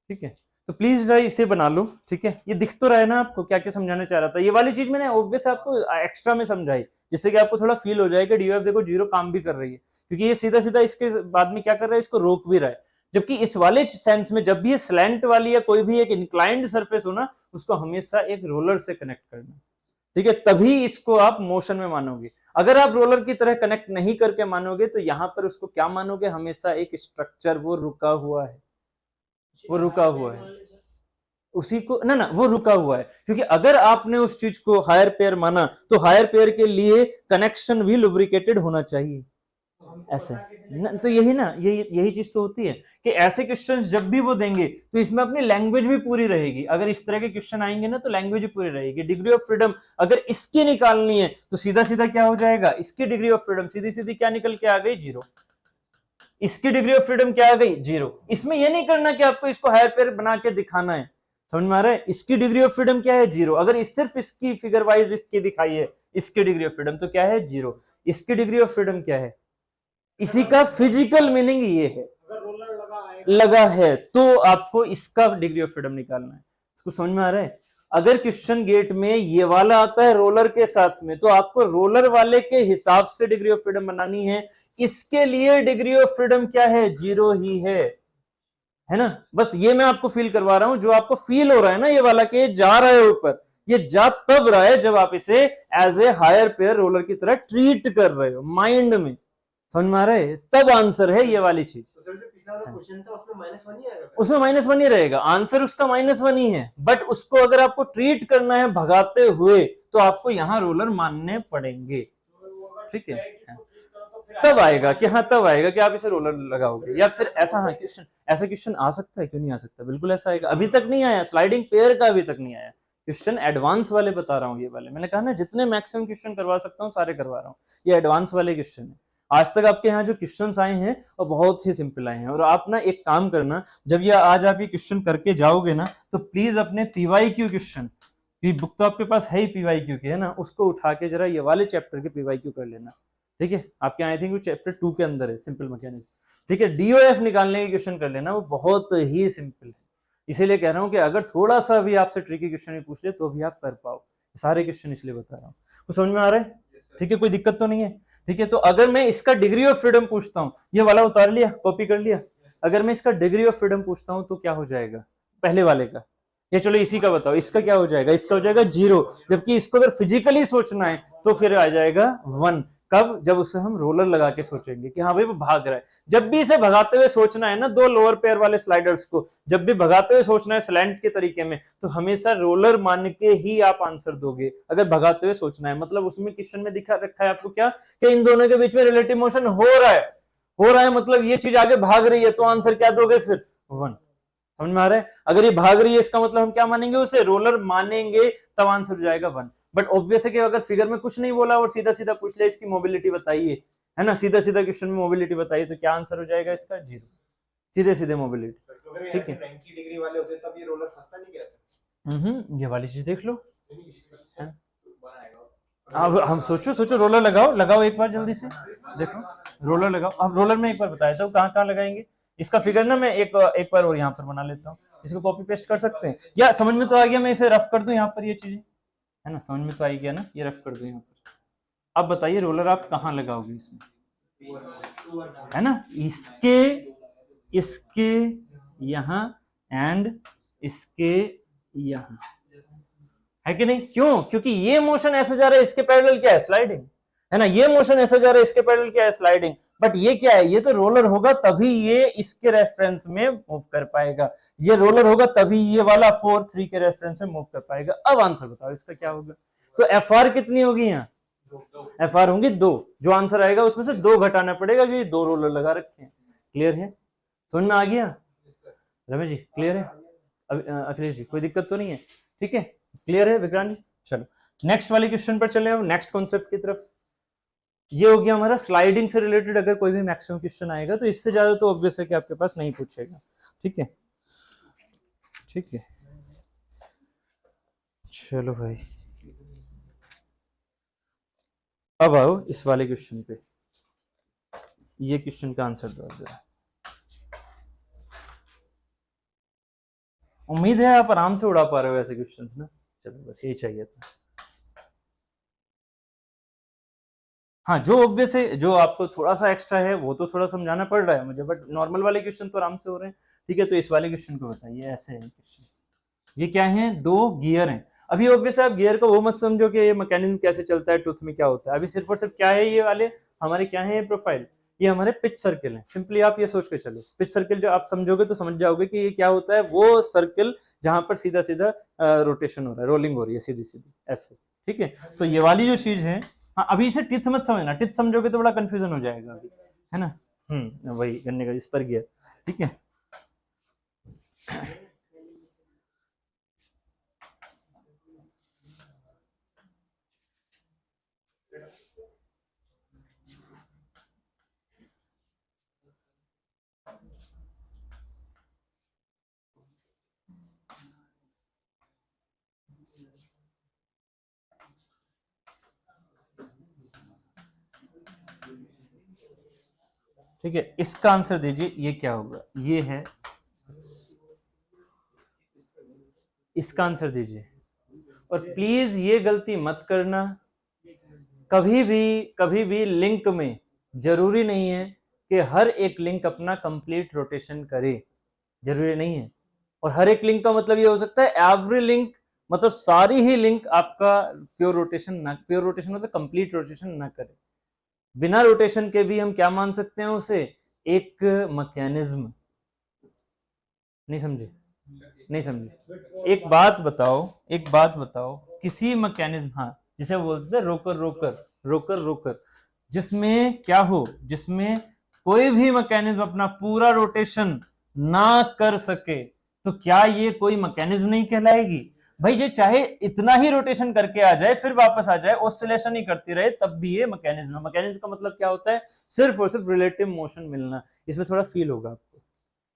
ठीक है, तो प्लीज जरा इसे बना लो। ठीक है, ये दिख तो रहा है ना आपको क्या क्या समझाना चाह रहा था। ये वाली चीज मैंने ऑब्वियस आपको एक्स्ट्रा में समझाई, जिससे कि आपको थोड़ा फील हो जाए कि डीओएफ देखो जीरो काम भी कर रही है, क्योंकि ये सीधा सीधा इसके बाद में क्या कर रहा है? इसको रोक भी रहा है। जबकि इस वाले सेंस में जब भी ये स्लैंट वाली या कोई भी एक इंक्लाइंड सरफेस हो ना, उसको हमेशा एक रोलर से कनेक्ट करना। ठीक है, तभी इसको आप मोशन में मानोगे। अगर आप रोलर की तरह कनेक्ट नहीं करके मानोगे तो यहां पर उसको क्या मानोगे? हमेशा एक स्ट्रक्चर, वो रुका हुआ है, वो रुका हुआ है, उसी को ना वो रुका हुआ है। क्योंकि अगर आपने उस चीज को हायर पेयर माना तो हायर पेयर के लिए कनेक्शन भी लुब्रिकेटेड होना चाहिए। ऐसे तो यही ना, यही चीज तो होती है कि ऐसे क्वेश्चंस जब भी वो देंगे तो इसमें अपनी लैंग्वेज भी पूरी रहेगी। अगर इस तरह के क्वेश्चन आएंगे ना तो लैंग्वेज भी पूरी रहेगी। डिग्री ऑफ फ्रीडम अगर इसकी निकालनी है तो सीधा सीधा क्या हो जाएगा? इसकी डिग्री ऑफ फ्रीडम सीधी सीधी क्या निकल के आ गई? 0। इसकी डिग्री ऑफ फ्रीडम क्या आ गई? 0। इसमें यह नहीं करना कि आपको इसको हायर पेयर बना के दिखाना है, समझ में आ रहा है? इसकी डिग्री ऑफ फ्रीडम क्या है? 0। अगर इस सिर्फ इसकी फिगर वाइज इसकी दिखाई है इसकी डिग्री ऑफ फ्रीडम, तो क्या है? 0। इसकी डिग्री ऑफ फ्रीडम क्या है? इसी का फिजिकल मीनिंग ये है। अगर रोलर लगा आएगा लगा है तो आपको इसका डिग्री ऑफ फ्रीडम निकालना है। इसको समझ में आ रहा है? अगर क्वेश्चन गेट में ये वाला आता है रोलर के साथ में, तो आपको रोलर वाले के हिसाब से डिग्री ऑफ फ्रीडम बनानी है। इसके लिए डिग्री ऑफ फ्रीडम क्या है? 0 ही है ना। बस ये मैं आपको फील करवा रहा हूं, जो आपको फील हो रहा है ना ये वाला कि जा रहा है ऊपर, ये जा तब रहा है जब आप इसे as a higher pair roller की तरह ट्रीट कर रहे हो माइंड में। समझ में आ रहा है? तब आंसर है ये वाली चीज। तो सर जो पिछला वाला क्वेश्चन था उसमें -1 ही आएगा? उसमें -1 ही रहेगा, आंसर उसका -1 ही है, बट उसको अगर आपको ट्रीट करना है भगाते हुए तो आपको यहां रोलर मानने पड़ेंगे। ठीक है, तब आएगा कि हाँ, तब आएगा कि आप इसे रोलर लगाओगे। या फिर ऐसा, हाँ क्वेश्चन, ऐसा क्वेश्चन आ सकता है, क्यों नहीं आ सकता, बिल्कुल ऐसा आएगा। अभी तक नहीं आया, स्लाइडिंग पेयर का अभी तक नहीं आया क्वेश्चन। एडवांस वाले बता रहा हूँ, ये वाले मैंने कहा ना जितने मैक्सिमम क्वेश्चन करवा सकता हूँ सारे करवा रहा हूँ। ये एडवांस वाले क्वेश्चन है। आज तक आपके यहाँ जो क्वेश्चंस आए हैं वो बहुत ही सिंपल आए हैं। और आप ना एक काम करना, जब ये आज आप ये क्वेश्चन करके जाओगे ना, तो प्लीज अपने पीवाईक्यू क्वेश्चन, बुक तो आपके पास है ही पीवाईक्यू की, है ना, उसको उठा के जरा ये वाले चैप्टर के पीवाईक्यू कर लेना। ठीक है, आपके आई थिंक चैप्टर 2 के अंदर है, सिंपल मैकेनिज्म। ठीक है, डीओएफ निकालने के क्वेश्चन कर लेना, वो बहुत ही सिंपल है। इसीलिए कह रहा हूँ कि अगर थोड़ा सा भी आपसे ट्रिकी क्वेश्चन पूछ ले तो भी आप कर पाओ। सारे क्वेश्चन इसलिए बता रहा हूँ। कुछ समझ में आ रहा है? ठीक है, कोई दिक्कत तो नहीं है? ठीक है, तो अगर मैं इसका डिग्री ऑफ फ्रीडम पूछता हूँ, ये वाला उतार लिया, कॉपी कर लिया। अगर मैं इसका डिग्री ऑफ फ्रीडम पूछता हूँ तो क्या हो जाएगा पहले वाले का? या चलो इसी का बताओ, इसका क्या हो जाएगा? इसका हो जाएगा 0। जबकि इसको अगर फिजिकली सोचना है तो फिर आ जाएगा 1। कब? जब उसे हम रोलर लगा के सोचेंगे कि हाँ भाई वो भाग रहा है। जब भी इसे भगाते हुए सोचना है ना, दो लोअर पेयर वाले स्लाइडर्स को जब भी भगाते हुए सोचना है स्लैंट के तरीके में, तो हमेशा रोलर मान के ही आप आंसर दोगे। अगर भगाते हुए सोचना है, मतलब उसमें क्वेश्चन में दिखा रखा है आपको क्या, कि इन दोनों के बीच में रिलेटिव मोशन हो रहा है, मतलब ये चीज आगे भाग रही है, तो आंसर क्या दोगे फिर? 1। समझ में आ रहा है? अगर ये भाग रही है इसका मतलब हम क्या मानेंगे? उसे रोलर मानेंगे, तब आंसर हो जाएगा 1। बट ऑब्वियस है कि अगर फिगर में कुछ नहीं बोला और सीधा सीधा पूछ लिया इसकी मोबिलिटी बताइए, है ना, सीधा सीधा क्वेश्चन में मोबिलिटी बताइए, तो क्या आंसर हो जाएगा इसका? 0। सीधे सीधे मोबिलिटी। ठीक है, 90 डिग्री वाले होते तब ये रोलर फंसता नहीं क्या? ये वाली चीज देख लो। अब हम सोचो रोलर लगाओ एक बार जल्दी से, देखो रोलर लगाओ। अब रोलर में एक बार बताया था कहाँ कहाँ लगाएंगे इसका फिगर ना, मैं एक बार और यहाँ पर बना लेता हूँ। इसको कॉपी पेस्ट कर सकते हैं या समझ में तो आ गया? मैं इसे रफ कर दूं यहाँ पर, ये चीजें है ना, समझ में तो आ गया ना, ये रफ कर दूं यहाँ पर। अब बताइए रोलर आप कहाँ लगाओगे इसमें, है ना, इसके यहाँ एंड इसके यहाँ, है कि नहीं? क्यों? क्योंकि ये मोशन ऐसे जा रहा है, इसके पैरेलल क्या है? स्लाइडिंग, है ना। ये मोशन ऐसे जा रहा है, इसके पैरेलल क्या है? स्लाइडिंग। बट ये क्या है? ये तो रोलर होगा तभी ये इसके रेफरेंस में मूव कर पाएगा। ये रोलर होगा तभी ये वाला 4-3 के रेफरेंस में मूव कर पाएगा। अब आंसर बताओ इसका क्या होगा? तो एफ आर कितनी होगी यहाँ? एफ आर होंगी 2। जो आंसर आएगा उसमें से 2 घटाना पड़ेगा, क्योंकि 2 रोलर लगा रखे हैं। क्लियर है? समझ में आ गया रमेश जी? क्लियर है? अखिलेश जी कोई दिक्कत तो नहीं है? ठीक है, क्लियर है विक्रांत जी? चलो नेक्स्ट वाले क्वेश्चन पर चले, हम नेक्स्ट कॉन्सेप्ट की तरफ। ये हो गया हमारा स्लाइडिंग से रिलेटेड। अगर कोई भी मैक्सिमम क्वेश्चन आएगा तो इससे ज्यादा तो ऑब्वियस है कि आपके पास नहीं पूछेगा। ठीक है, ठीक है, चलो भाई अब आओ इस वाले क्वेश्चन पे। ये क्वेश्चन का आंसर दो जरा। उम्मीद है आप आराम से उड़ा पा रहे हो ऐसे क्वेश्चंस ना। चलो बस यही चाहिए था। हाँ, जो ऑब्वियस है, जो आपको थोड़ा सा एक्स्ट्रा है वो तो थोड़ा समझाना पड़ रहा है मुझे, बट नॉर्मल वाले क्वेश्चन तो आराम से हो रहे हैं। ठीक है, तो इस वाले क्वेश्चन को बताइए। ऐसे है क्वेश्चन, ये क्या है? 2 गियर हैं। अभी ऑब्वियस है आप गियर को वो मत समझो कि ये मैकेनिज्म कैसे चलता है, टूथ में क्या होता है। अभी सिर्फ और सिर्फ क्या है, ये वाले हमारे क्या है, ये प्रोफाइल, ये हमारे पिच सर्किल है। सिंपली आप ये सोच के चलो, पिच सर्किल जो आप समझोगे तो समझ जाओगे कि ये क्या होता है। वो सर्किल जहां पर सीधा सीधा रोटेशन हो रहा है, रोलिंग हो रही है सीधी सीधी ऐसे। ठीक है, तो ये वाली जो चीज है, हाँ अभी इसे टिथ मत समझना, टिथ समझोगे तो बड़ा कंफ्यूजन हो जाएगा अभी, है ना। वही गन्ने का इस पर गियर। ठीक है, ठीक है, इसका आंसर दीजिए, ये क्या होगा, ये है, इसका आंसर दीजिए। और प्लीज ये गलती मत करना, कभी भी लिंक में जरूरी नहीं है कि हर एक लिंक अपना कंप्लीट रोटेशन करे, जरूरी नहीं है। और हर एक लिंक का मतलब ये हो सकता है एवरी लिंक, मतलब सारी ही लिंक आपका प्योर रोटेशन मतलब कंप्लीट रोटेशन ना करे। बिना रोटेशन के भी हम क्या मान सकते हैं उसे, एक मैकेनिज्म। नहीं समझे, नहीं समझे, एक बात बताओ, किसी मैकेनिज्म, हाँ, जिसे बोलते हैं रोकर, जिसमें क्या हो, जिसमें कोई भी मैकेनिज्म अपना पूरा रोटेशन ना कर सके, तो क्या ये कोई मैकेनिज्म नहीं कहलाएगी? भाई ये चाहे इतना ही रोटेशन करके आ जाए फिर वापस आ जाए, ऑसिलेशन ही करती रहे, तब भी ये मैकेनिज्म है। मैकेनिज्म का मतलब क्या होता है, सिर्फ और सिर्फ रिलेटिव मोशन मिलना। इसमें थोड़ा फील होगा आपको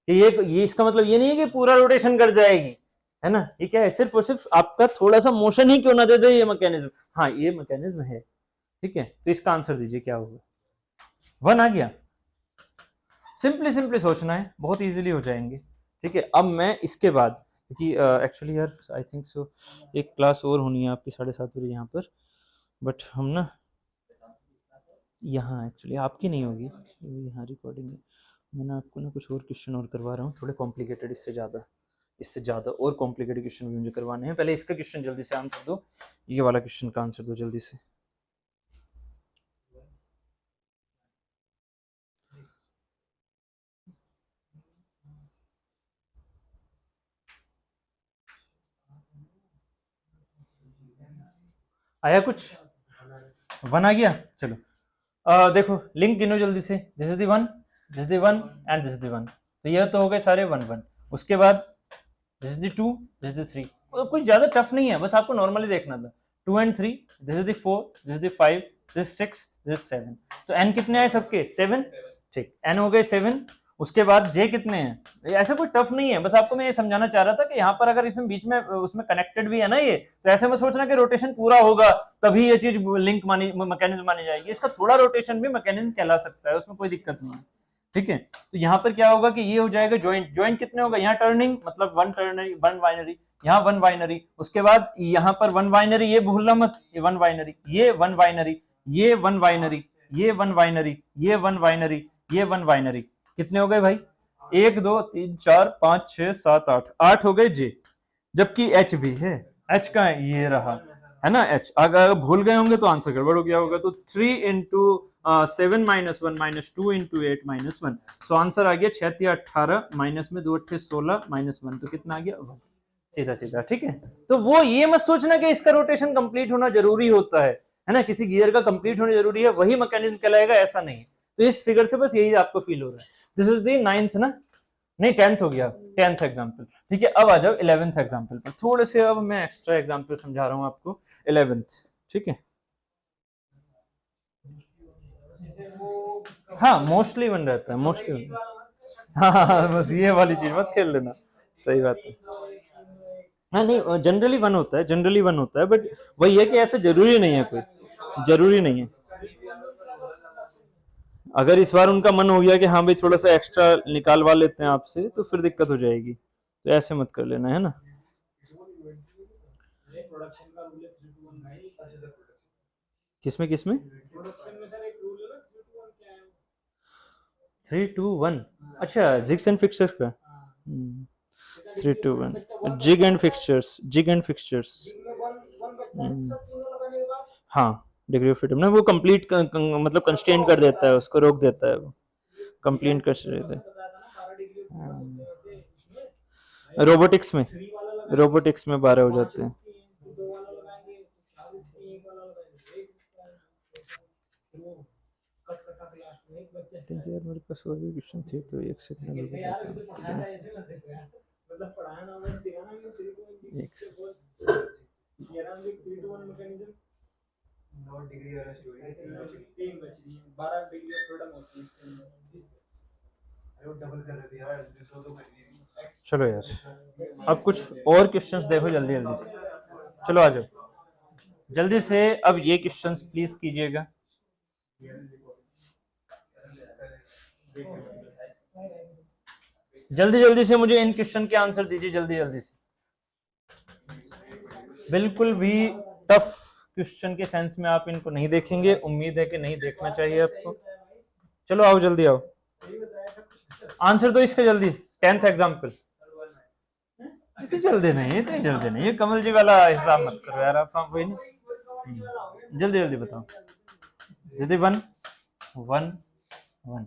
कि ये इसका मतलब ये नहीं है कि पूरा रोटेशन कर जाएगी, है ना, ये क्या है, सिर्फ और सिर्फ आपका थोड़ा सा मोशन ही क्यों ना दे दे ये मैकेनिज्म, हाँ ये मैकेनिज्म है। ठीक है, तो इसका आंसर दीजिए क्या होगा। 1 आ गया, सिंपली सिंपली सोचना है, बहुत इजीली हो जाएंगे। ठीक है, अब मैं इसके बाद, क्योंकि एक्चुअली यार आई थिंक सो एक क्लास और होनी है आपकी 7:30 बजे यहाँ पर, बट हम ना यहाँ, एक्चुअली आपकी नहीं होगी, यहाँ रिकॉर्डिंग है, मैं आपको ना कुछ और क्वेश्चन और करवा रहा हूँ, थोड़े कॉम्प्लिकेटेड, इससे ज़्यादा और कॉम्प्लिकेटेड क्वेश्चन भी मुझे करवाने हैं। पहले इसका क्वेश्चन जल्दी से आंसर दो, ये वाला क्वेश्चन का आंसर दो जल्दी से। आया कुछ, 1 आ गया, चलो देखो लिंक गिनो जल्दी से, this is the 1, this is the 1 and this is the 1, तो ये तो हो गए सारे 1 1। उसके बाद this is the 2, this is the 3, कुछ ज्यादा टफ नहीं है, बस आपको नॉर्मली देखना था। 2 and 3, this is the 4, this is the 5, this 6, this 7, तो एन कितने आए सबके, 7, ठीक, एन हो गए 7। उसके बाद जे कितने हैं, ऐसा कोई टफ नहीं है, बस आपको मैं ये समझाना चाह रहा था कि यहाँ पर अगर इसमें बीच में उसमें कनेक्टेड भी है ना ये, तो ऐसे में सोचना कि रोटेशन पूरा होगा तभी ये चीज लिंक मानी, मैकेनिज्म मानी जाएगी, इसका थोड़ा रोटेशन भी मैकेनिज्म कहला सकता है, उसमें कोई दिक्कत नहीं है। ठीक है, तो यहाँ पर क्या होगा कि ये हो जाएगा ज्वाइंट, ज्वाइंट कितने होगा, यहाँ टर्निंग मतलब 1 टर्नरी 1 बाइनरी, यहाँ 1 बाइनरी, उसके बाद यहाँ पर 1 बाइनरी, ये भूलना मत, ये 1 बाइनरी, ये 1 बाइनरी, ये 1 बाइनरी, ये 1 बाइनरी, ये 1 बाइनरी, ये 1 बाइनरी, कितने हो गए भाई, 1 2 3 4 5 6 7 8, 8 हो गए जे, जबकि एच भी है, एच का है, ये रहा, है ना एच, अगर भूल गए होंगे तो आंसर गड़बड़ हो गया होगा, तो 3 into 7 minus 1 minus 2 into 8 minus 1, so answer आ गया 6 18 माइनस में 2 8 16 माइनस 1, तो कितना आ गया 1, सीधा सीधा। ठीक है, तो वो ये मत सोचना कि इसका रोटेशन कंप्लीट होना जरूरी होता है ना, किसी गियर का कंप्लीट होना जरूरी है वही मैकेनिज्म कहलाएगा, ऐसा नहीं। तो इस फिगर से बस यही आपको फील हो रहा है। दिस इज द 9th ना, नहीं 10th हो गया, 10th एग्जाम्पल। ठीक है, अब आ जाओ 11th एग्जाम्पल पर, थोड़े से अब मैं एक्स्ट्रा एग्जाम्पल समझा रहा हूँ आपको 11th। ठीक है, हाँ मोस्टली वन रहता है, मोस्टली हाँ बस ये वाली चीज मत खेल लेना, सही बात है। हाँ नहीं, जनरली 1 होता है, जनरली 1 होता है, बट वही है कि ऐसा जरूरी नहीं है, कोई जरूरी नहीं है। अगर इस बार उनका मन हो गया कि हाँ भाई थोड़ा सा एक्स्ट्रा निकालवा लेते हैं आपसे, तो फिर दिक्कत हो जाएगी, तो ऐसे मत कर लेना, है ना। किसमें किसमें 3 2 1, अच्छा जिग्स एंड फिक्सर्स का, 3 2 1 jig and fixtures, jig and fixtures, हाँ डिग्री ऑफ फ्रीडम ना, वो कंप्लीट मतलब कंस्ट्रेंट कर देता है, उसको रोक देता है, वो कंप्लीट कर देता है। रोबोटिक्स में, रोबोटिक्स में 12 हो जाते हैं। थिंक यार मेरे पास और भी क्वेश्चन थे, तो एक सेकंड में बताता हूँ, एक चलो यार, अब कुछ और क्वेश्चंस देखो जल्दी जल्दी से, चलो आ जाओ जल्दी से, अब ये क्वेश्चंस प्लीज कीजिएगा। जल्दी जल्दी से मुझे इन क्वेश्चन के आंसर दीजिए, जल्दी जल्दी से। बिल्कुल भी टफ क्वेश्चन के सेंस में आप इनको नहीं देखेंगे, उम्मीद है कि नहीं देखना चाहिए आपको। चलो आओ जल्दी आओ, आंसर दो इसका जल्दी। 10th example. इतनी जल्दी नहीं, इतनी जल्दी नहीं, ये कमल जी वाला हिसाब मत करो यार आप, वही नहीं। जल्दी जल्दी बताओ जल्दी। One one one.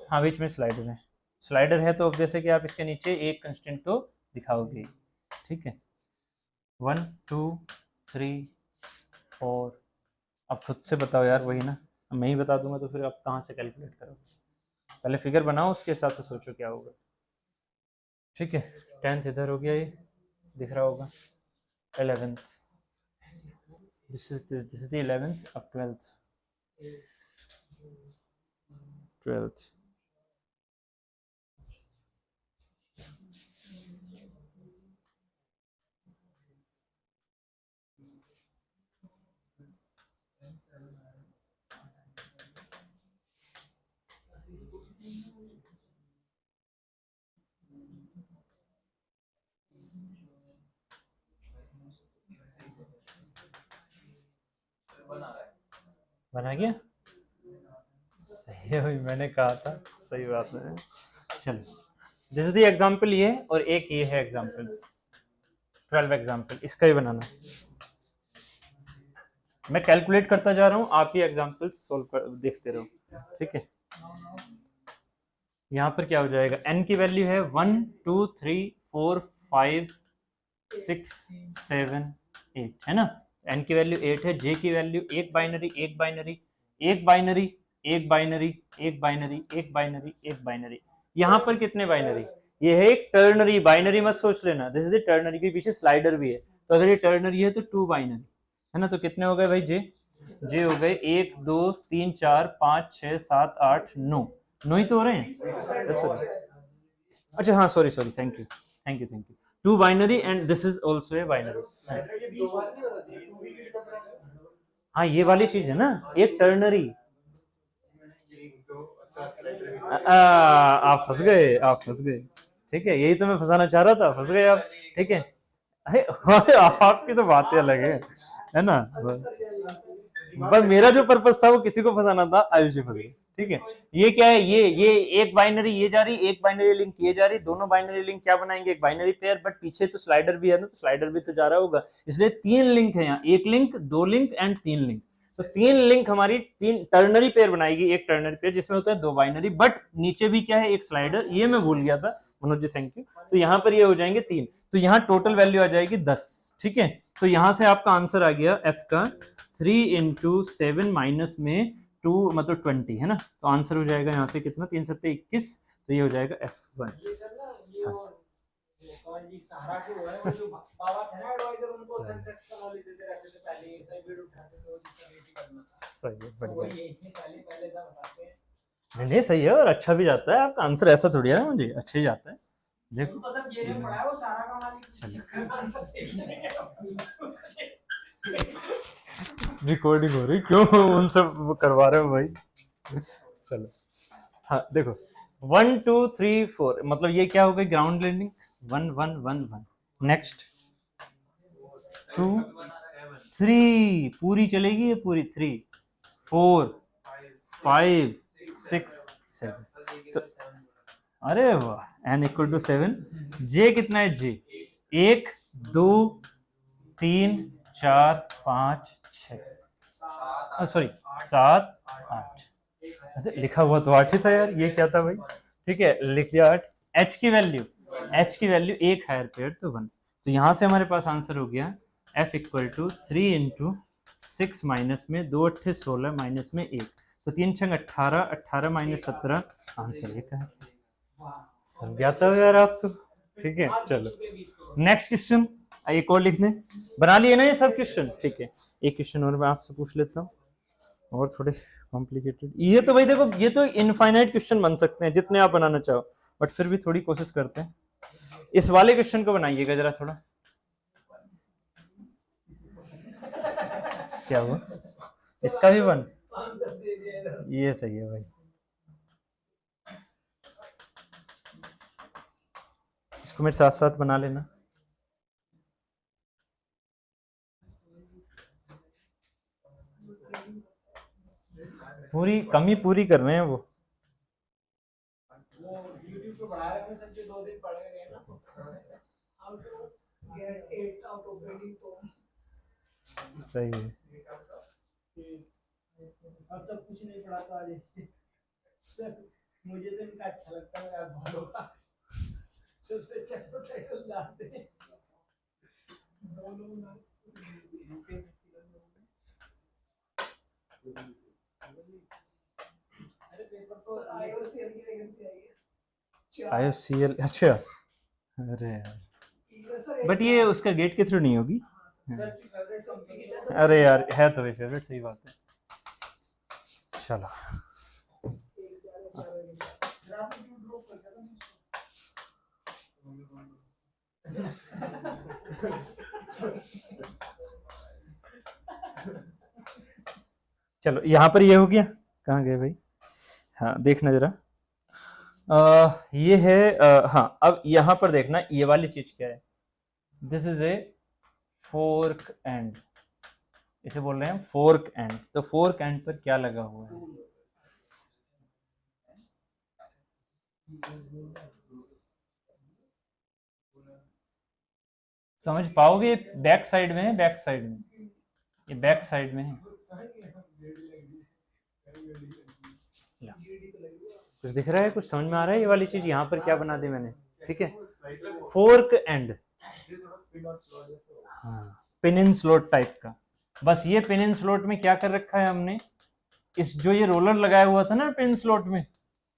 हाँ बीच में स्लाइडर है, स्लाइडर है तो जैसे कि आप इसके नीचे एक कंस्टेंट तो दिखाओगे, ठीक है। 1 2 3 4। अब खुद से बताओ यार, वही ना, मैं ही बता दूंगा तो फिर आप कहाँ से कैलकुलेट करोगे? पहले फिगर बनाओ, उसके हिसाब से सोचो क्या होगा, ठीक है। 10th इधर हो गया, ये दिख रहा होगा। 11th, this is the 11th, अब 12th। बना गया, सही है भाई, मैंने कहा था, सही बात है। चलो दिस इज द एग्जांपल, ये और एक ये है एग्जांपल, 12 एग्जांपल, इसका ही बनाना। मैं कैलकुलेट करता जा रहा हूँ, आप ही एग्जांपल सोल्व कर देखते रहो, ठीक है। यहाँ पर क्या हो जाएगा, n की वैल्यू है 1 2 3 4 5 6 7 8, है ना। n की वैल्यू 8 है, j की वैल्यू एक बाइनरी एक बाइनरी एक बाइनरी एक बाइनरी एक बाइनरी एक बाइनरी एक बाइनरी। यहाँ पर कितने बाइनरी, ये है एक टर्नरी, बाइनरी मत सोच लेना, दिस इज द टर्नरी, के पीछे स्लाइडर भी है, तो अगर ये टर्नरी है तो 2 बाइनरी, है ना। तो कितने हो गए भाई, जे हो गए 1 2 3 4 5 6 7 8 9, 9 ही तो हो रहे हैं। सॉरी, अच्छा हाँ sorry sorry, thank you thank you thank you. 2 binary and this is also a binary. हाँ ये वाली चीज है ना, एक टर्नरी। आप फंस गए, आप फंस गए, ठीक है, यही तो मैं फंसाना चाह रहा था, फंस गए आप, ठीक है। अरे आपकी तो बातें अलग है ना। बस मेरा जो पर्पस था वो किसी को फंसाना था, आयुषी फंस गई, ठीक है। ये क्या है, ये एक बाइनरी ये जा रही, एक बाइनरी लिंक ये जा रही, दोनों बाइनरी लिंक क्या बनाएंगे, एक बाइनरी पेयर, बट पीछे तो स्लाइडर भी है ना, तो स्लाइडर भी तो जा रहा होगा, इसलिए 3 लिंक है यहाँ, एक लिंक 2 लिंक एंड 3 लिंक। तो 3 लिंक हमारी 3 टर्नरी पेयर बनाएगी, एक टर्नरी पेयर जिसमें होता है 2 बाइनरी, बट नीचे भी क्या है, एक स्लाइडर, ये मैं भूल गया था मनोज जी, थैंक यू। तो यहाँ पर ये हो जाएंगे 3, तो यहाँ टोटल वैल्यू आ जाएगी 10, ठीक है। तो यहाँ से आपका आंसर आ गया एफ का 3 इंटू 7 माइनस में 2 मतलब 20, है ना। तो आंसर हो जाएगा यहाँ से कितना, 3 7 21, तो ये हो जाएगा F1। सही है, बढ़िया, नहीं सही है, और अच्छा भी जाता है आपका आंसर, ऐसा थोड़ी है मुझे, अच्छा ही जाता है, देखो। रिकॉर्डिंग हो रही, क्यों उनसे करवा रहे हो भाई। चलो हाँ देखो, 1 2 3 4 मतलब ये क्या हो गई, ग्राउंड लैंडिंग, 1 1 1 1। नेक्स्ट 2 3 पूरी चलेगी, ये पूरी 3 4 5 6 7। तो अरे वाह, n इक्वल टू 7, जे कितना है, जे 1 2 3 4 5 6, सॉरी 7 8। लिखा हुआ तो 8 ही था यार, ये क्या था भाई, ठीक है लिख दिया 8। h की वैल्यू एक हायर पेयर तो 1, तो यहाँ से हमारे पास आंसर हो गया f equal to 3 into 6 minus में 2 8 16 माइनस में 1, तो 3 6 18, 18 माइनस 17, आंसर ये कहा। सब ज्ञाता हो यार आप तो, ठीक है। चलो नेक्स्ट क्वेश्चन, एक और लिख दें, बना लिए ना ये सब क्वेश्चन, ठीक है। एक क्वेश्चन और मैं आपसे पूछ लेता हूँ, और थोड़े कॉम्प्लिकेटेड, ये तो भाई देखो, ये तो इनफाइनाइट क्वेश्चन बन सकते हैं जितने आप बनाना चाहो, बट फिर भी थोड़ी कोशिश करते हैं। इस वाले क्वेश्चन को बनाइएगा जरा थोड़ा, क्या हुआ, इसका भी 1, ये सही है भाई, इसको मेरे साथ साथ बना लेना। पूरी कमी पूरी कर रहे हैं वो। YouTube पे बढ़ा रहे हैं सर जी, 2 दिन पढ़ गए ना। How to get 8 out of 20 तो सही है। अब तक कुछ नहीं पढ़ा तो आज मुझे तो इनका अच्छा लगता है यार, भालो का सबसे अच्छा टाइटल लाते हैं दोनों ना। अरे पेपर तो आईओसीएल की वैकेंसी आई है। IOCL, अच्छा। अरे यार, बट ये उसका गेट के थ्रू नहीं होगी। सर की फेवरेट कंपनी है। अरे यार, है तो मेरी फेवरेट, सही बात है। चलो सर आपने क्यों ड्रॉप कर दिया चलो, यहाँ पर ये हो गया। कहाँ गए भाई? हाँ, देखना जरा। ये है हाँ, अब यहाँ पर देखना ये वाली चीज क्या है। This is a fork and, इसे बोल रहे हैं फोर्क एंड। तो फोर्क एंड पर क्या लगा हुआ है? समझ पाओगे? बैक साइड में है, बैक साइड में, ये बैक साइड में है। कुछ दिख रहा है? कुछ समझ में आ रहा है? ये वाली चीज यहाँ पर क्या बना दी मैंने, ठीक है, फोर्क एंड। हाँ, पिन इन स्लॉट टाइप का। बस ये पिन इन स्लॉट में क्या कर रखा है हमने, इस जो ये रोलर लगाया हुआ था ना पिन इन स्लॉट में,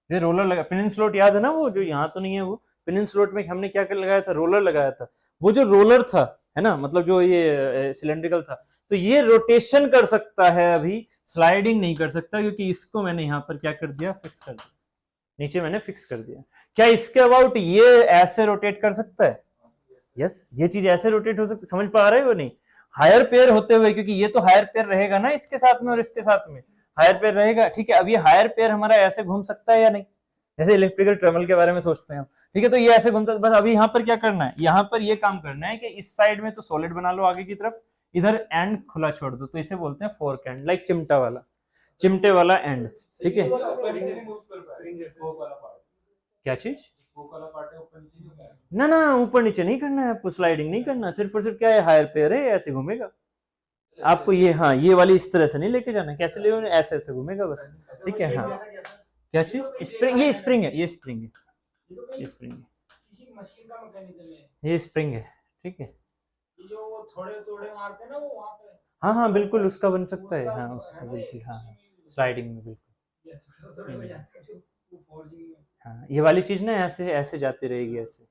ये रोलर लगा, पिन इन स्लॉट याद है ना, वो जो यहाँ तो नहीं है, वो पिन इन स्लॉट में हमने क्या कर लगाया था, रोलर लगाया था। वो जो रोलर था, है ना, मतलब जो ये सिलेंड्रिकल था, तो ये रोटेशन कर सकता है, अभी स्लाइडिंग नहीं कर सकता, क्योंकि इसको मैंने यहाँ पर क्या कर दिया, फिक्स कर दिया, नीचे मैंने फिक्स कर दिया। क्या इसके अबाउट ये ऐसे रोटेट कर सकता है? यस, ये चीज ऐसे रोटेट हो सकती, समझ पा रहे हो नहीं? हायर पेयर होते हुए, क्योंकि ये तो हायर पेयर रहेगा ना इसके साथ में और इसके साथ में हायर पेयर रहेगा, ठीक है। अब ये हायर पेयर हमारा ऐसे घूम सकता है या नहीं? जैसे इलेक्ट्रिकल ट्रमल के बारे में सोचते हैं हम, ठीक है, तो ये ऐसे घूमता है। बस अभी यहाँ पर क्या करना है, यहाँ पर ये काम करना है कि इस साइड में तो सॉलिड बना लो आगे की तरफ, इधर एंड खुला छोड़ दो, तो इसे बोलते हैं फोर्क एंड, लाइक चिमटा वाला, चिमटे वाला एंड, ठीक है। क्या चीज? ना ना, ऊपर नीचे नहीं करना है आपको, स्लाइडिंग नहीं करना, सिर्फ और सिर्फ क्या है, हायर पेयर है, ऐसे घूमेगा आपको ये। हाँ, ये वाली इस तरह से नहीं लेके जाना, कैसे ले, ऐसे ऐसे घूमेगा बस, ठीक है। हाँ, क्या चीज? स्प्रिंग, ये स्प्रिंग है, ये स्प्रिंग है, ये स्प्रिंग है, किसी मशीन का मैकेनिज्म है ये स्प्रिंग है, ठीक है। ये जो वो थोड़े थोड़े मारते हैं ना वो वहां पे। हाँ हाँ बिल्कुल, उसका बन सकता है, हाँ उसका बिल्कुल, हाँ हाँ, स्लाइडिंग में बिल्कुल। ये थोड़े हो जाते हैं जो वो फोर्जिंग में। हाँ, ये वाली चीज ना ऐसे ऐसे जाती रहेगी ऐसे।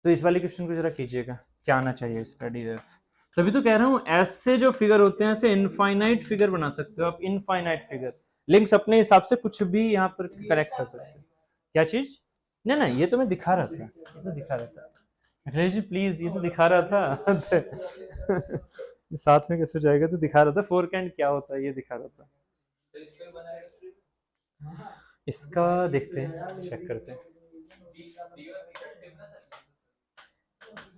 तो इस वाले क्वेश्चन को जरा कीजिएगा, क्या आना चाहिए इसका डीएफ। तभी तो कह रहा हूँ, ऐसे जो फिगर होते हैं, ऐसे इनफाइनाइट फिगर बना सकते हो आप, इनफाइनाइट फिगर। लिंक्स अपने हिसाब से कुछ भी यहाँ पर करेक्ट कर सकते हो। क्या चीज? ना ना, ये तो मैं दिखा रहा था, ये तो दिखा रहा था अखिलेश जी, प्लीज, ये तो दिखा रहा था साथ में कैसे जाएगा, तो दिखा रहा था फोर्क एंड क्या होता है, ये दिखा रहा था। इसका देखते हैं, चेक करते हैं।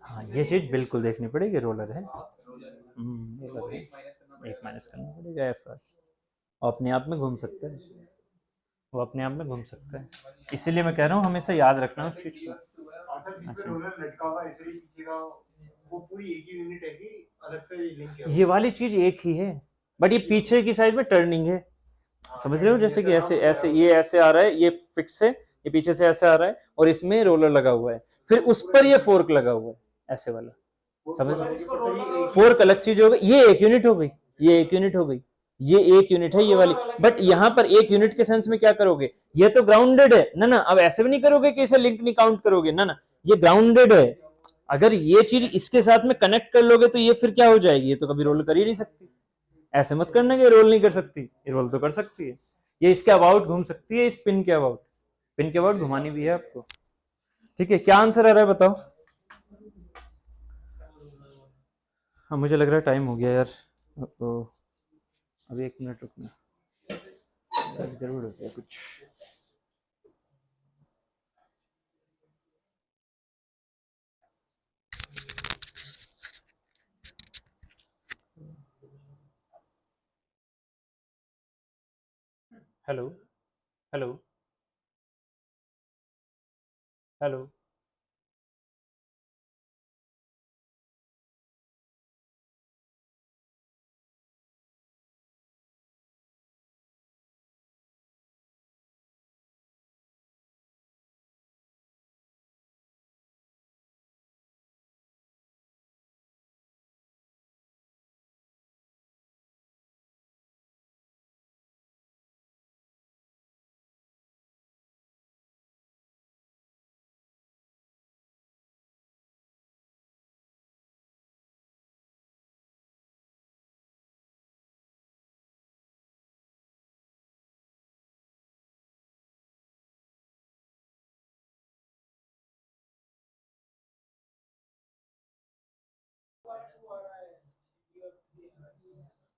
हाँ, ये चीज बिल्कुल देखनी पड़ेगी, रोलर है, रोलर है, एक माइनस करना पड़ेगा एफ आर, अपने आप में घूम सकता है, वो अपने आप में घूम सकता है, इसीलिए मैं कह रहा हूँ हमेशा याद रखना उस चीज को। ये वाली चीज एक ही है, बट ये पीछे की साइड में टर्निंग है, समझ रहे हो? जैसे कि ऐसे ऐसे, ये ऐसे आ रहा है, ये फिक्स है, ये पीछे से ऐसे आ रहा है, और इसमें रोलर लगा हुआ है, फिर उस पर ये फोर्क लगा हुआ है, ऐसे वाला, समझ रहे हो? फोर्क अलग चीज हो गई, ये एक यूनिट हो गई, ये एक यूनिट हो गई, ये एक यूनिट है ये वाली। बट यहाँ पर एक यूनिट के सेंस में क्या करोगे, ये तो ग्राउंडेड है ना ना, अब ऐसे भी नहीं करोगे कि इसे लिंक नहीं काउंट करोगे, ना ना, ये ग्राउंडेड है। अगर ये चीज इसके साथ में कनेक्ट कर लोगे तो ये फिर क्या हो जाएगी, ये तो कभी रोल कर ही नहीं सकती। ऐसे मत करना कि रोल नहीं कर सकती, ये रोल तो कर सकती है, ये इसके अबाउट घूम सकती है, इस पिन के अबाउट, पिन के अबाउट घुमानी भी है आपको, ठीक है। क्या आंसर आ रहा है बताओ? हाँ, मुझे लग रहा है टाइम हो गया यार, अभी 1 मिनट रुकना, आज गड़बड़ हो गया कुछ। हेलो हेलो हेलो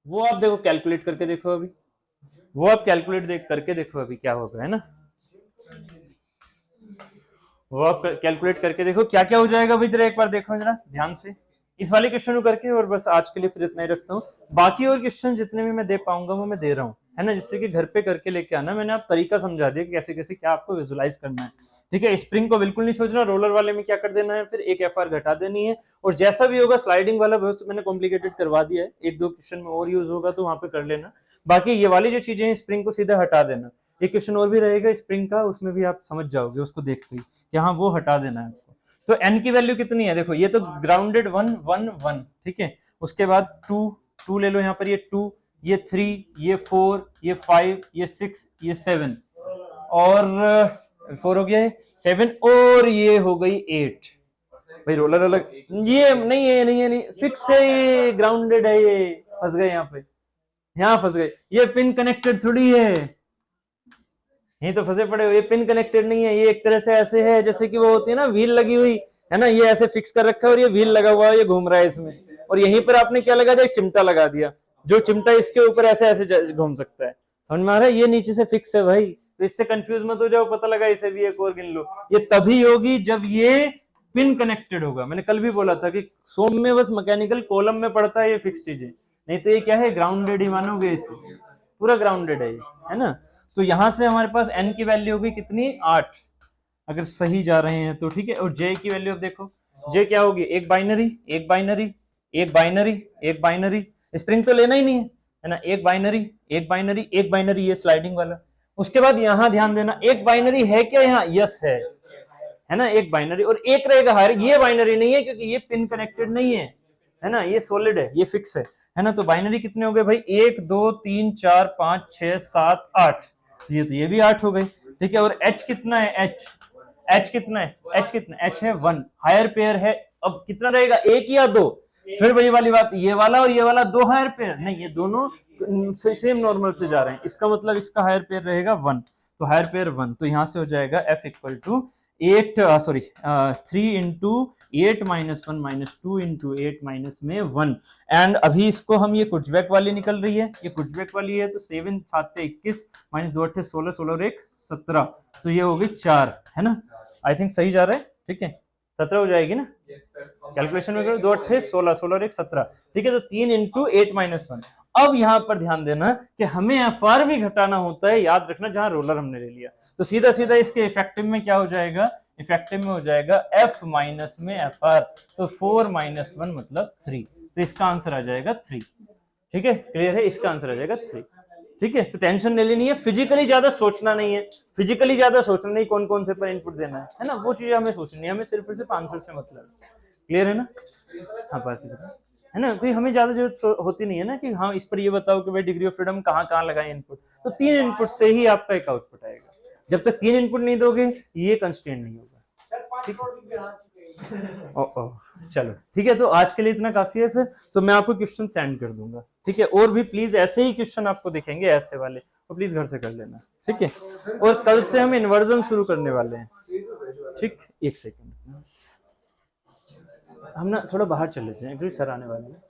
वो आप देखो कैलकुलेट करके देखो अभी, वो आप कैलकुलेट देख करके देखो अभी क्या होगा, है ना। वो आप कैलकुलेट करके देखो क्या क्या हो जाएगा भाई, जरा एक बार देखो जरा ध्यान से इस वाले क्वेश्चन को करके, और बस आज के लिए फिर इतना ही रखता हूँ। बाकी और क्वेश्चन जितने भी मैं दे पाऊंगा वो मैं दे रहा हूँ, है ना, जिससे कि घर पे करके लेके आना। मैंने आप तरीका समझा दिया कि कैसे कैसे क्या आपको विजुलाइज करना है, ठीक है। स्प्रिंग को बिल्कुल नहीं सोचना, रोलर वाले में क्या कर देना है, फिर एक एफआर घटा देनी है, और जैसा भी होगा स्लाइडिंग वाला बहुत मैंने कॉम्प्लिकेटेड करवा दिया है, एक दो क्वेश्चन में और यूज होगा तो वहां पे कर लेना। बाकी ये वाली जो चीजें हैं स्प्रिंग को सीधा हटा देना। एक क्वेश्चन और भी रहेगा स्प्रिंग का, उसमें भी आप समझ जाओगे उसको देखते ही कि हाँ वो हटा देना है आपको। तो एन की वैल्यू कितनी है, देखो ये तो ग्राउंडेड 1 1 1, ठीक है। उसके बाद 2 2 ले लो यहाँ पर, ये 2, ये 3, ये 4, ये 5, ये 6, ये 7, और 4 हो गया है, 7, और ये हो गई 8। भाई रोलर अलग, ये नहीं है, नहीं है, नहीं फिक्स है, ये ग्राउंडेड है, ये फंस गए यहाँ पे, यहाँ फंस गए, ये पिन कनेक्टेड थोड़ी है, ये तो फंसे पड़े हो, ये पिन कनेक्टेड नहीं है, ये एक तरह से ऐसे है जैसे कि वो होती है ना व्हील लगी हुई, है ना, ये ऐसे फिक्स कर रखा है और ये व्हील लगा हुआ है, ये घूम रहा है इसमें, और यहीं पर आपने क्या लगा दिया, चिमटा लगा दिया, जो चिमटा इसके ऊपर ऐसे ऐसे घूम सकता है, समझ में आ रहा है, ये नीचे से फिक्स है भाई, तो इससे कंफ्यूज मत हो जाओ, पता लगा इसे भी एक और गिन लो। ये तभी होगी जब ये पिन कनेक्टेड होगा, मैंने कल भी बोला था कि सोम में बस मैकेनिकल कॉलम में पड़ता है ये फिक्स चीजें, नहीं तो ये क्या है, ग्राउंडेड ही मानोगे इसे, पूरा ग्राउंडेड है ना। तो यहां से हमारे पास n की वैल्यू होगी कितनी, 8, अगर सही जा रहे हैं तो, ठीक है। और j की वैल्यू अब देखो, j क्या होगी, एक बाइनरी, एक बाइनरी, एक बाइनरी, एक बाइनरी, स्प्रिंग तो लेना ही नहीं है ना, एक बाइनरी, एक बाइनरी, एक बाइनरी, ये स्लाइडिंग वाला। उसके बाद यहां ध्यान देना, एक बाइनरी है क्या यहाँ, यस है ना, एक बाइनरी, और एक रहेगा हायर, ये बाइनरी नहीं है क्योंकि ये पिन कनेक्टेड नहीं है ना, ये सॉलिड है, ये फिक्स है ना। तो बाइनरी कितने हो गए भाई, 1 2 3 4 5 6 7 8, तो ये भी 8 हो गए, ठीक है। और h कितना है, h कितना है, h कितना, h है 1, हायर पेयर है, अब कितना रहेगा, एक या दो, फिर वही वाली बात, ये वाला और ये वाला दो हायर पेयर नहीं, ये दोनों सेम नॉर्मल से जा रहे हैं, इसका मतलब इसका हायर पेयर रहेगा 1, तो हायर पेयर 1, तो यहां से हो जाएगा f equal to 8 sorry 3 into 8 minus 1 minus 2 into 8 minus में 1। एंड अभी इसको हम, ये कुचबैक वाली निकल रही है, ये कुचबैक वाली है, तो 7 7 21 माइनस 2 8 16 16 और 1 17, तो ये हो गई 4, है ना। आई थिंक सही जा रहा है, ठीक है, 17 हो जाएगी ना, कैलकुलेशन में करो, 2 8 16 16 और 1 17, ठीक है। तो 3 इंटू 8 माइनस 1। अब यहां पर ध्यान देना कि हमें एफआर भी घटाना होता है, याद रखना, जहां रोलर हमने ले लिया, तो सीधा सीधा इसके इफेक्टिव में क्या हो जाएगा, इफेक्टिव में हो जाएगा एफ माइनस में एफ आर, तो 4 माइनस 1 मतलब 3, तो इसका आंसर आ जाएगा 3, ठीक है, क्लियर है, इसका आंसर आ जाएगा 3, ठीक है। तो टेंशन ले लेनी है, फिजिकली ज्यादा सोचना नहीं है, फिजिकली ज्यादा सोचना नहीं कौन कौन से पर इनपुट देना है ना, वो चीजें हमें सोचनी है, हमें सिर्फ और सिर्फ आंसर से मतलब, क्लियर है ना। हाँ बात है ना, कोई हमें ज्यादा जरूरत होती नहीं है ना कि हाँ इस पर ये बताओ कि भाई डिग्री ऑफ फ्रीडम कहाँ कहाँ लगाए इनपुट, तो 3 इनपुट से ही आपका एक आउटपुट आएगा, जब तक 3 इनपुट नहीं दोगे ये कंस्ट्रेंट नहीं होगा, ठीक है। चलो ठीक है, तो आज के लिए इतना काफी है फिर, तो मैं आपको क्वेश्चन सेंड कर दूंगा, ठीक है। और भी प्लीज ऐसे ही क्वेश्चन आपको दिखेंगे ऐसे वाले, तो प्लीज घर से कर लेना, ठीक है। और कल से हम इन्वर्जन शुरू करने वाले हैं, ठीक, एक सेकंड, हम ना थोड़ा बाहर चल लेते हैं क्योंकि सर आने वाले हैं।